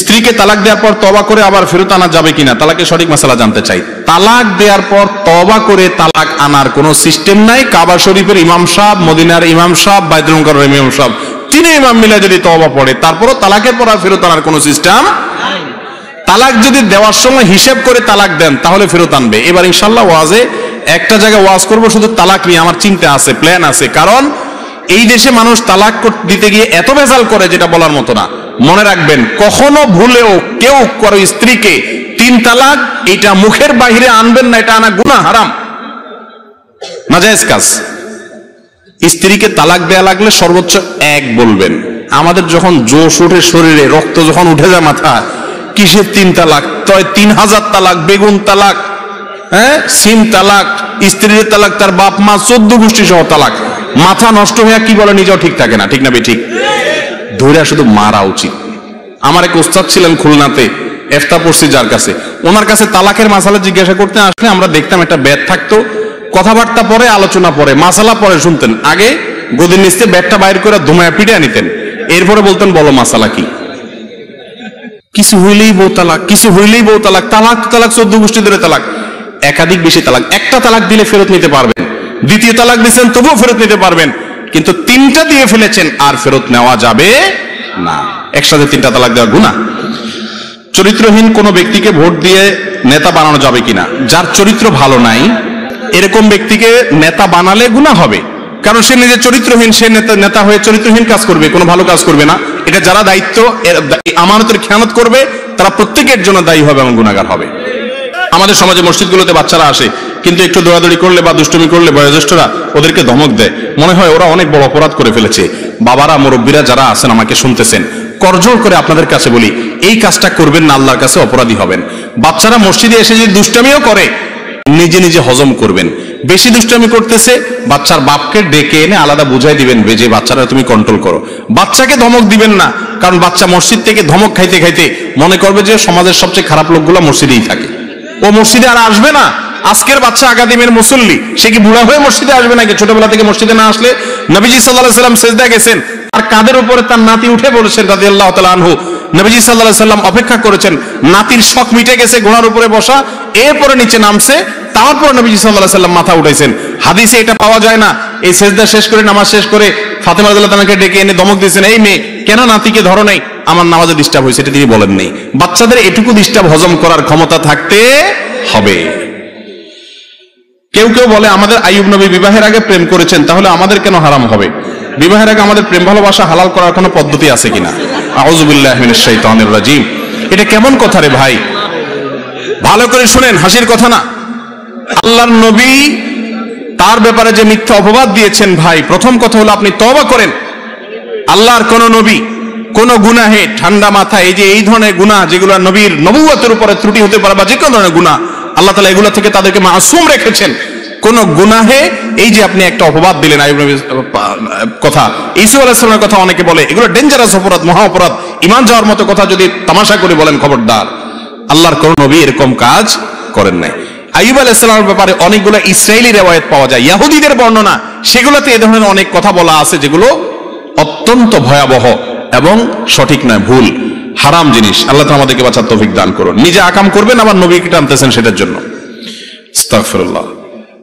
স্ত্রীকে তালাক দেওয়ার পর তওবা করে আবার ফেরত আনা যাবে কিনা, তালাকের সঠিক মাসালা জানতে চাই। তালাক দেওয়ার পর তওবা করে তালাক আনার কোনো সিস্টেম নাই। কাবা শরীফের ইমাম সাহেব, মদিনার ইমাম সাহেব, বাইতুল মুকাররমের ইমাম সাহেব, তিন ইমাম মিলে যদি তওবা পড়ে, তারপরও তালাকের পর আর ফেরত আনার কোনো সিস্টেম। তালাক যদি দেওয়ার সময় হিসেব করে তালাক দেন, তাহলে ফেরত আনবে। এবার ইনশাআল্লাহ ওয়াজে একটা জায়গায় ওয়াজ করবো শুধু তালাক নিয়ে, আমার চিন্তা আছে, প্ল্যান আছে। কারণ এই দেশে মানুষ তালাক দিতে গিয়ে এত ভেজাল করে যেটা বলার মতো না। মনে রাখবেন, কখনো ভুলেও কেউ কারো স্ত্রীকে 3 তালাক এটা মুখের বাহিরে আনবেন না, এটা আনা গুনাহ, হারাম, নাজায়েজ কাজ। স্ত্রীকে তালাক দেয়া লাগলে সর্বোচ্চ 1 বলবেন। আমাদের যখন জোশ উঠে শরীরে, রক্ত যখন উঠে যায় মাথা, কিসের 3 তালাক, তয় 3000 তালাক, বেগুন তালাক, হ্যাঁ, সিম তালাক, স্ত্রীর তালাক, তার বাপ মা 14 গোষ্ঠী সহ তালাক। মাথা নষ্ট হয়ে কি বলে নিজেও ঠিক থাকে না, ঠিক না ঠিক? ধরে শুধু মারা উচিত। আমার এক ওস্তাদ ছিলেন খুলনাতে, ইফতা পড়ছি যার কাছে, ওনার কাছে তালাকের মাসালা জিজ্ঞাসা করতে আসলে আমরা দেখতাম একটা ব্যাট থাকতো, কথাবার্তা পরে, আলোচনা পরে, মাসালা পরে শুনতেন। আগে গদির নিচে ব্যাটটা বাইর করে ধুমায়া পিটিয়ে নিতেন, এরপরে বলতেন বলো মাসালা কি। কিছু হইলেই বউ তালাক, কিছু হইলেই বউ তালাক, তালাক তালাক 14 গোষ্ঠী ধরে তালাক। একাধিক বেশি তালাক, একটা তালাক দিলে ফেরত নিতে পারবেন, দ্বিতীয় তালাক দিচ্ছেন তবুও ফেরত নিতে পারবেন, কিন্তু 3টা দিয়ে ফেলেছেন আর ফেরত নেওয়া যাবে না। একসাথে 3টা তালাক দেওয়া গুনাহ। চরিত্রহীন কোন ব্যক্তিকে ভোট দিয়ে নেতা বানানো যাবে কিনা? যার চরিত্র ভালো নাই এরকম ব্যক্তিকে নেতা বানালে গুনাহ হবে, কারণ সে নিজে চরিত্রহীন, সে নেতা হয়ে চরিত্রহীন কাজ করবে, কোনো ভালো কাজ করবে না। এটা যারা দায়িত্ব আমানতের খেয়ানত করবে তারা প্রত্যেকের জন্য দায়ী হবে এবং গুনাহগার হবে। আমাদের সমাজে মসজিদগুলোতে বাচ্চারা আসে, কিন্তু একটু দৌড়াদৌড়ি করলে বা দুষ্টুমি করলে বয়োজ্যেষ্ঠরা ওদেরকে ধমক দেয়, মনে হয় ওরা অনেক বড় অপরাধ করে ফেলেছে। বাবারা, মুরব্বীরা যারা আছেন আমাকে শুনতেছেন, করজোড় করে আপনাদের কাছে বলি, এই কাজটা করবেন না, আল্লাহর কাছে অপরাধী হবেন। বাচ্চারা মসজিদে এসে যদি দুষ্টামিও করে, নিজে নিজে হজম করবেন। বেশি দুষ্টামি করতেছে, বাচ্চার বাপকে ডেকে এনে আলাদা বুঝাই দিবেন, যে বাচ্চারা তুমি কন্ট্রোল করো। বাচ্চাকে ধমক দিবেন না, কারণ বাচ্চা মসজিদ থেকে ধমক খাইতে খাইতে মনে করবে যে সমাজের সবচেয়ে খারাপ লোকগুলো মসজিদেই থাকে, ও মসজিদে আর আসবে না। আজকের বাচ্চা আগামীর মুসল্লি, সে কি বুড়া হয়ে মসজিদে আসবে নাকি? ছোটবেলা থেকে মসজিদে না আসলে, নবীজি সাল্লাল্লাহু আলাইহি সাল্লাম সিজদা গেছেন, আর কাঁধের উপরে তার নাতি উঠে বলেছেন রাদিয়াল্লাহু তাআলা আনহু, নবীজি সাল্লাল্লাহু আলাইহি সাল্লাম অপেক্ষা করেছেন, নাতির শখ মিটে গেছে, ঘোড়ার উপরে বসা, এরপরে নিচে নামছে, তারপর নবীজি সাল্লাল্লাহু আলাইহি সাল্লাম মাথা উঠাইছেন। হাদিসে এটা পাওয়া যায় না। এই সিজদা শেষ করে, নামাজ শেষ করে ফাতেমা রাদিয়াল্লাহু তাআলাকে ডেকে এনে ধমক দিয়েছেন, এই মেয়ে কেন নাতিকে ধরো নাই, আমার নামাজে ডিস্টার্ব হয়েছে, এটা তিনি বলেন নেই। বাচ্চাদের এটুকু ডিস্টার্ব হজম করার ক্ষমতা থাকতে হবে। কেউ কেউ বলে আমাদের আইয়ুব নবী বিবাহের আগে প্রেম করেছেন, তাহলে আমাদের কেন হারাম হবে? বিবাহের আগে আমাদের প্রেম ভালোবাসা হালাল করার কোনো পদ্ধতি আছে কিনা? আউযু বিল্লাহি মিনাশ শাইতানির রাজিম। এটা কেমন কথা রে ভাই? ভালো করে শুনেন, হাসির কথা না। আল্লাহর নবী তার ব্যাপারে যে মিথ্যা অপবাদ দিয়েছেন ভাই, প্রথম কথা হলো আপনি তওবা করেন। আল্লাহর কোন নবী কোন গুনাহে ঠান্ডা মাথায়, এই যে এই ধরনের গুনাহ যেগুলো নবীর নবুয়তের উপরে ত্রুটি হতে পারে বা যে কোনো ধরনের গুনাহ, আল্লাহ তাআলা এগুলো থেকে তাদেরকে মাসুম রেখেছেন। কোন গুনাহে এই যে আপনি একটা অপবাদ দিলেন আইয়ুব নবীর কথা, ঈসা আলাইহিস সালামের কথা অনেকে বলে, এগুলো ডেঞ্জারাস অপরাধ, মহা অপরাধ, ঈমান যাওয়ার মতো কথা যদি তামাশা করে বলেন, খবরদার। আল্লাহর কোন নবী এরকম কাজ করেন নাই। আইয়ুব আলাইহিস সালামের ব্যাপারে অনেকগুলো ইসরাইলি রিওয়ায়াত পাওয়া যায়, ইহুদিদের বর্ণনা, সেগুলোতে এই ধরনের অনেক কথা বলা আছে যেগুলো অত্যন্ত ভয়াবহ এবং সঠিক নয়, ভুল, হারাম জিনিস। আল্লাহ তাআলা আমাদেরকে বাঁচার তৌফিক দান করুন। নিজে আকাম করবেন, আবার নবীকে টানতেছেন সেটার জন্য। আস্তাগফিরুল্লাহ।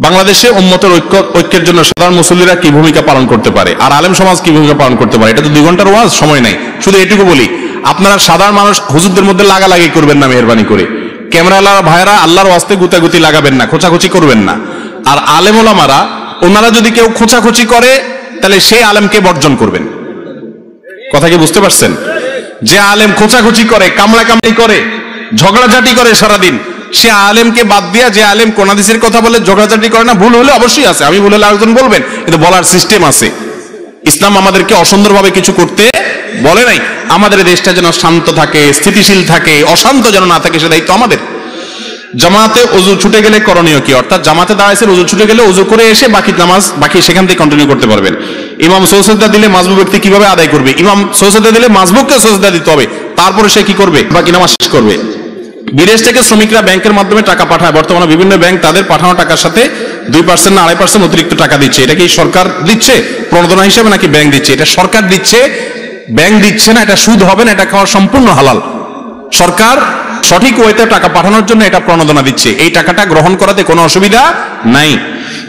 বাংলাদেশে উম্মতের ঐক্যের জন্য সাধারণ মুসল্লিরা কি ভূমিকা পালন করতে পারে, আর আলেম সমাজ কি ভূমিকা পালন করতে পারে? এটা তো 2 ঘন্টার ওয়াজ, সময় নাই। শুধু এটুকু বলি, আপনারা সাধারণ মানুষ হুজুরদের মধ্যে লাগালাগি করবেন না, মেহেরবানি করে। ক্যামেরাওয়ালা ভাইরা আল্লাহর ওয়াস্তে গুতাগুতি লাগাবেন না, খোঁচাখুচি করবেন না। আর আলেম ওলামারা, ওনারা যদি কেউ খোঁচাখুচি করে, তাহলে সেই আলেমকে বর্জন করবেন। কথা কি বুঝতে পারছেন? যে আলেম খোঁচাখুচি করে, কামড়া কামড়ি করে, ঝগড়াঝাটি করে সারাদিন, সে আলেমকে বাদ দিয়া যে আলেম কোন হাদিসের কথা বলে, ঝগড়াঝাটি করে না, ভুল হলে অবশ্যই আছে, আমি ভুল হলে আরেকজন বলবেন, কিন্তু বলার সিস্টেম আছে। ইসলাম আমাদেরকে অসুন্দরভাবে কিছু করতে বলে নাই। আমাদের দেশটা যেন শান্ত থাকে, স্থিতিশীল থাকে, অশান্ত যেন না থাকে, সে দায়িত্ব আমাদের। জামাতে ওযু ছুটে গেলে করণীয় কি? অর্থাৎ জামাতে দাঁড়াইছেন, ওযু ছুটে গেলে ওযু করে এসে বাকি নামাজ সেখান থেকে কন্টিনিউ করতে পারবেন। ইমাম সজদা দিলে মাসবুক ব্যক্তি কিভাবে আদায় করবে? ইমাম সজদা দিলে মাসবুককে সজদা দিতে হবে, তারপরে সে কি করবে? বাকি নামাজ শেষ করবে। বিদেশ থেকে শ্রমিকরা ব্যাংকের মাধ্যমে টাকা পাঠায়, বর্তমানে বিভিন্ন ব্যাংক তাদের পাঠানো টাকার সাথে 2% না 2.5% অতিরিক্ত টাকা দিচ্ছে। এটা কি সরকার দিচ্ছে প্রণোদনা হিসেবে, নাকি ব্যাংক দিচ্ছে? এটা সরকার দিচ্ছে, ব্যাংক দিচ্ছে না। এটা সুদ হবে না, এটা খাওয়া সম্পূর্ণ হালাল। সরকার সঠিক ওয়েতে টাকা পাঠানোর জন্য এটা প্রণোদনা দিচ্ছে, এই টাকাটা গ্রহণ করাতে কোনো অসুবিধা নাই।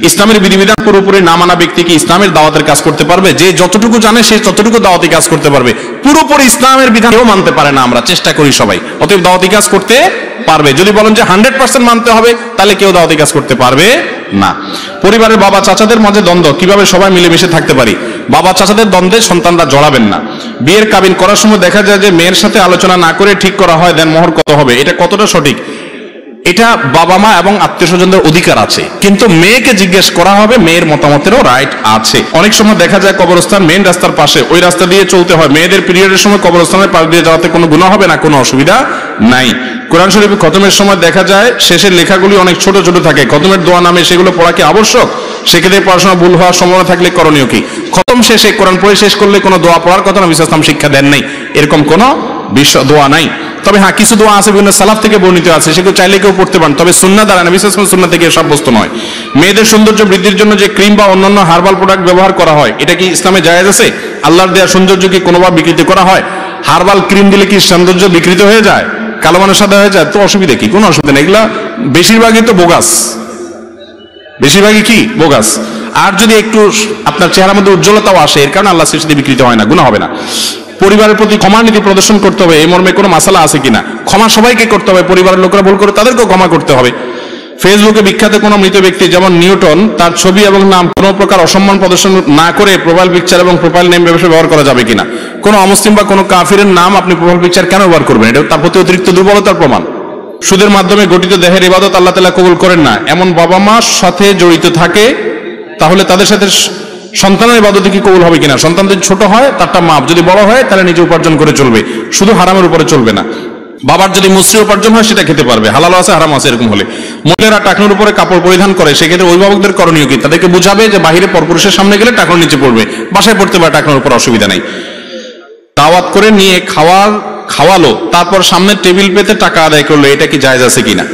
ইসলামের বিধিবিধান পুরোপুরি না মানা ব্যক্তি কি ইসলামের দাওয়াতের কাজ করতে পারবে? যে যতটুকু জানে সে ততটুকু দাওয়াতি কাজ করতে পারবে। পুরোপুরি ইসলামের বিধান কেউ মানতে পারে না, আমরা চেষ্টা করি সবাই, অতএব দাওয়াতি কাজ করতে পারবে। যদি বলেন যে 100% মানতে হবে, তাহলে কেউ দাওয়াতি কাজ করতে পারবে না। পরিবারের বাবা চাচাদের মাঝে দ্বন্দ্ব, কিভাবে সবাই মিলেমিশে থাকতে পারি? বাবা চাচাদের দ্বন্দ্বে সন্তানরা জড়াবেন না। বিয়ের কাবিন করার সময় দেখা যায় যে মেয়ের সাথে আলোচনা না করে ঠিক করা হয়, দেন মোহর কত হবে, এটা কতটা সঠিক? এটা বাবা মা এবং আত্মীয় স্বজনদের অধিকার আছে, কিন্তু মেয়েকে জিজ্ঞেস করা হবে, মেয়ের মতামতেরও রাইট আছে। অনেক সময় দেখা যায় কবরস্থান মেইন রাস্তার পাশে, ওই রাস্তা দিয়ে চলতে হয়। মেয়েদের পিরিয়ডের সময় কবরস্থানের পাশ দিয়ে যাওয়াতে কোনো গুনাহ হবে না, কোনো অসুবিধা নাই। কোরআন শরীফ খতমের সময় দেখা যায় শেষের লেখাগুলি অনেক ছোট ছোট থাকে, খতমের দোয়া নামে, সেগুলো পড়া কি আবশ্যক? সেক্ষেত্রে পড়াশোনা ভুল হওয়ার সম্ভাবনা থাকলে করণীয় কি? খতম শেষে কোরআন পড়ে শেষ করলে কোনো দোয়া পড়ার কথা নবী সাল্লাল্লাহু আলাইহি ওয়াসাল্লাম শিক্ষা দেন নাই, এরকম কোনো দোয়া নাই। তবে হ্যাঁ, কিছু দোয়া আছে বিভিন্ন সালাফ থেকে বর্ণিত আছে, সেগুলো চাইলে কেউ পড়তে পারেন, তবে সুন্নাহ দ্বারা, নবী সাল্লাল্লাহু আলাইহি ওয়াসাল্লাম সুন্নাহ থেকে সাব্যস্ত নয়। মেয়েদের সৌন্দর্য বৃদ্ধির জন্য যে ক্রিম বা অন্যান্য হার্বাল প্রোডাক্ট ব্যবহার করা হয়, এটা কি ইসলামে জায়েজ আছে? আল্লাহর দেয়া সৌন্দর্য কি কোনোভাবে বিকৃত করা হয়? হার্বাল ক্রিম দিলে কি সৌন্দর্য বিকৃত হয়ে যায়, কালো মানুষ সাদা হয়ে যায়? তো অসুবিধা কি? কোনো অসুবিধা নেই। এগুলা বেশিরভাগই তো বোগাস, বেশিরভাগই কি বোগাস। আর যদি একটু আপনার চেহারার মধ্যে উজ্জ্বলতাও আসে, এর কারণে আল্লাহ সৃষ্টি বিকৃত হয় না, গুনাহ হবে না। পরিবারের প্রতি ক্ষমার নীতি প্রদর্শন করতে হবে, এই মর্মে কোনো মাসালা আছে কিনা? ক্ষমা সবাইকে করতে হবে, পরিবারের লোকেরা ভুল করে তাদেরকেও ক্ষমা করতে হবে। ফেসবুকে বিখ্যাত কোনো মৃত ব্যক্তি যেমন নিউটন, তার ছবি এবং নাম কোনো প্রকার অসম্মান প্রদর্শন না করে প্রোফাইল পিকচার এবং প্রোফাইল নেম ব্যবহার করা যাবে কিনা? কোনো অমুসলিম বা কোনো কাফিরের নাম আপনি প্রোফাইল পিকচার কেন ব্যবহার করবেন? এটা তার প্রতি অতিরিক্ত দুর্বলতার প্রমাণ। সুদের মাধ্যমে গঠিত দেহের ইবাদত আল্লাহ তাআলা কবুল করেন না, এমন বাবা মার সাথে জড়িত থাকে, তাহলে তাদের সাথে সন্তানের ইবাদত কি কবুল হবে কিনা? সন্তান যদি ছোট হয় তারটা মাপ, যদি বড় হয় তাহলে নিজে উপার্জন করে চলবে, শুধু হারামের উপরে চলবে না। বাবার যদি মুসরি উপার্জন হয় সেটা খেতে পারবে, হালাল আছে হারাম আছে এরকম হলে। মহিলারা টাকনুর উপরে কাপড় পরিধান করে, সেক্ষেত্রে অভিভাবকদের করণীয় কি? তাদেরকে বুঝাবে যে বাহিরে পরপুরুষের সামনে গেলে টাকনুর নিচে পড়বে, বাসায় পড়তে পারে টাকনুর উপর, অসুবিধা নেই। দাওয়াত করে নিয়ে খাওয়ালো, তারপর সামনে টেবিল পেতে টাকা আদায় করলো, এটা কি জায়েজ আছে কিনা?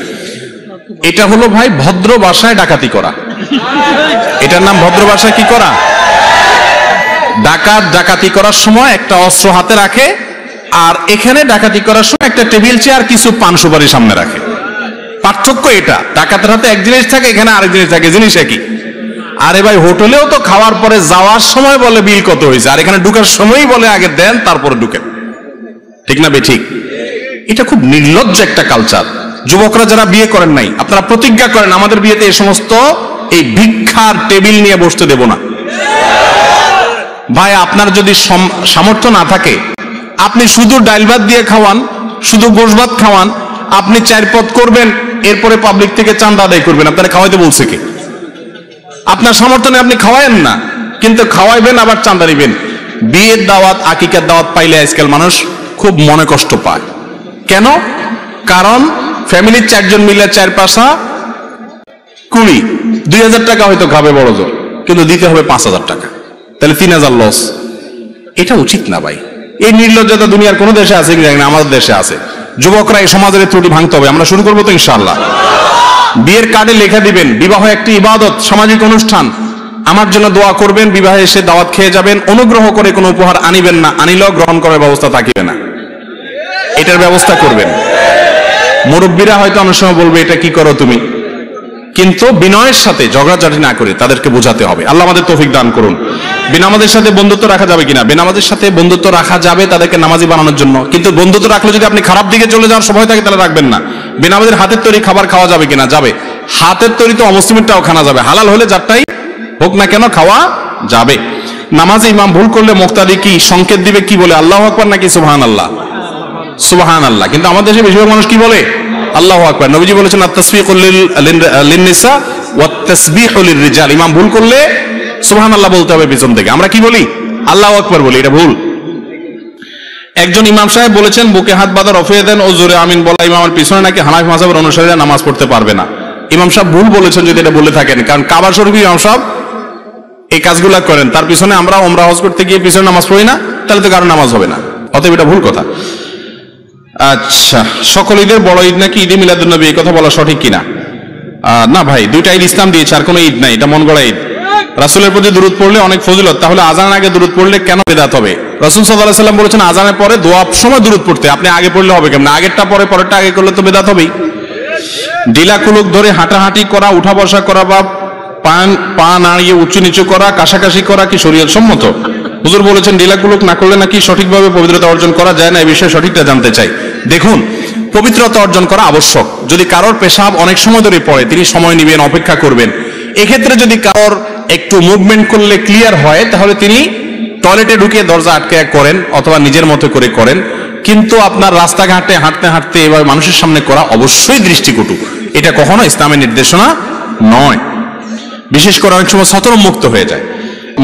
এটা হলো ভাই ভদ্র ভাষায় ডাকাতি করা, এটার নাম ভদ্র ভাষায় কি করা? ডাকাতি করার সময় একটা অস্ত্র হাতে রাখে, আর এখানে ডাকাতি করার সময় একটা টেবিল চেয়ার কিছু পান সুপারি সামনে রাখে। পার্থক্য এটা, ডাকাতের হাতে এক জিনিস থাকে, এখানে আরেক জিনিস থাকে, জিনিস একই। আরে ভাই, হোটেলেও তো খাওয়ার পরে যাওয়ার সময় বলে বিল কত হয়েছে, আর এখানে ঢুকার সময়ই বলে আগে দেন তারপরে ঢুকেন, ঠিক না বেঠিক? এটা খুব নির্লজ্জ একটা কালচার। যুবকরা যারা বিয়ে করেন নাই, আপনারা প্রতিজ্ঞা করেন আমাদের বিয়েতে এই সমস্ত এই ভিক্ষার টেবিল নিয়ে বসতে দেব না। ভাই, আপনার যদি সামর্থ্য না থাকে, আপনি শুধু ডাইল ভাত দিয়ে খাওয়ান, শুধু গোশ ভাত খাওয়ান, আপনি 4 পদ করবেন, এরপরে পাবলিক থেকে চাঁদা আদায় করবেন। আপনারা খাওয়াইতে বলছে কে? আপনার সামর্থ্য নেই, আপনি খাওয়ায়েন না, কিন্তু খাওয়াইবেন আবার চাঁদা নিবেন। বিয়ের দাওয়াত, আকিকার দাওয়াত পাইলে আজকাল মানুষ খুব মনে কষ্ট পায়। কেন? কারণ ফ্যামিলির 4 জন মিলে 4 পাশা 20, 2000 টাকা হয়তো খাবে বড় জোর, কিন্তু দিতে হবে 5000 টাকা, তাহলে 3000 লস। এটা উচিত না ভাই। এই নির্লজ্জতা দুনিয়ার কোন দেশে আছে কি জানি না, আমাদের দেশে আছে। যুবকরা এই সমাজের ত্রুটি ভাঙতে হবে। আমরা শুরু করবো তো ইনশাআল্লাহ। বিয়ের কার্ডে লেখা দিবেন, বিবাহ একটি ইবাদত, সামাজিক অনুষ্ঠান, আমার জন্য দোয়া করবেন, বিবাহে এসে দাওয়াত খেয়ে যাবেন, অনুগ্রহ করে কোনো উপহার আনিবেন না, আনিলেও গ্রহণ করার ব্যবস্থা থাকিবে না, এটার ব্যবস্থা করবেন। মুরব্বীরা হয়তো অনেক সময় বলবে এটা কি করো তুমি, কিন্তু বিনয়ের সাথে ঝগড়াঝাটি না করে তাদেরকে বোঝাতে হবে। আল্লাহ আমাদের তৌফিক দান করুন। বেনামাজের সাথে বন্ধুত্ব রাখা যাবে কিনা? বেনামাজের সাথে বন্ধুত্ব রাখা যাবে তাদেরকে নামাজি বানানোর জন্য, কিন্তু বন্ধুত্ব রাখলে যদি আপনি খারাপ দিকে চলে যাওয়ার সময় থাকে তাহলে রাখবেন না। বেনামাজের হাতের তৈরি খাবার খাওয়া যাবে কিনা? যাবে। হাতের তৈরি তো অমুসলিমেরটাও খাওয়া যাবে, হালাল হলে যারটাই হোক না কেন খাওয়া যাবে। নামাজে ইমাম ভুল করলে মুক্তাদি কি সংকেত দিবে, কি বলে? আল্লাহু আকবার নাকি সুবহানাল্লাহ? সুবহানাল্লাহ। কিন্তু আমাদের দেশে বেশিরভাগ মানুষ কি বলে? আল্লাহু আকবার। নবীজি বলেছেন আত-তাসবিহু লিন-নিসা ওয়াত-তাসবিহু লির-রিজাল। ইমাম ভুল করলে সুবহানাল্লাহ বলতে হবে পিছন থেকে, আমরা কি বলি? আল্লাহু আকবার বলি, এটা ভুল। একজন ইমাম সাহেব বলেছেন বুকে হাত বাঁধা, রফিয়ে দেন ও জোরে আমিন বলা ইমামের পিছনে নাকি হানাফি মাযহাবের অনুসারীরা নামাজ পড়তে পারবে না। ইমাম সাহেব ভুল বলেছেন যদি এটা বলে থাকেন, কারণ কাবা শরীফে ইমাম সাহেব এই কাজগুলা করেন, তার পিছনে আমরা ওমরা হজ করতে গিয়ে পিছনে নামাজ পড়ি না, তাহলে তো কারো নামাজ হবে না, অতএব এটা ভুল কথা। আচ্ছা, সকল ঈদের বড় ঈদ নাকি ঈদে মিলাদুন্নবী, এই কথা বলা সঠিক কিনা? না ভাই, দুইটা ঈদ ইসলাম দিয়েছে, আর কোনো ঈদ নাই, এটা মন গড়া ঈদ। রাসূলের প্রতি দুরূদ পড়লে অনেক ফজিলত, তাহলে আজানের আগে দুরূদ পড়লে কেন বিদআত হবে? রাসূল সাল্লাল্লাহু আলাইহি ওয়াসাল্লাম বলেছেন আজানের পরে দোয়া সময় দুরূদ পড়তে, আপনি আগে পড়লে হবে কেমন? আগেরটা পরে, পরেরটা আগে করলে তো বিদআত হবেই। ঢিলা কুলুক ধরে হাঁটাহাঁটি করা, উঠা বসা করা বা পা নাড়িয়ে উঁচু নিচু করা, কাশাকাশি করা কি শরীয়ত সম্মত? হুজুর বলেছেন ঢিলা কুলুক না করলে নাকি সঠিকভাবে পবিত্রতা অর্জন করা যায় না, এই বিষয়ে সঠিকটা জানতে চাই। দেখুন, পবিত্রতা অর্জন করা আবশ্যক। যদি কারোর পেশাব অনেক সময় ধরে পড়ে, তিনি সময় নেবেন, অপেক্ষা করবেন। এক্ষেত্রে যদি কারোর একটু মুভমেন্ট করলে ক্লিয়ার হয়, তাহলে তিনি টয়লেটে ঢুকে দরজা আটকে করেন অথবা নিজের মতো করে করেন, কিন্তু আপনার রাস্তাঘাটে হাঁটতে হাঁটতে এবার মানুষের সামনে করা অবশ্যই দৃষ্টিকটু। এটা কখনো ইসলামের নির্দেশনা নয়। বিশেষ করে অনেক সময় সতর্কমুক্ত হয়ে যায়।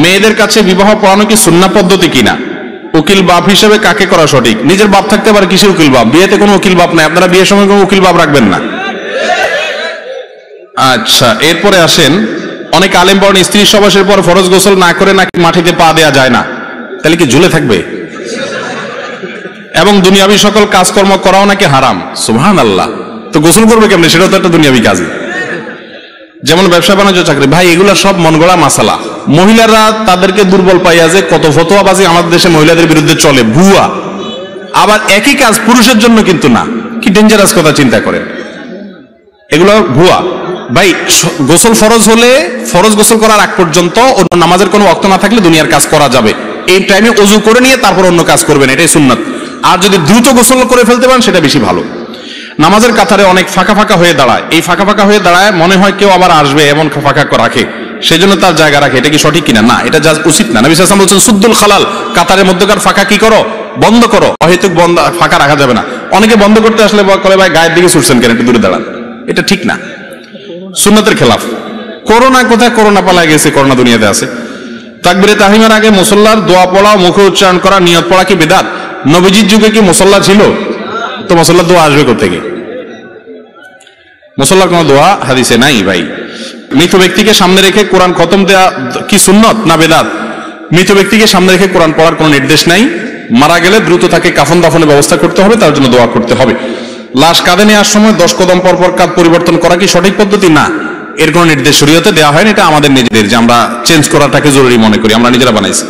মেয়েদের কাছে বিবাহ পড়ানো কি সুন্নাহ পদ্ধতি কিনা, উকিল বাপ হিসেবে কাকে করা সঠিক? নিজের বাপ থাকতে পারে, কিসের উকিল বাপ? বিয়েতে কোনো উকিল বাপ নাই, আপনারা বিয়ের সময় কোনো উকিল বাপ রাখবেন না। আচ্ছা, এরপরে আসেন, অনেক আলেম বলেন স্ত্রীর সবাসের পর ফরজ গোসল না করে নাকি মাটিতে পা দেওয়া যায় না, তাহলে কি ঝুলে থাকবে? এবং দুনিয়াবি সকল কাজকর্ম করাও নাকি হারাম। সুবহানাল্লাহ, তো গোসল করবে কেমনে? সেটাও তো একটা দুনিয়াবি কাজ। যেমন ব্যবসা বাণিজ্য, চাকরি, ভাই এগুলো সব মন গড়া মাসালা। মহিলারা তাদেরকে দুর্বল পাইয়া যে কত ফতোয়াবাজি আমাদের দেশে মহিলাদের বিরুদ্ধে চলে, ভুয়া। আবার একই কাজ পুরুষের জন্য কিন্তু না, কি ডেঞ্জারাস কথা চিন্তা করেন, এগুলো ভুয়া। ভাই গোসল ফরজ হলে ফরজ গোসল করার আগ পর্যন্ত অন্য নামাজের কোনো ওয়াক্ত না থাকলে দুনিয়ার কাজ করা যাবে। এই টাইমে ওযু করে নিয়ে তারপর অন্য কাজ করবেন, এটাই সুন্নাত। আর যদি দ্রুত গোসল করে ফেলতে পারেন সেটা বেশি ভালো। নামাজের কাতারে অনেক ফাঁকা ফাঁকা হয়ে দাঁড়ায়, এই ফাঁকা ফাঁকা হয়ে দাঁড়ায় মনে হয় কেউ আবার আসবে, এমন ফাঁকা রাখে, সেই জন্য তার জায়গা রাখে। এটা কি সঠিক কিনা? না, এটা যা উচিত না। নবী সাল্লাল্লাহু আলাইহি ওয়াসাল্লাম বলছেন সুদ্দুল খালাল, কাতারের মধ্যকার ফাঁকা কি করো? বন্ধ করো। অহেতুক বন্ধ ফাঁকা রাখা যাবে না। অনেকে বন্ধ করতে আসলে বলে ভাই গায়ের দিকে ছুটছেন কেন, একটু দূরে দাঁড়ান। এটা ঠিক না, সুন্নাতের খেলাফ। করোনা কোথায়? করোনা পালায় গেছে, করোনা দুনিয়াতে আছে। তাকবীরে তাহরিমের আগে মুসল্লার দোয়া পড়া, মুখে উচ্চারণ করা, নিয়ত পড়া কি বিদআত? নবীজির যুগে কি মুসল্লা ছিল? তো মুসল্লার দোয়া আসবে কোথা থেকে? মুসল্লার কোনো দোয়া হাদিসে নাই ভাই। মৃত ব্যক্তিকে সামনে রেখে কোরআন খতম দেয়া কি সুন্নত না বেদাত? মৃত ব্যক্তিকে সামনে রেখে কোরআন পড়ার কোনো নির্দেশ নাই। মারা গেলে দ্রুত তাকে কাফন দাফনের ব্যবস্থা করতে হবে, তার জন্য দোয়া করতে হবে। লাশ কাঁধে নেওয়ার সময় 10 কদম পর পর কাঁধ পরিবর্তন করা কি সঠিক পদ্ধতি? না, এর কোনো নির্দেশ শরীয়তে দেওয়া হয়নি। এটা আমাদের নিজেদের, যে আমরা চেঞ্জ করাটাকে জরুরি মনে করি, আমরা নিজেরা বানাইছি।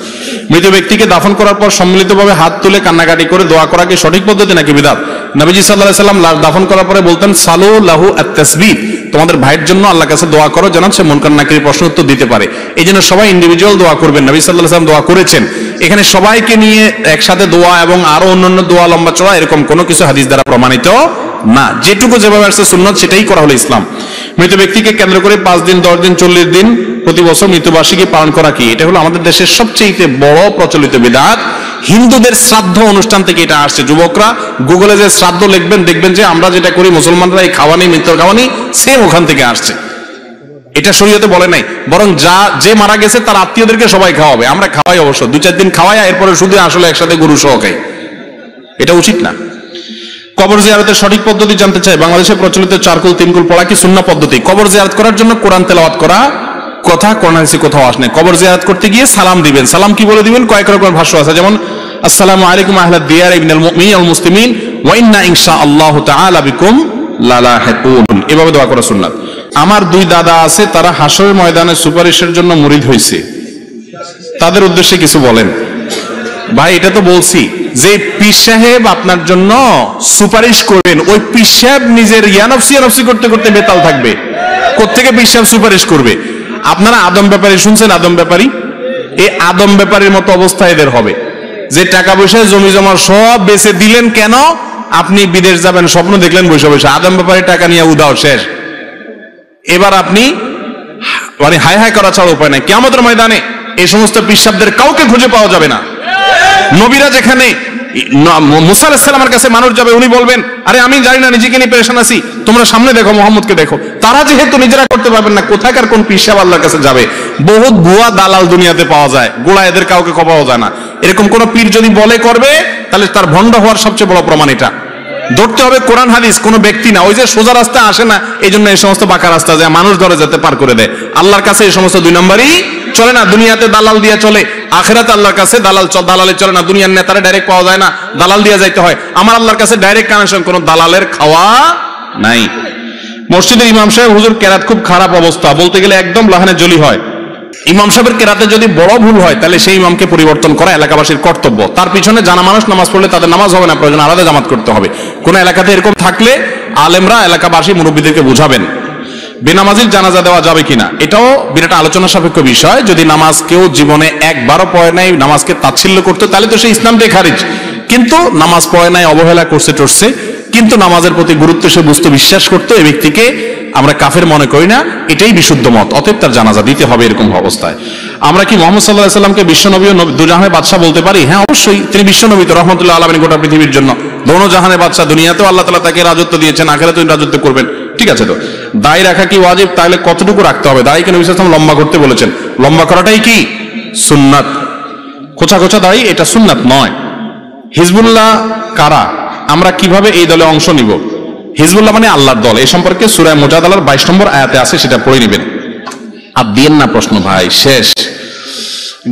মৃত ব্যক্তিকে দাফন করার পর সম্মিলিতভাবে হাত তুলে কান্নাকাটি করে দোয়া করা কি সঠিক পদ্ধতি নাকি বিদআত? নবীজি সাল্লাল্লাহু আলাইহি ওয়াসাল্লাম লাশ দাফন করার পরে বলতেন সালু লাহু আত-তাসবিহ, তোমাদের ভাইয়ের জন্য আল্লাহর কাছে দোয়া করো যেন সে মুনকার নাকির প্রশ্ন উত্তর দিতে পারে। এই জন্য সবাই ইন্ডিভিজুয়াল দোয়া করবেন। নবী সাল্লাল্লাহু আলাইহি ওয়াসাল্লাম দোয়া করেছেন। এখানে সবাইকে নিয়ে একসাথে দোয়া এবং আরো অন্যান্য দোয়া লম্বা চড়া এরকম কোনো কিছু হাদিস দ্বারা প্রমাণিত না। যেটুকু যেভাবে আসছে সুন্নাত সেটাই করা হলো ইসলাম। মৃত ব্যক্তিকে কেন্দ্র করে 5 দিন 10 দিন 40 দিন প্রতি বছর মৃত্যুবার্ষিকী পালন করা কি? এটা হলো আমাদের দেশের সবচেয়ে বড় প্রচলিত বিদআত। হিন্দুদের শ্রাদ্ধ অনুষ্ঠান থেকে এটা আসছে। যুবকরা গুগলে যে শ্রাদ্ধ লিখবেন, দেখবেন যে আমরা যেটা করি মুসলমানরা, এই খাওয়ানি, মৃত্যুর খাওয়ানি সেম ওখান থেকে আসছে। এটা শরীয়তে বলে নাই, বরং যে মারা গেছে তার আত্মীয়দেরকে সবাই খাওয়াবে। আমরা খাওয়াই অবশ্য, 2-4 দিন খাওয়াই, এরপরে শুধু আসলে একসাথে গরু সহ খাই। এটা উচিত না। কবর জিয়ারতের সঠিক পদ্ধতি জানতে চাই। বাংলাদেশে প্রচলিত 4 কুল 3 কুল পড়া কি সুন্নাহ পদ্ধতি? কবর জিয়ারত করার জন্য কোরআন তেলাওয়াত করা কথা কোরআন হাদিসে কোথাও আসে। কবর জিয়ারত করতে গিয়ে সালাম দিবেন। সালাম কি বলে দিবেন? কয়েক রকম ভাষ্য আছে, যেমন আসসালামু আলাইকুম আহলাদ দিয়ার ইবনাল মুমিনিন ওয়াল মুসলিমিন ওয়া ইন্না ইনশাআল্লাহু তাআলা বিকুম লালাহিকুন, এভাবে দোয়া করা সুন্নাত। আমার 2 দাদা আছে, তারা হাশরের ময়দানে সুপারিশের জন্য মুরিদ হয়েছে, তাদের উদ্দেশ্যে কিছু বলেন। ভাই এটা তো বলছি যে পীর সাহেব আপনার জন্য সুপারিশ করবেন, ওই পীর সাহেব নিজের ইয়ানফসি করতে করতে বেতাল থাকবে। কোত্থেকে পীর সাহেব সুপারিশ করবে? আপনারা আদম ব্যাপারী শুনছেন? আদম ব্যাপারী, এই আদম ব্যাপারীর মতো অবস্থা এদের হবে, যে টাকা পয়সা জমি জমা সব বেচে দিলেন। কেন? আপনি বিদেশ যাবেন স্বপ্ন দেখলেন বসে বসে, আদম ব্যাপারী টাকা নিয়ে উদাও শেষ। এবার আপনি মানে হাই হাই করা ছাড়া উপায় নাই। কিয়ামতের ময়দানে এই সমস্ত পীর সাহেবদের কাউকে খুঁজে পাওয়া যাবে না। নবীরা যেখানে মুসা আলাইহিস সালামের কাছে মানুষ যাবে, উনি বলবেন আরে আমি জানি না, নিজেকে নিয়ে পেরেশান আছি, তোমরা সামনে দেখো, মুহাম্মদকে দেখো। তারা যেহেতু নিজেরা করতে পারবেন না, কোথাকার কোন পীর সাহেব আল্লাহর কাছে যাবে? বহুত ভুয়া দালাল দুনিয়াতে পাওয়া যায়, গোড়া এদের কাউকে পাওয়া যায় না। এরকম কোন পীর যদি বলে করবে, তাহলে তার ভণ্ড হওয়ার সবচেয়ে বড় প্রমাণ এটা। ধরতে হবে কোরআন হাদিস, কোনো ব্যক্তি না। ওই যে সোজা রাস্তা আসে না, এই জন্য এই সমস্ত বাঁকা রাস্তা যায়, মানুষ ধরে যেতে পার করে দেয়। আল্লাহর কাছে এই সমস্ত 2 নম্বরই চলে না। দুনিয়াতে দালাল দিয়ে চলে, আখিরাতে আল্লাহর কাছে দালালে চলে না। দুনিয়ার নেতারা ডাইরেক্ট পাওয়া যায় না, দালাল দিয়ে যাইতে হয়। আমার আল্লাহর কাছে ডাইরেক্ট কানেকশন, কোনো দালালের খাওয়া নাই। মসজিদের ইমাম সাহেব হুজুর কেরাত খুব খারাপ অবস্থা, বলতে গেলে একদম লাহানে জলি হয়। ইমাম সাহেবের কেরাতে যদি বড় ভুল হয়, তাহলে সেই ইমামকে পরিবর্তন করা এলাকাবাসীর কর্তব্য। তার পিছনে জানা মানুষ নামাজ পড়লে তাদের নামাজ হবে না, প্রয়োজন আলাদা জামাত করতে হবে। কোন এলাকাতে এরকম থাকলে আলেমরা এলাকাবাসী মুরব্বীদেরকে বুঝাবেন। বেনামাজির জানাজা দেওয়া যাবে কিনা, এটাও বিরাট আলোচনা সাপেক্ষ বিষয়। যদি নামাজ কেউ জীবনে একবারও পড়ে নাই, নামাজকে তাচ্ছিল্য করতে, তাহলে তো সেই ইসলামটাই খারিজ। কিন্তু নামাজ পড়ে নাই, অবহেলা করছে টরছে, কিন্তু নামাজের প্রতি গুরুত্ব সে বুঝতে বিশ্বাস করতো, এই ব্যক্তিকে আমরা কাফের মনে করি না, এটাই বিশুদ্ধ মত। অতএব তার জানাজা দিতে হবে এরকম অবস্থায়। আমরা কি মুহাম্মদ সাল্লাল্লাহু আলাইহি সাল্লামকে বিশ্বনবী ও দুজাহানের বাদশা বলতে পারি? হ্যাঁ, অবশ্যই। তিনি বিশ্বনবী তো রাহমাতুল্লাহ আলামিন গোটা পৃথিবীর জন্য, দোনো জাহানের বাদশা। দুনিয়াতেও আল্লাহ তাআলা তাকে রাজত্ব দিয়েছেন, আখিরাতেও রাজত্ব করবেন। ঠিক আছে, তো দাড়ি রাখা কি ওয়াজিব? তাহলে কতটুকু রাখতে হবে? দাড়িকে নবী সাল্লাল্লাহু আলাইহি ওয়াসাল্লাম লম্বা করতে বলেছেন, লম্বা করাটাই কি সুন্নাত। খোঁচা খোঁচা দাড়ি এটা সুন্নাত নয়। হিজবুল্লাহ কারা? আমরা কিভাবে এই দলে অংশ নিব? হিজবুল্লাহ মানে আল্লাহর দল। এই সম্পর্কে সূরা মুজাদালার 22 নম্বর আয়াতে আছে, সেটা পড়ে নেবেন। আর দিয়েন না প্রশ্ন ভাই, শেষ।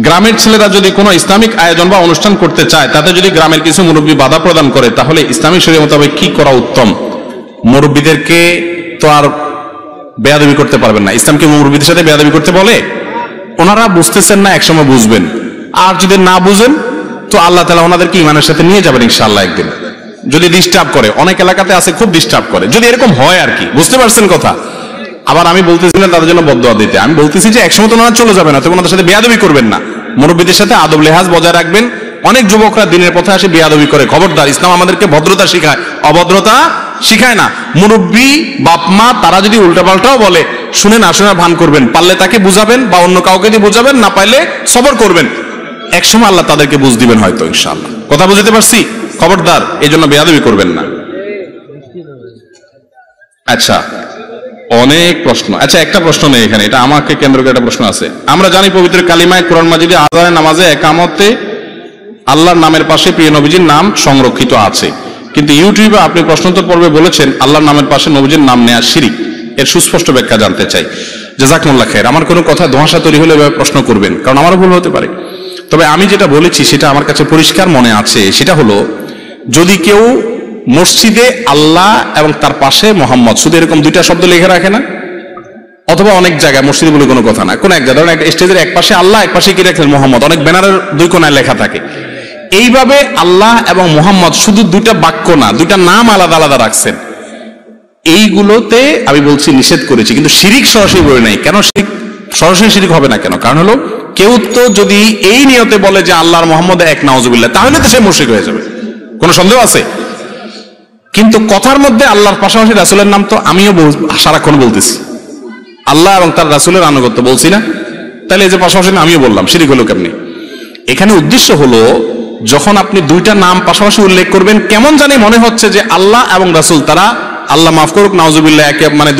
গ্রামের ছেলেরা যদি কোনো ইসলামিক আয়োজন বা অনুষ্ঠান করতে চায়, তাতে যদি গ্রামের কিছু মুরব্বী বাধা প্রদান করে, তাহলে ইসলামিক শরীয়ত মোতাবেক কি করা উত্তম? মুরব্বীদেরকে তো আর বেয়াদবি করতে পারবেন না। ইসলামকে মুরব্বীদের সাথে বেয়াদবি করতে বলে? ওনারা বুঝতেছেন না, একসময় বুঝবেন। আর যদি না বুঝেন তো আল্লাহ তাআলা ওনাদেরকে ঈমানের সাথে নিয়ে যাবেন ইনশাআল্লাহ একদিন। যদি ডিস্টার্ব করে, অনেক এলাকাতে আছে খুব ডিস্টার্ব করে, যদি এরকম হয় আর কি, বুঝতে পারছেন কথা? আবার আমি বলতেছি না তাদের জন্য বদদোয়া দিতে, আমি বলতেছি যে একসময় তো ওনারা চলে যাবে না, তো ওনাদের সাথে বেয়াদবি করবেন না। মুরব্বীদের সাথে আদব লেহাজ বজায় রাখবেন। অনেক যুবকরা দিনের পথে আসে বেয়াদবি করে, খবরদার। ইসলাম আমাদেরকে ভদ্রতা শিখায়, অভদ্রতা শিখায় না। মুরব্বী বাপ মা তারা যদি উল্টাপাল্টাও বলে, শুনে না শোনা ভান করবেন, পারলে তাকে বুঝাবেন বা অন্য কাউকে দিয়ে বুঝাবেন, না পাইলে সবর করবেন। একসময় আল্লাহ তাদেরকে বুঝ দিবেন হয়তো, ইনশাআল্লাহ। কথা বুঝতে পারছি? খবরদার এই জন্য বেয়াদবি করবেন না। আচ্ছা, অনেক প্রশ্ন। আচ্ছা, একটা প্রশ্ন নেই এখানে, এটা আমাকে কেন্দ্র করে একটা প্রশ্ন আছে। আমরা জানি পবিত্র কালিমায়, কোরআন মাজিদে, আযানে, নামাজে, একামতে আল্লাহর নামের পাশে প্রিয় নবীজির নাম সংরক্ষিত আছে, কিন্তু ইউটিউবে আপনি প্রশ্নোত্তর পর্বে বলেছেন আল্লাহর নামের পাশে নবীজির নাম নেওয়া শিরক। এর সুস্পষ্ট ব্যাখ্যা জানতে চাই। জাযাকুমুল্লাহ খাইর। আমার কোনো কথা ধোঁয়াশা তৈরি হলে এভাবে প্রশ্ন করবেন, কারণ আমারও ভুল হতে পারে। তবে আমি যেটা বলেছি সেটা আমার কাছে পরিষ্কার মনে আছে। সেটা হলো, যদি কেউ মসজিদে আল্লাহ এবং তার পাশে মোহাম্মদ, শুধু এরকম দুইটা শব্দ লিখে রাখে না, অথবা অনেক জায়গায়, মসজিদে বলে কোনো কথা না, কোন এক জায়গায়, ধরেন একটা স্টেজের এক পাশে আল্লাহ, এক পাশে কি রাখলেন মোহাম্মদ, অনেক ব্যানারের দুই কোণায় লেখা থাকে। এইভাবে আল্লাহ এবং মোহাম্মদ শুধু দুইটা বাক্য না, দুইটা নাম আলাদা আলাদা রাখছেন, এইগুলোতে আমি বলছি নিষেধ করেছি, কিন্তু শিরিক সরাসরি বলে নাই। কেন শিরিক সরাসরি শিরিক হবে না কেন? কারণ হলো, কেউ তো যদি এই নিয়তে বলে যে আল্লাহর মোহাম্মদ এক, নাউজুবিল্লাহ, তাহলে তো সে মুশরিক হয়ে যাবে, কোনো সন্দেহ আছে? কিন্তু কথার মধ্যে আল্লাহর পাশাপাশি রাসূলের নাম তো আমিও সারাক্ষণ বলতেছি, আল্লাহ এবং তার রাসূলের আনুগত্য বলছি না? তাহলে এই যে পাশাপাশি আমিও বললাম, শিরিক হলো কেমনি? এখানে উদ্দেশ্য হলো, যখন আপনি দুইটা নাম পাশাপাশি উল্লেখ করবেন, কেমন জানি মনে হচ্ছে যে আল্লাহ এবং রাসূল, তারা, আল্লাহ মাফ করুক, নাউজুবিল্লাহ, একে মানে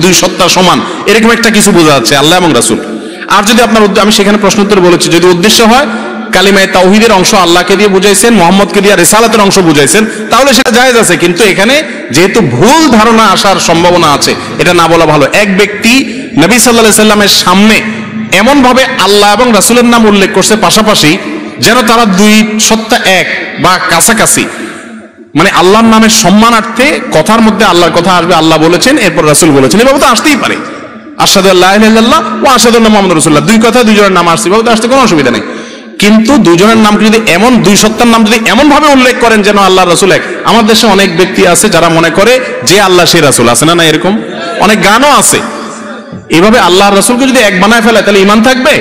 দুই সত্তা সমান, এরকম একটা কিছু বোঝা যাচ্ছে আল্লাহ এবং রাসূল। আর যদি আপনার, আমি সেখানে প্রশ্নোত্তর বলেছি, যদি উদ্দেশ্য হয় কালিমায়ে তাওহীদের অংশ আল্লাহকে দিয়ে বুঝাইছেন, মুহাম্মদকে দিয়ে রিসালাতের অংশ বুঝাইছেন, তাহলে সেটা জায়েজ আছে। কিন্তু এখানে যেহেতু ভুল ধারণা আসার সম্ভাবনা আছে, এটা না বলা ভালো। এক ব্যক্তি নবী সাল্লাল্লাহু আলাইহি সাল্লামের সামনে এমন ভাবে আল্লাহ এবং রাসূলের নাম উল্লেখ করছে পাশাপাশি, যেন তারা দুই সত্তা এক বা কাছাকাছি, মানে আল্লাহর নামের সম্মানার্থে কথার মধ্যে আল্লাহর কথা আসবে, আল্লাহ বলেছেন, এরপর রাসূল বলেছেন, এভাবে তো আসতেই পারে। আশহাদু আল্লা ইলাহা ইল্লাল্লাহ ওয়া আশহাদু আন্না মুহাম্মাদুর রাসূলুল্লাহ, দুই কথা দুইজনের নাম আসছে, এভাবে তো আসতে কোনো অসুবিধা নেই। কিন্তু দুইজনের নাম যদি এমন, দুই সত্তার নাম যদি এমন ভাবে উল্লেখ করেন যেন আল্লাহ রাসূল এক। আমার দেশে অনেক ব্যক্তি আছে যারা মনে করে যে আল্লাহ সে রাসূল, আছে না? না, এরকম অনেক গানও আছে। এভাবে আল্লাহর রাসূলকে যদি এক বানায় ফেলে, তাহলে ঈমান থাকবে?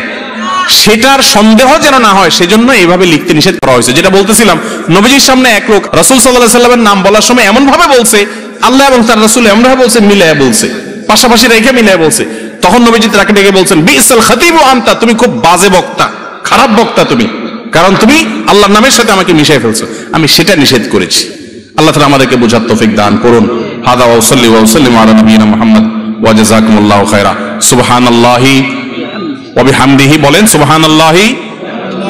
সেটার সন্দেহ যেন না হয়, সেজন্য এইভাবে লিখতে নিষেধ করা হয়েছে। যেটা বলতেছিলাম, নবীজির সামনে এক লোক রাসূল সাল্লাল্লাহু আলাইহি সাল্লামের নাম বলার সময় এমন ভাবে বলছে, আল্লাহ এবং তার রাসূল এমন ভাবে বলছে, মিলায়া বলছে, পাশাপাশি রেখে মিলায়া বলছে। তখন নবীজি তাকে ডেকে বলছেন, বিসাল খতিবু আনতা, তুমি খুব বাজে বক্তা, খারাপ বক্তা তুমি, কারণ তুমি আল্লাহর নামের সাথে আমাকে মিশিয়ে ফেলছো। আমি সেটা নিষেধ করেছি। আল্লাহ তাআলা আমাদেরকে বুঝার তৌফিক দান করুন। হাদা ওয়া সাল্লিল্লাহু আলা নবিয়িনা মুহাম্মদ ওয়া জাযাকুমুল্লাহু খায়রা। সুবহানাল্লাহি ওয়া বিহামদিহি, বলেন সুবহানাল্লাহি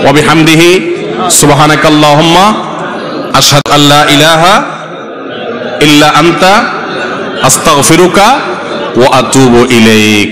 ওয়া বিহামদিহি, সুবহানাকাল্লাহুম্মা আশহাদু আল্লা ইলাহা ইল্লা আনতা আস্তাগফিরুকা ওয়া আতুবু ইলাইক।